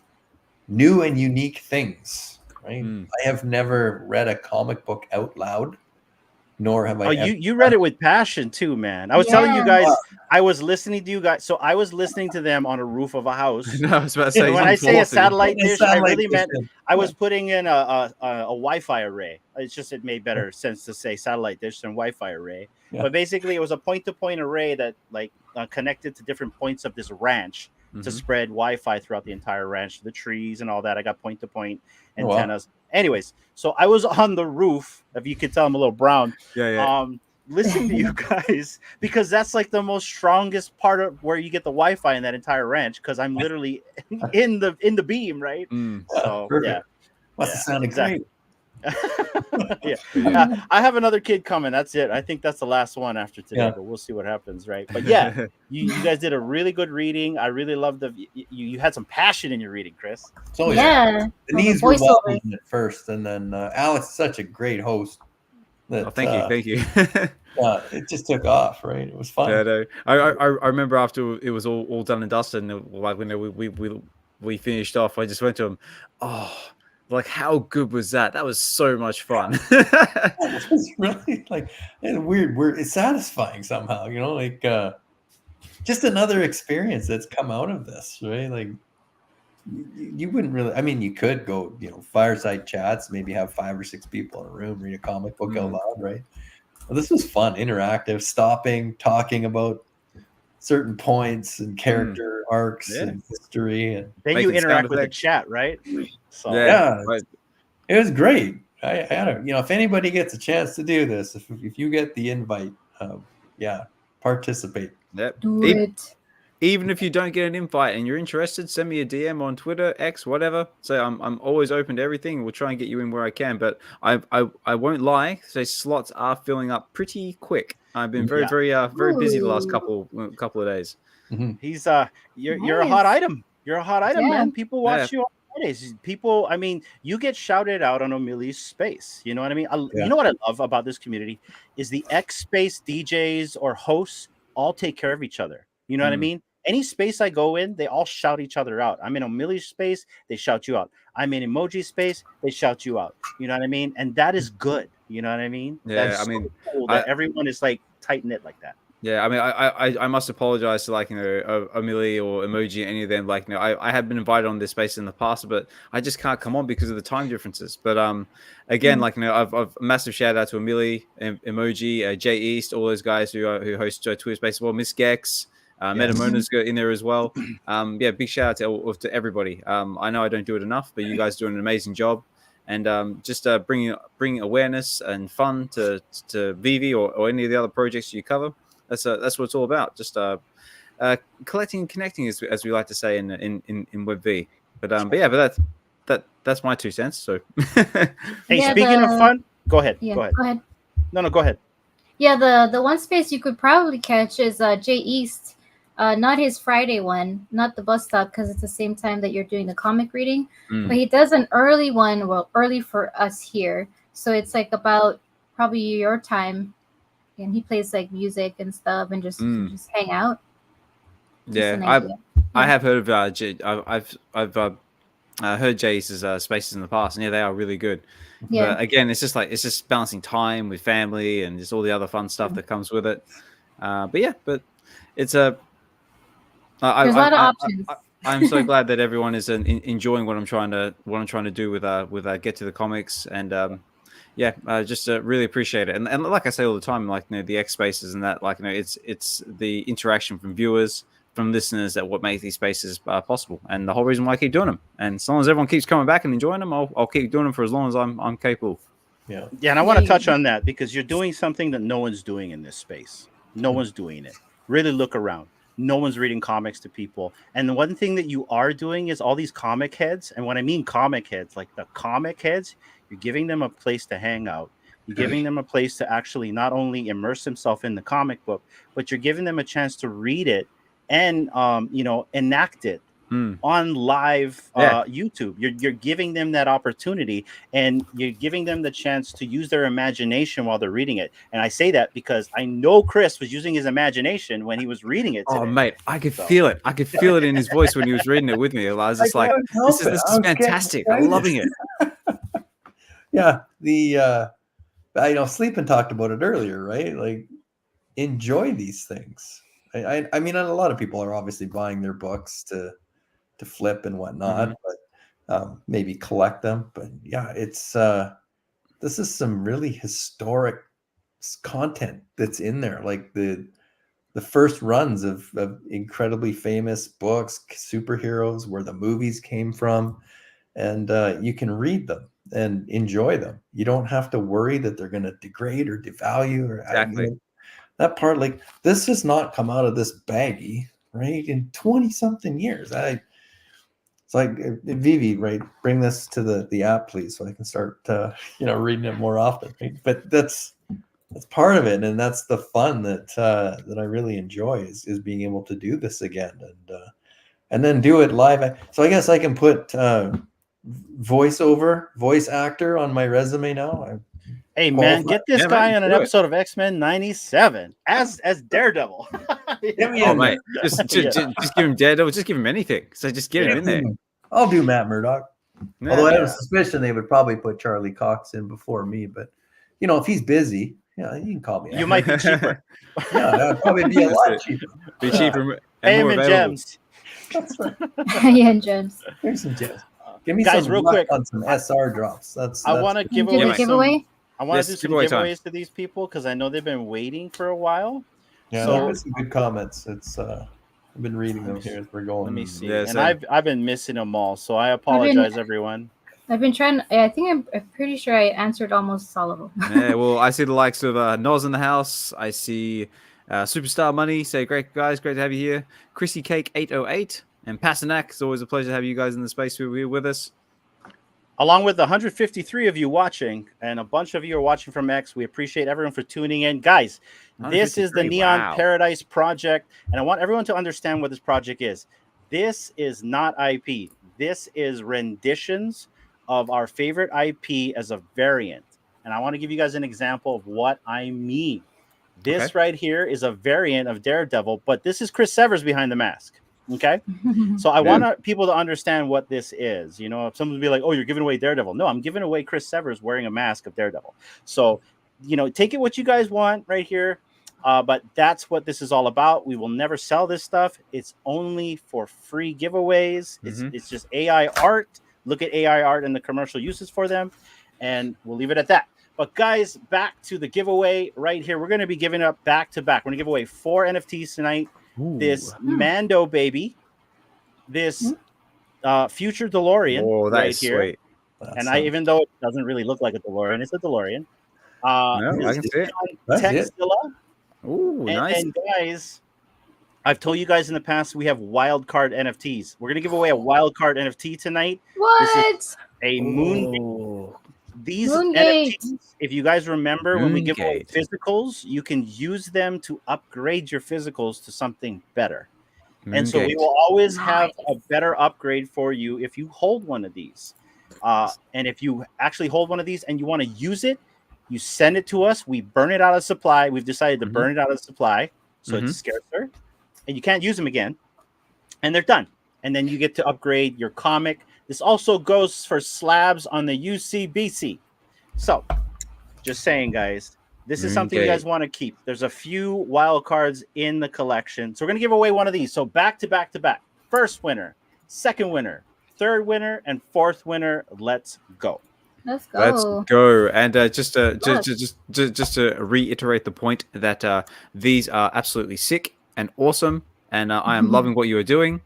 new and unique things. Right? I have never read a comic book out loud, nor have I. Oh, ever you read it with passion too, man. I was telling you Yeah. guys, I was listening to you guys. So I was listening to them on a roof of a house. No, I was about to say. And when I say a satellite dish, I Satellite really meant dish. I was putting in a Wi-Fi array. It's just it made better sense to say satellite dish than Wi-Fi array. Yeah. But basically, it was a point-to-point array that connected to different points of this ranch to spread Wi-Fi throughout the entire ranch, the trees and all that. I got point-to-point Oh, wow. antennas. Anyways, so I was on the roof. If you could tell, I'm a little brown. Yeah. Listening to you guys because that's like the most strongest part of where you get the Wi-Fi in that entire ranch. Because I'm literally in the beam, right? So Perfect. yeah. Must have sounded exactly. great. Yeah. I have another kid coming. That's it. I think that's the last one after today, Yeah. but we'll see what happens, right? But yeah, you guys did a really good reading. I really loved you had some passion in your reading, Chris. So Yeah. the needs were voiceover. wobbling at first, and then Alex is such a great host. That, Oh, thank you. it just took off, right? It was fun. Yeah, no. I remember after it was all done and dusted, and like when we finished off, I just went to him. Oh, like how good was that? That was so much fun. It was really it's weird. It's satisfying somehow, like just another experience that's come out of this, right? Like you wouldn't really. I mean, you could go, fireside chats, maybe have 5 or 6 people in a room, read a comic book out loud, right? Well, this was fun, interactive, stopping, talking about certain points and character arcs and history, and Then Making you interact sound with the effects. chat, right? So Yeah. Right. it was great. I don't, if anybody gets a chance to do this, if you get the invite, participate. Yep. Do it. Even if you don't get an invite and you're interested, send me a DM on Twitter, X, whatever. So I'm always open to everything. We'll try and get you in where I can. But I won't lie. So slots are filling up pretty quick. I've been very busy the last couple of days. he's you're a hot item. You're a hot item, Yeah. man. People watch you Fridays, people, I mean, you get shouted out on Ameli's space. You know what I mean? Yeah. You know what I love about this community is the X space DJs or hosts all take care of each other. You know what I mean? Any space I go in, they all shout each other out. I'm in Ameli's space, they shout you out. I'm in emoji space, they shout you out. You know what I mean? And that is good. You know what I mean? Yeah, That's I mean, so cool that everyone is like tight knit like that. Yeah, I mean, I must apologize to like Amelie or Emoji, any of them. Like, I have been invited on this space in the past, but I just can't come on because of the time differences. But again, like I've massive shout out to Amelie, Emoji, Jay East, all those guys who host Twitter Space as well. Miss Gex, Metamona's in there as well. Yeah, big shout out to everybody. I know I don't do it enough, but you guys do an amazing job. And just bringing awareness and fun to Vivi or any of the other projects you cover. That's what it's all about. Just collecting and connecting, as we like to say in WebV. But that's my 2 cents. So, hey, speaking of fun, go ahead. Yeah, go ahead. Go ahead. No, go ahead. Yeah, the one space you could probably catch is Jay East. Not his Friday one, not the bus stop, because it's the same time that you're doing the comic reading. But he does an early one, well, early for us here. So it's like about probably your time. And he plays like music and stuff and just hang out. Yeah, I have heard of I've heard Jay's spaces in the past, and yeah, they are really good. Yeah. But again, it's just balancing time with family and just all the other fun stuff that comes with it. But it's there's a lot of options. I'm so glad that everyone is enjoying what I'm trying to do with Get to the Comics, and just really appreciate it. And like I say all the time, like the X spaces and that, like it's the interaction from viewers, from listeners, that what makes these spaces possible, and the whole reason why I keep doing them. And as long as everyone keeps coming back and enjoying them, I'll keep doing them for as long as I'm capable. Yeah. And I want to touch on that because you're doing something that no one's doing in this space. No one's doing it. Really look around. No one's reading comics to people. And the one thing that you are doing is all these comic heads. And when I mean comic heads, like the comic heads, you're giving them a place to hang out. You're giving them a place to actually not only immerse themselves in the comic book, but you're giving them a chance to read it and enact it on live YouTube. You're giving them that opportunity, and you're giving them the chance to use their imagination while they're reading it. And I say that because I know Chris was using his imagination when he was reading it today. Oh, mate, I could feel it. I could feel it in his voice when he was reading it with me. I was just like, this is fantastic. I'm loving it. Yeah, Sleepyn talked about it earlier, right? Like, enjoy these things. I mean, a lot of people are obviously buying their books to flip and whatnot, but maybe collect them. But yeah, it's this is some really historic content that's in there, like the first runs of incredibly famous books, superheroes, where the movies came from, and you can read them and enjoy them. You don't have to worry that they're going to degrade or devalue or exactly. That part. Like, this has not come out of this baggie, right? In 20 something years. It's like, Vivi, right? Bring this to the app, please, so I can start reading it more often. Right? But that's part of it, and that's the fun that I really enjoy is being able to do this again and then do it live. So I guess I can put voice actor on my resume now. Hey man, get this guy on an episode of X-Men 97 as Daredevil. Oh mate, just give him Daredevil. Just give him anything. So just get him in there. I'll do Matt Murdock. Yeah, Although I have a suspicion they would probably put Charlie Cox in before me. But if he's busy, you can call me. You might be cheaper. Yeah, that'd probably be a lot cheaper. Be cheaper. Pay him in gems. That's right. Yeah, in gems. Here's some gems. Give me guys, some real quick on some SR drops. I want to give away away giveaway. I want to do some giveaways to these people because I know they've been waiting for a while. Yeah, so some good comments. It's I've been reading them here as we're going. Let me see. Yeah, and I've been missing them all, so I apologize, everyone. I've been trying. I think I'm pretty sure I answered almost all of them. Yeah, well, I see the likes of Noz in the house. I see Superstar Money. Say, great guys, great to have you here. Chrissy Cake 808 and Passanak. It's always a pleasure to have you guys in the space here with us. Along with 153 of you watching, and a bunch of you are watching from X. We appreciate everyone for tuning in. Guys, this is the Neon Paradise Project, and I want everyone to understand what this project is. This is not IP. This is renditions of our favorite IP as a variant. And I want to give you guys an example of what I mean. This right here is a variant of Daredevil, but this is Chris Severs behind the mask. Okay. So I want people to understand what this is. You know, if someone would be like, oh, you're giving away Daredevil. No, I'm giving away Chris Severs wearing a mask of Daredevil. So, you know, take it what you guys want right here. But that's what this is all about. We will never sell this stuff. It's only for free giveaways. It's just AI art. Look at AI art and the commercial uses for them. And we'll leave it at that. But guys, back to the giveaway right here. We're going to be giving up back to back. We're going to give away 4 NFTs tonight. Ooh. This Mando baby, this future DeLorean. Oh, that right is here. Sweet. And even though it doesn't really look like a DeLorean, it's a DeLorean. No, I can see it. Texzilla. Ooh, nice. And guys, I've told you guys in the past we have wild card NFTs. We're going to give away a wild card NFT tonight. What? This is a moon. These NFTs, if you guys remember, when we give away physicals, you can use them to upgrade your physicals to something better. And so we will always have a better upgrade for you if you hold one of these. And if you actually hold one of these and you want to use it, you send it to us. We burn it out of supply. We've decided to burn it out of supply, so it's scarcer. And you can't use them again. And they're done. And then you get to upgrade your comic. This also goes for slabs on the UCBC. So, just saying, guys, this is something you guys want to keep. There's a few wild cards in the collection. So we're going to give away one of these. So back to back to back. First winner, second winner, third winner, and fourth winner. Let's go. Let's go. Let's go. And just to reiterate the point that these are absolutely sick and awesome. And I am loving what you are doing.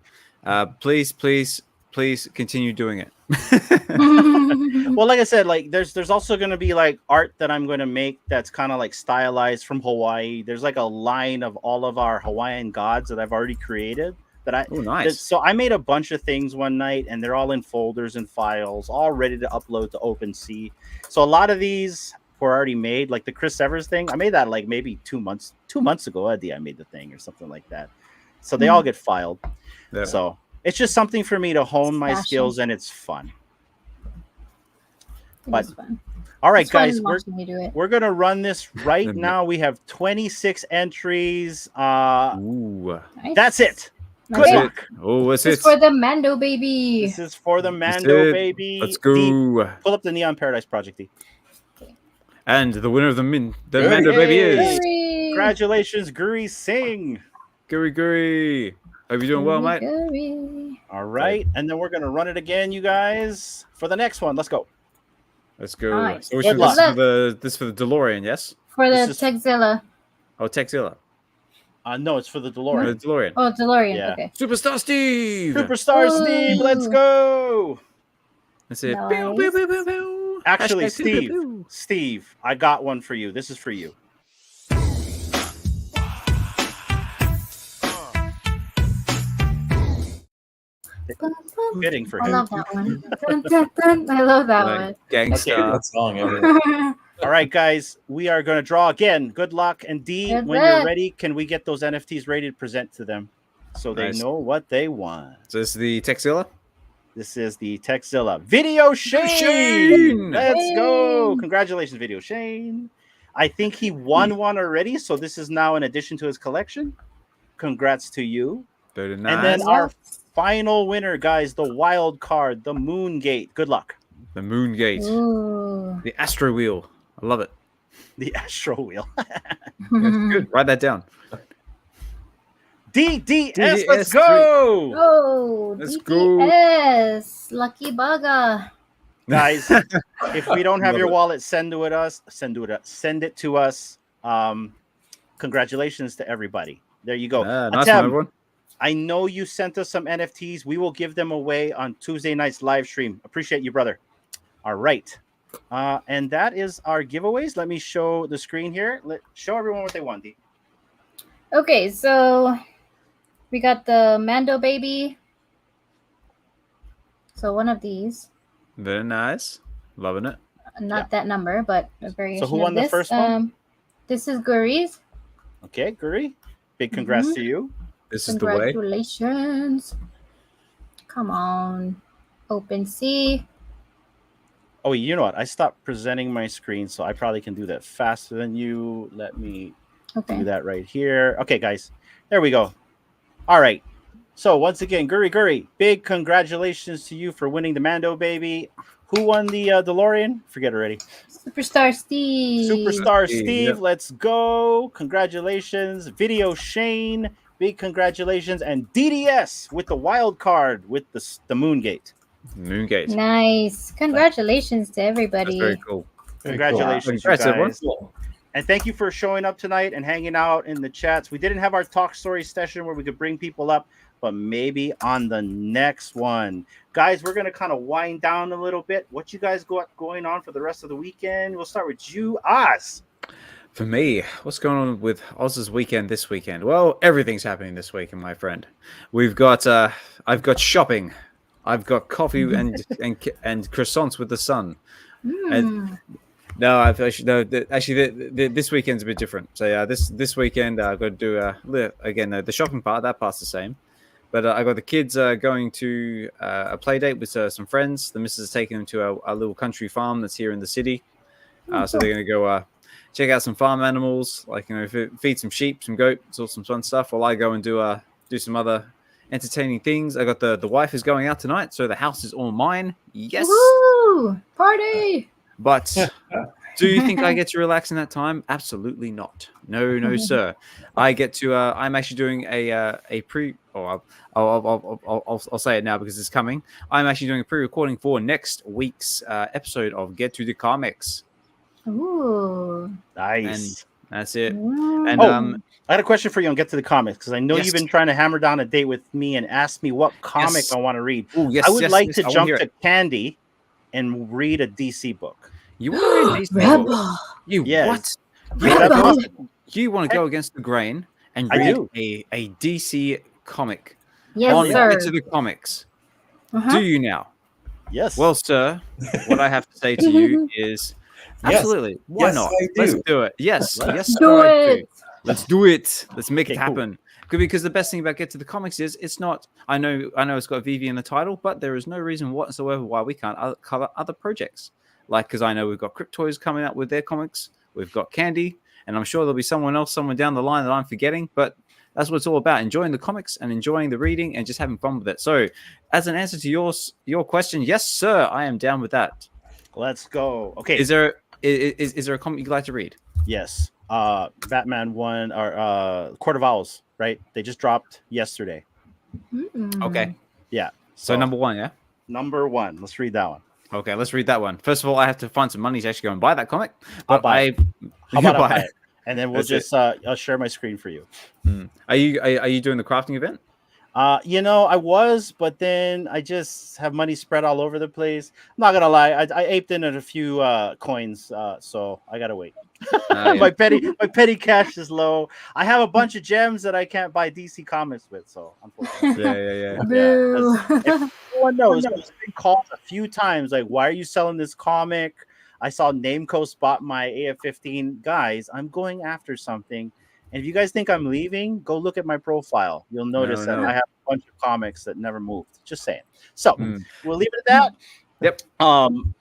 Please continue doing it. Well, like I said, like there's also going to be like art that I'm going to make that's kind of like stylized from Hawaii. There's like a line of all of our Hawaiian gods that I've already created. Nice. So I made a bunch of things one night, and they're all in folders and files, all ready to upload to OpenSea. So a lot of these were already made. Like the Chris Severs thing, I made that like maybe 2 months ago. I made the thing or something like that. So they all get filed. Yeah. So it's just something for me to hone my skills, and it's fun. But fun. All right, guys, we're gonna run this right now. We have 26 entries. Ooh, nice. That's it. Good luck. Oh, what's this? Is for the Mando baby. This is for the Mando baby. Let's go. D, pull up the Neon Paradise Project, D. Okay. And the winner of the Mando baby is. Congratulations, Guri Singh. Guri. Hope you're doing well, mate. Guri. All right, and then we're gonna run it again, you guys, for the next one. Let's go. Let's go. Nice. So this for the DeLorean, yes? For the Texzilla. Oh, Texzilla. No, it's for the DeLorean. The DeLorean. Oh, DeLorean. Yeah. Okay. Superstar Steve. Steve. Let's go. That's it. Nice. Pew, pew, pew, pew. Actually, Hashtag Steve, I got one for you. This is for you. Fitting for him. I love that one. I love that one. Gangsta. Okay, that song. All right, guys, we are going to draw again. Good luck. And D, when you're ready, can we get those NFTs ready to present to them so they know what they want? So this is the Texzilla? This is the Texzilla. Video Shane! Let's go. Congratulations, Video Shane. I think he won one already, so this is now an addition to his collection. Congrats to you. Very nice. And then our final winner, guys, the wild card, the Moon Gate. Good luck. The Moon Gate. Ooh. The Astro Wheel. I love it. The Astro Wheel. That's good. Write that down. DDS, let's go. Oh, let's DDS. Go. Lucky Baga. Guys, if we don't have your wallet, send it to us. Congratulations to everybody. There you go. Nice one, everyone. I know you sent us some NFTs. We will give them away on Tuesday night's live stream. Appreciate you, brother. All right. And that is our giveaways. Let me show the screen here. Show everyone what they want, D. Okay, so we got the Mando baby. So one of these. Very nice. Loving it. Not that number, but a variation. So who won the first one? This is Guri's. Okay, Guri. Big congrats to you. This is the way. Congratulations. Come on. Open C. Oh, you know what? I stopped presenting my screen, so I probably can do that faster than you. Let me Okay. do that right here. Okay, guys. There we go. All right. So once again, Guri, big congratulations to you for winning the Mando baby. Who won the DeLorean? Forget already. Superstar Steve. Superstar Steve, Steve, yep. let's go. Congratulations. Video Shane, big congratulations. And DDS with the wild card with the Moongate. Moongate. Nice. Congratulations to That's everybody. very cool. Very Congratulations, Congrats, you everyone. guys. And thank you for showing up tonight and hanging out in the chats. We didn't have our talk story session where we could bring people up, but maybe on the next one. Guys, we're going to kind of wind down a little bit. What you guys got going on for the rest of the weekend? We'll start with you, Oz. For me, what's going on with Oz's weekend this weekend? Well, everything's happening this weekend, my friend. We've got I've got shopping, I've got coffee and croissants with the sun. And Hmm. no, this weekend's a bit different. So yeah, this weekend I've got to do again the shopping part. That part's the same, but I got the kids going to a play date with some friends. The missus is taking them to a little country farm that's here in the city. So they're going to go check out some farm animals, like feed some sheep, some goats, or some fun stuff. While I go and do some other entertaining things. I got the wife is going out tonight, so the house is all mine. Yes. Woo! Party! But do you think I get to relax in that time? Absolutely not. No, sir. I get to. I'm actually doing a pre. Oh, I'll say it now because it's coming. I'm actually doing a pre-recording for next week's episode of Get to the Comics, Ooh. Nice. and that's it. Ooh. And I had a question for you on Get to the Comics because I know Yes. you've been trying to hammer down a date with me and ask me what comic Yes. I want to read. oh yes, I would yes, like yes, to I wanna jump hear to it. Candy and read a DC book. You want to read these Rebel. You Yes. what? Is that Rebel. possible? You want to go against the grain and I read do. a DC comic Yes, on sir. Get to the Comics? Uh-huh. Do you now? Yes. Well, sir, what I have to say to you is Yes. absolutely. Why Yes, not? I Let's do. do it. Yes. Let's Yes, do sir, I it. Let's do it. Let's make it Okay, cool. happen. Because the best thing about Get to the Comics is it's not. I know it's got VV in the title, but there is no reason whatsoever why we can't cover other projects. Like, because I know we've got Cryptoys coming out with their comics. We've got Candy, and I'm sure there'll be someone down the line that I'm forgetting. But that's what it's all about: enjoying the comics and enjoying the reading and just having fun with it. So, as an answer to your question, yes, sir, I am down with that. Let's go. Okay. Is there a comic you'd like to read? Yes. Batman 1 or Court of Owls, right? They just dropped yesterday. Mm. Okay. Yeah. So number one, yeah. number 1. Let's read that one. Okay, let's read that one. First of all, I have to find some money to actually go and buy that comic. I'll But buy it. How you about I buy buy it? And then we'll That's it. just I'll share my screen for you. Are you doing the crafting event? I was, but then I just have money spread all over the place. I'm not gonna lie, I aped in at a few coins, so I gotta wait. Yeah. my petty cash is low. I have a bunch of gems that I can't buy DC Comics with, so unfortunately. Yeah. Boo. Everyone knows I've been called a few times, like, why are you selling this comic? I saw Nameco spot my AF-15. Guys, I'm going after something. And if you guys think I'm leaving, go look at my profile. You'll notice that no. I have a bunch of comics that never moved. Just saying. So we'll leave it at that. Yep.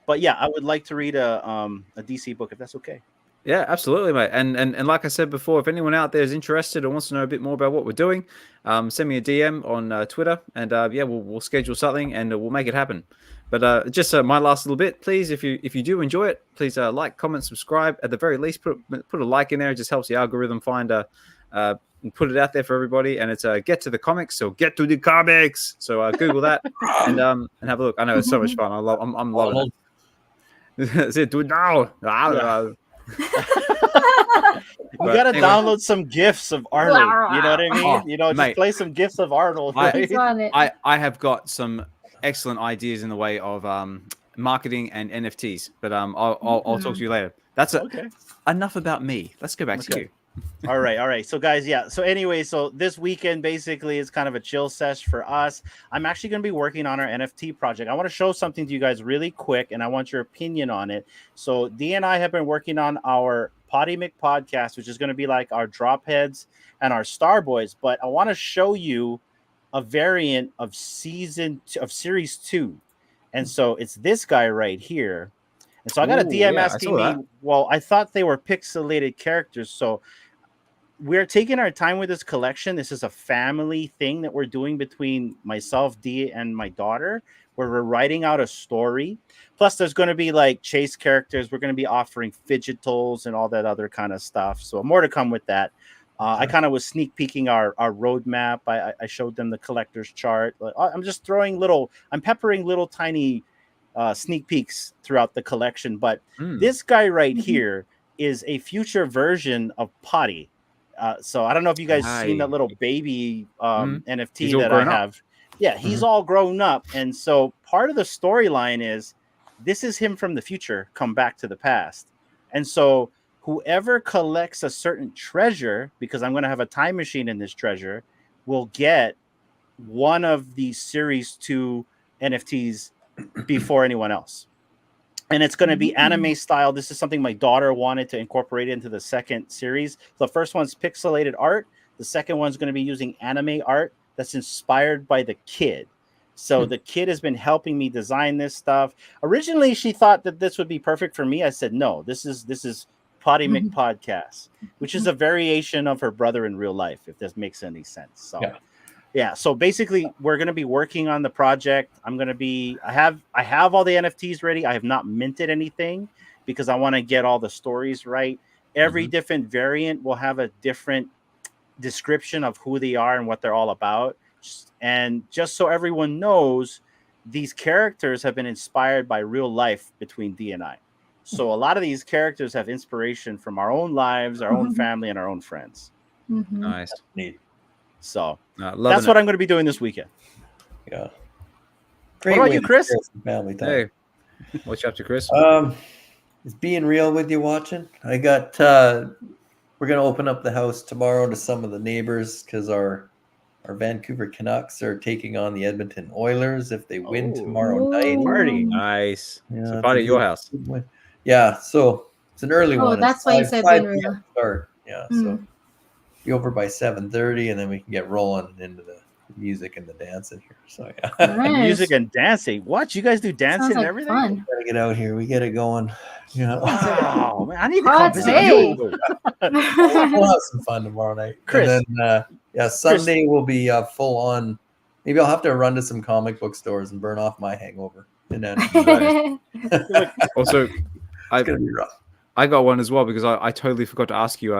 But yeah, I would like to read a DC book if that's okay. Yeah, absolutely, mate. And like I said before, if anyone out there is interested or wants to know a bit more about what we're doing, send me a DM on Twitter, and we'll schedule something and we'll make it happen. But just my last little bit, please, if you do enjoy it, please like, comment, subscribe. At the very least, put a like in there. It just helps the algorithm find and put it out there for everybody. And it's Get to the Comics, so Get to the Comics. So Google that and have a look. I know it's so much fun. I'm loving it. That's it. Do it now. You gotta anyway. download some gifs of Arnold. You know what I mean? Oh, just mate. play some gifs of Arnold. I- Right? He's on it. I have got some excellent ideas in the way of marketing and NFTs, but I'll talk to you later. That's Okay. enough about me. Let's go back to Okay. you. All right. So guys, yeah. So anyway, so this weekend basically is kind of a chill sesh for us. I'm actually going to be working on our NFT project. I want to show something to you guys really quick, and I want your opinion on it. So Dee and I have been working on our Potty Mick podcast, which is going to be like our drop heads and our star boys. But I want to show you a variant of series 2. And so it's this guy right here. And so I got a Ooh, DM yeah, I asking saw me, that. well, I thought they were pixelated characters. So we're taking our time with this collection. This is a family thing that we're doing between myself, Dee, and my daughter, where we're writing out a story. Plus, there's going to be like chase characters. We're going to be offering fidgetals and all that other kind of stuff. So more to come with that. I kind of was sneak peeking our roadmap. I showed them the collector's chart. I'm just I'm peppering little tiny sneak peeks throughout the collection. But this guy right here is a future version of Potty. So I don't know if you guys seen that Hi. little baby He's NFT all that I grown up. have. Yeah, he's all grown up. And so part of the storyline is this is him from the future come back to the past. And so whoever collects a certain treasure, because I'm going to have a time machine in this treasure, will get one of these series 2 NFTs before anyone else. And it's going to be anime style. This is something my daughter wanted to incorporate into the second series. The first one's pixelated art. The second one's going to be using anime art that's inspired by the kid. So the kid has been helping me design this stuff. Originally, she thought that this would be perfect for me. I said, no, this is Potty McPodcast, which is a variation of her brother in real life, if this makes any sense. So yeah, so basically we're going to be working on the project. I have all the NFTs ready. I have not minted anything because I want to get all the stories right. Every different variant will have a different description of who they are and what they're all about. And just so everyone knows, these characters have been inspired by real life between D and I. So a lot of these characters have inspiration from our own lives, our own family, and our own friends. Nice. Neat. So Loving that's what I'm going to be doing this weekend. Yeah. What about way you, to Chris? share some family time. Hey, what's you up to, Chris? Is being real with you watching? I got we're gonna open up the house tomorrow to some of the neighbors because our Vancouver Canucks are taking on the Edmonton Oilers if they win tomorrow night. Party. Nice. Yeah, So it's party a at your good house. win. Yeah, so it's an early Oh, one. that's It's why you 5 said 5 being real. p.m. start. Yeah, so be over by 7:30, and then we can get rolling into the music and the dancing here. So yeah, Nice. Music and dancing. What? You guys do dancing Sounds like and everything? fun. gotta get out here. We get it going. Yeah, Wow, man, I need to come Hot visit day. you. we'll have some fun tomorrow night. Chris. And then Sunday will be full on. Maybe I'll have to run to some comic book stores and burn off my hangover. And then Also, it's gonna be rough. I got one as well because I totally forgot to ask you.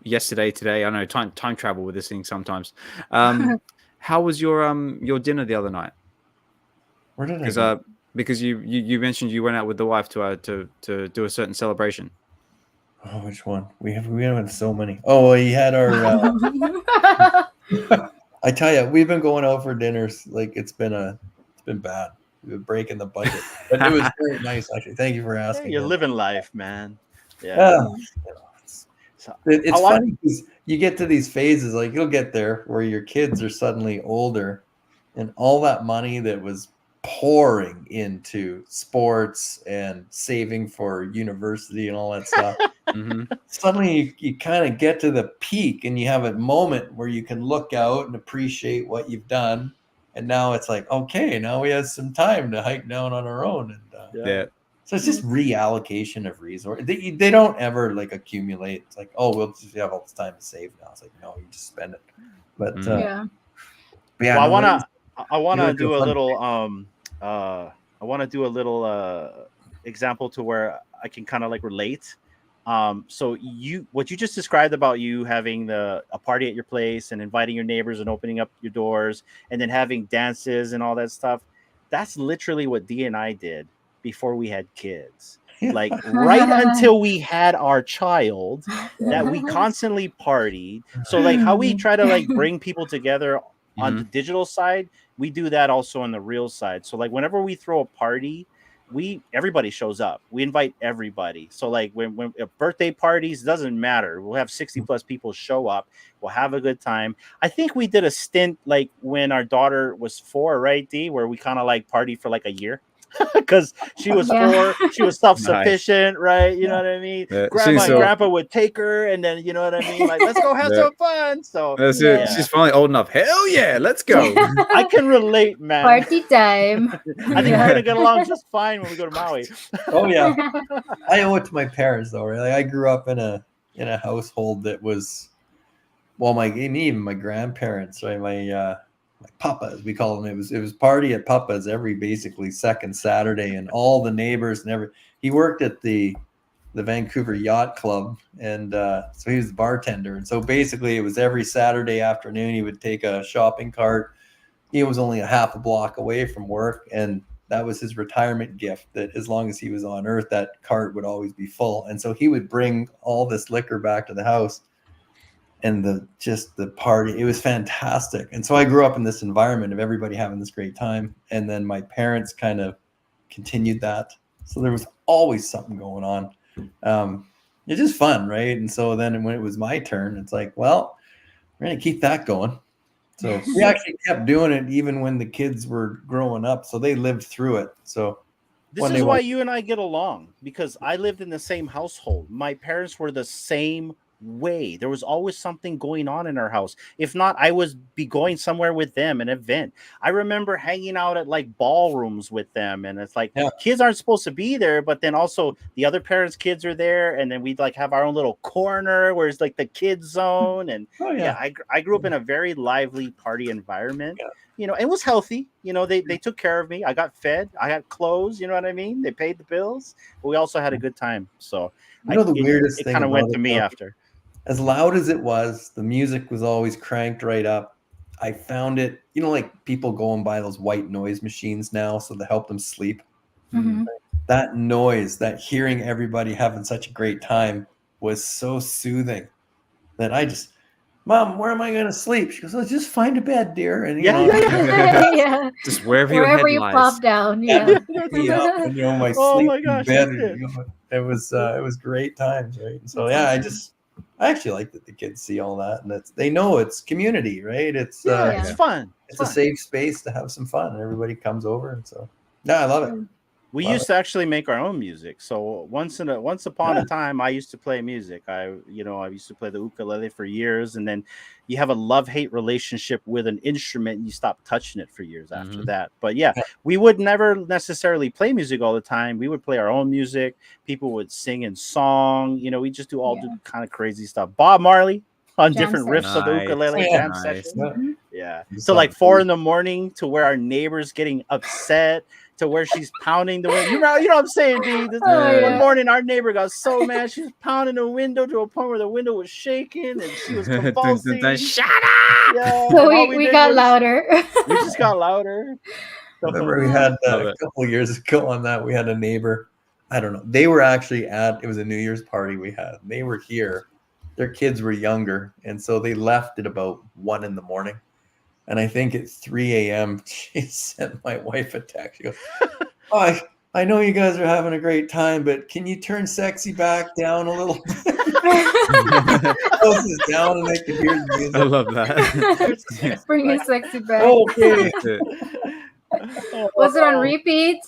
Yesterday, today. I know time travel with this thing sometimes. How was your dinner the other night? Where did I go? Because you mentioned you went out with the wife to do a certain celebration. Oh, which one? We have had so many. Oh, we had our. I tell you, we've been going out for dinners. Like it's been bad. We've been breaking the budget, but it was very nice actually. Thank you for asking. You're living life, man. Yeah. It's funny because you get to these phases, like you'll get there where your kids are suddenly older, and all that money that was pouring into sports and saving for university and all that stuff. Suddenly you kind of get to the peak and you have a moment where you can look out and appreciate what you've done. And now it's like, okay, now we have some time to hike down on our own. And so it's just reallocation of resources. They don't ever like accumulate. It's like, oh, we'll just have all this time to save now. It's like, no, you just spend it. But yeah. Well, I wanna do a little example to where I can kind of like relate. So what you just described about you having a party at your place and inviting your neighbors and opening up your doors and then having dances and all that stuff, that's literally what Dee and I did before we had kids. Like right until we had our child, that we constantly partied. So like how we try to like bring people together on the digital side, we do that also on the real side. So like whenever we throw a party, everybody shows up. We invite everybody. So like when birthday parties, doesn't matter. We'll have 60 plus people show up. We'll have a good time. I think we did a stint like when our daughter was 4, right, Dee, where we kind of like partied for like a year. because she was Yeah. 4, she was self-sufficient, right? You know what I mean? Yeah, Grandma she's and so- grandpa would take her, and then you know what I mean? Like, let's go have Yeah. some fun. So That's Yeah. it. She's finally old enough. Hell yeah, let's go. I can relate, man. Party time. I think we're gonna get along just fine when we go to Maui. Oh yeah, I owe it to my parents though. Right? Like, I grew up in a household that was, well, even my grandparents, right? My papas, we call them. It was party at papa's every basically second Saturday, and all the neighbors and he worked at the Vancouver Yacht Club, and so he was the bartender. And so basically, it was every Saturday afternoon. He would take a shopping cart. He was only a half a block away from work, and that was his retirement gift. That as long as he was on Earth, that cart would always be full. And so he would bring all this liquor back to the house, and the party. It was fantastic. And so I grew up in this environment of everybody having this great time, and then my parents kind of continued that. So there was always something going on. It's just fun, right? And so then when it was my turn, it's like, well, we're gonna keep that going. So we actually kept doing it even when the kids were growing up. So they lived through it. So This is why you and I get along, because I lived in the same household. My parents were the same way. There was always something going on in our house. If not, I would be going somewhere with them, an event. I remember hanging out at like ballrooms with them, and it's like kids aren't supposed to be there, but then also the other parents' kids are there, and then we'd like have our own little corner where it's like the kids zone. And I grew up in a very lively party environment. You know, it was healthy. You know, they took care of me. I got fed. I had clothes. You know what I mean? They paid the bills, but we also had a good time. So the weirdest it thing kind of went about to me after. As loud as it was, the music was always cranked right up. I found it, like people go and buy those white noise machines now so to help them sleep. Mhm. That noise, that hearing everybody having such a great time was so soothing that I just, Mom, where am I going to sleep? She goes, just find a bed, dear. And Yeah. Just wherever you lies. plop down. Yeah. me up, and, my Oh sleep my gosh, bed. that's It was great times, right? And so I actually like that the kids see all that, and they know it's community, right? It's it's fun. It's a safe space to have some fun, and everybody comes over, and so I love it. We used to actually make our own music. So once upon a time, I used to play music. I used to play the ukulele for years, and then you have a love-hate relationship with an instrument, and you stop touching it for years after that. But we would never necessarily play music all the time. We would play our own music. People would sing in song. We just do kind of crazy stuff. Bob Marley on Jam different riffs of the ukulele jam session. So like 4 a.m. to where our neighbors getting upset, to where she's pounding the window. You know what I'm saying, D? One morning, our neighbor got so mad, she was pounding the window to a point where the window was shaking and she was convulsing. Shut up! Yeah, So we got louder. We just got louder. I remember we had a couple of years ago on that, we had a neighbor. I don't know. They were actually it was a New Year's party we had. They were here. Their kids were younger, and so they left at about 1 a.m. And I think at 3 a.m. she sent my wife a text. She goes, "Oh, I know you guys are having a great time, but can you turn sexy back down a little bit?" Closes down and I can hear the music. I love that. Bring your sexy back. Okay. Was it on repeat?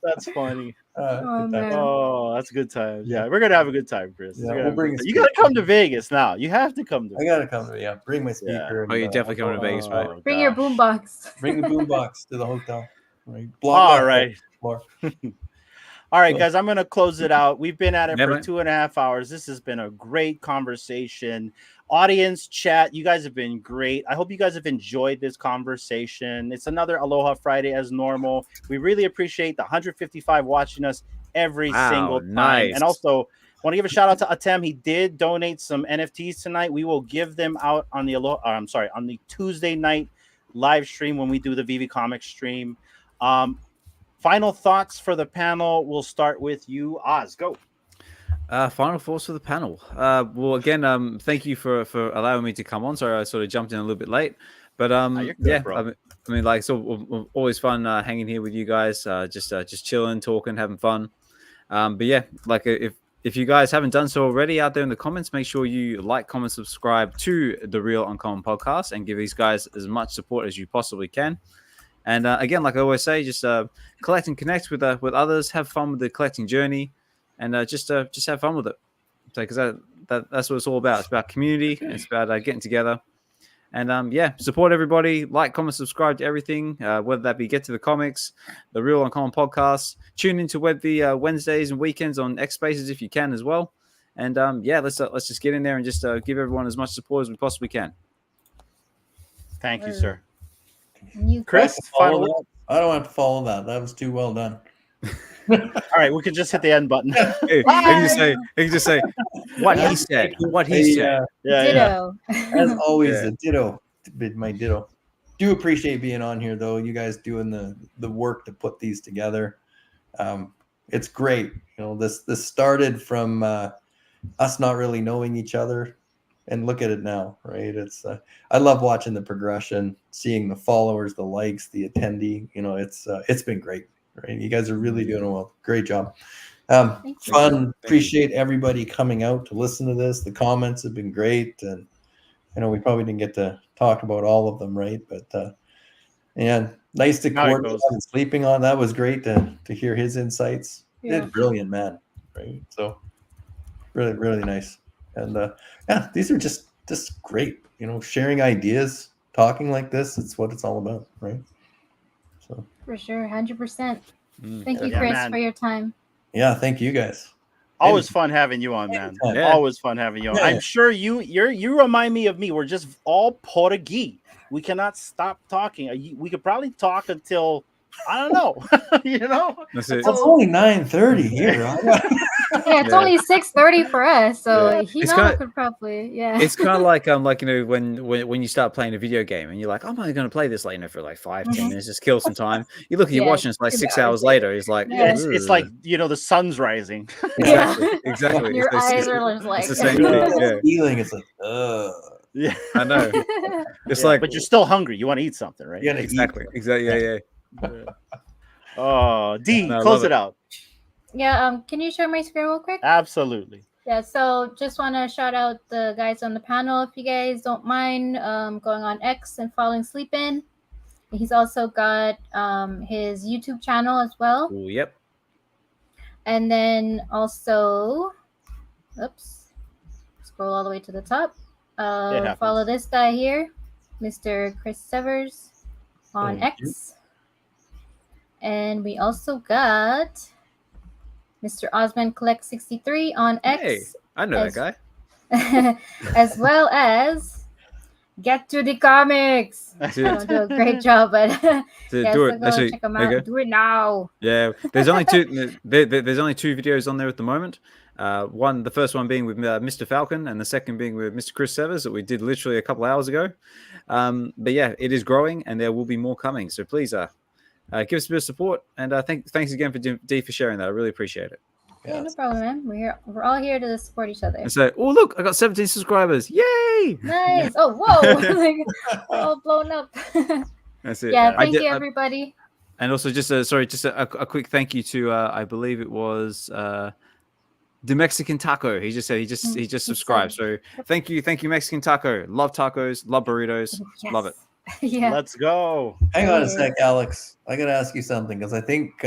That's funny. Man. Oh, that's a good time. Yeah, we're gonna have a good time, Chris. Yeah, we'll bring you gotta come to Vegas now. You have to come to I gotta come to bring my speaker. Oh, you're definitely coming to Vegas, right? Bring your boombox. Bring the boombox to the hotel. Right. All right. Floor. All right, guys, I'm going to close it out. We've been at it for 2.5 hours. This has been a great conversation. Audience, chat, you guys have been great. I hope you guys have enjoyed this conversation. It's another Aloha Friday as normal. We really appreciate the 155 watching us every single time. Nice. And also, want to give a shout out to Atem. He did donate some NFTs tonight. We will give them out on the on the Tuesday night live stream when we do the VV Comics stream. Final thoughts for the panel. We'll start with you, Oz. Go. Final thoughts for the panel. Well, again, thank you for allowing me to come on. Sorry, I sort of jumped in a little bit late, but you're good, bro. I mean, like, so always fun hanging here with you guys, just chilling, talking, having fun. But yeah, like if you guys haven't done so already out there in the comments, make sure you like, comment, subscribe to the Real Uncommon podcast and give these guys as much support as you possibly can. And again, like I always say, just collect and connect with others, have fun with the collecting journey, and just have fun with it. So, because that's what it's all about. It's about community. And it's about getting together. And support everybody. Like, comment, subscribe to everything. Whether that be Get to the Comics, the Real Uncommon podcast. Tune into WebV Wednesdays and weekends on X Spaces if you can as well. And let's just get in there and just give everyone as much support as we possibly can. Thank you, sir. You Chris, final word? I don't have to follow that. That was too well done. All right, we can just hit the end button. He can just say what he said. What he said. Ditto. As always, the ditto. My ditto. Do appreciate being on here, though. You guys doing the work to put these together. It's great. This started from us not really knowing each other, and look at it now, right? It's I love watching the progression, seeing the followers, the likes, the attendee. It's been great. Right? You guys are really doing well. Great job. Fun. Appreciate everybody coming out to listen to this. The comments have been great, and we probably didn't get to talk about all of them, right? But nice to coordinate and sleeping on. That was great to hear his insights. Yeah. He's brilliant, man. Right? So really, really nice. And these are just great. Sharing ideas, talking like this. It's what it's all about, right? So. For sure, 100%. Thank you, Chris, for your time. Yeah, thank you guys. Always fun having you on, man. Yeah. Always fun having you on. I'm sure you remind me of me. We're just all Portuguese. We cannot stop talking. We could probably talk until I don't know. That's it. It's only 9:30 here. Yeah, it's only 6:30 for us, so he could probably It's kind of like when you start playing a video game and you're like, oh, I'm only going to play this for like 5-10 minutes, just kill some time. You look at your watch and it's like 6 hours later. It's like it's like the sun's rising. Exactly. Your eyes are just like it's the same thing. Yeah. Feeling it's like Yeah, I know. It's like, but you're still hungry. You want to eat something, right? Yeah, exactly. Yeah. Oh, D, close it out. Yeah, can you share my screen real quick? Absolutely. Yeah, so just want to shout out the guys on the panel if you guys don't mind going on X and following Sleepyn. He's also got his YouTube channel as well. Ooh, yep. And then also, scroll all the way to the top. Follow this guy here, Mr. Chris Severs on X. And we also got Mr. Osman Collect 63 on X. Hey, I know that guy. As well as Get to the Comics. Do a great job, but do it. Go check them out. Do it now. Yeah, there's only two. There's only two videos on there at the moment. The first one being with Mr. Falcon, and the second being with Mr. Chris Severs that we did literally a couple hours ago. But yeah, it is growing, and there will be more coming. So please, give us a bit of support, and thanks again for D for sharing that. I really appreciate it. Yeah, no problem, man. We're all here to support each other. And so, oh look, I got 17 subscribers! Yay! Nice. Oh, whoa! We're all blown up. That's it. Yeah, thank you, everybody. And also, just a quick thank you to I believe it was the Mexican Taco. He just said he just subscribed. So thank you, Mexican Taco. Love tacos, love burritos, love it. Yeah. Let's go. Hang on a sec, Alex. I gotta ask you something because I think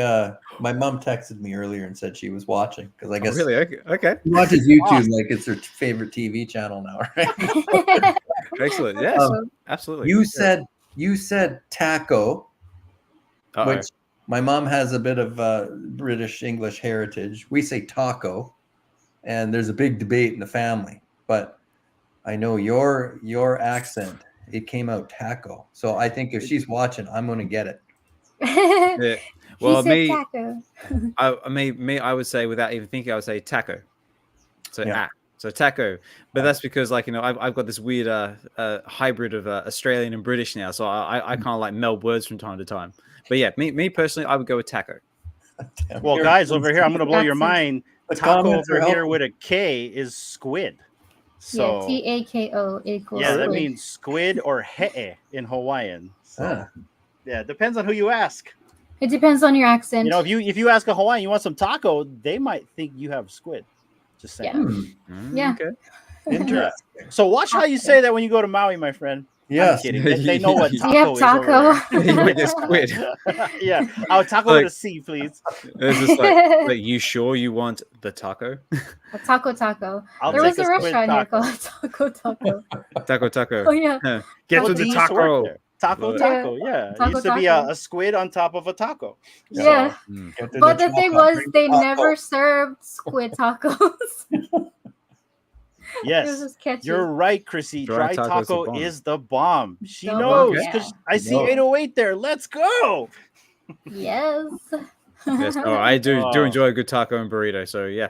my mom texted me earlier and said she was watching because I guess really okay. She watches YouTube like it's her favorite TV channel now, right? Excellent. Yes, absolutely. You said taco, which my mom has a bit of British English heritage. We say taco, and there's a big debate in the family. But I know your accent. It came out taco. So I think if she's watching, I'm going to get it. Yeah. Well, taco. I would say without even thinking, I would say taco. So so taco. But that's because I've got this weird hybrid of Australian and British now. So I kind of like meld words from time to time. But yeah, me personally, I would go with taco. Well, guys, over here, I'm going to blow your mind. Taco over here with a K is squid. So TAKO equals. Yeah, that means squid or he'e in Hawaiian. So, yeah, it depends on who you ask. It depends on your accent. If you ask a Hawaiian, you want some taco, they might think you have squid. Just saying. Yeah. Okay. Interesting. So watch how you say that when you go to Maui, my friend. Yes. I'm kidding. They know what You taco have is taco. over You went to squid. there. Yeah. Oh, taco Like- with a C, please. It's just like, you sure you want the taco? A taco. I'll There take was a squid restaurant here taco. called Taco. Taco. Oh yeah. Get Well, to D the used to work taco. there. Taco, Love it. taco, yeah. Taco, it used to be taco. a squid on top of a taco. So, Yeah. Mm. Get to But the thing chocolate, was, bring they taco. never served squid tacos. It was yes, just catchy. you're right, Chrissy. Dry Dry taco's the taco bomb. is the bomb. She The knows bomb, because yeah. I see No. 808 there. Let's go. Yes. Yes, no, I do Oh. enjoy a good taco and burrito. So yeah,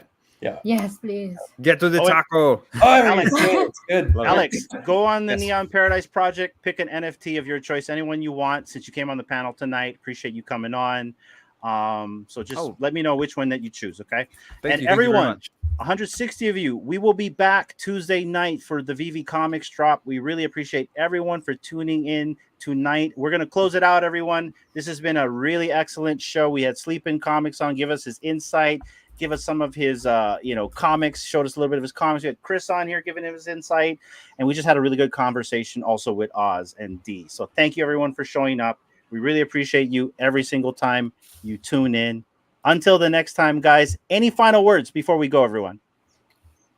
Yes, please. get to the Oh, and- taco. Oh, Alex. it's good. It's good. Love it. Alex, go on the Yes. Neon Paradise Project. Pick an NFT of your choice, anyone you want. Since you came on the panel tonight, appreciate you coming on. So just let me know which one that you choose. Okay. Thank And you very everyone, much. 160 of you, we will be back Tuesday night for the VV Comics drop. We really appreciate everyone for tuning in tonight. We're going to close it out, everyone. This has been a really excellent show. We had Sleepyn Comics on, give us his insight, give us some of his comics, showed us a little bit of his comics. We had Chris on here giving him his insight, and we just had a really good conversation also with Oz and D. So thank you everyone for showing up. We really appreciate you every single time you tune in. Until the next time, guys, any final words before we go, everyone?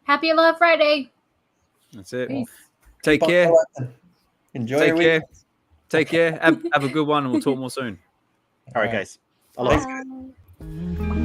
Happy Aloha Friday. That's it. Peace. Take Keep on care. collecting. Enjoy Take your care. week. Take care. Have a good one, and we'll talk more soon. All right, guys. Aloha. Bye.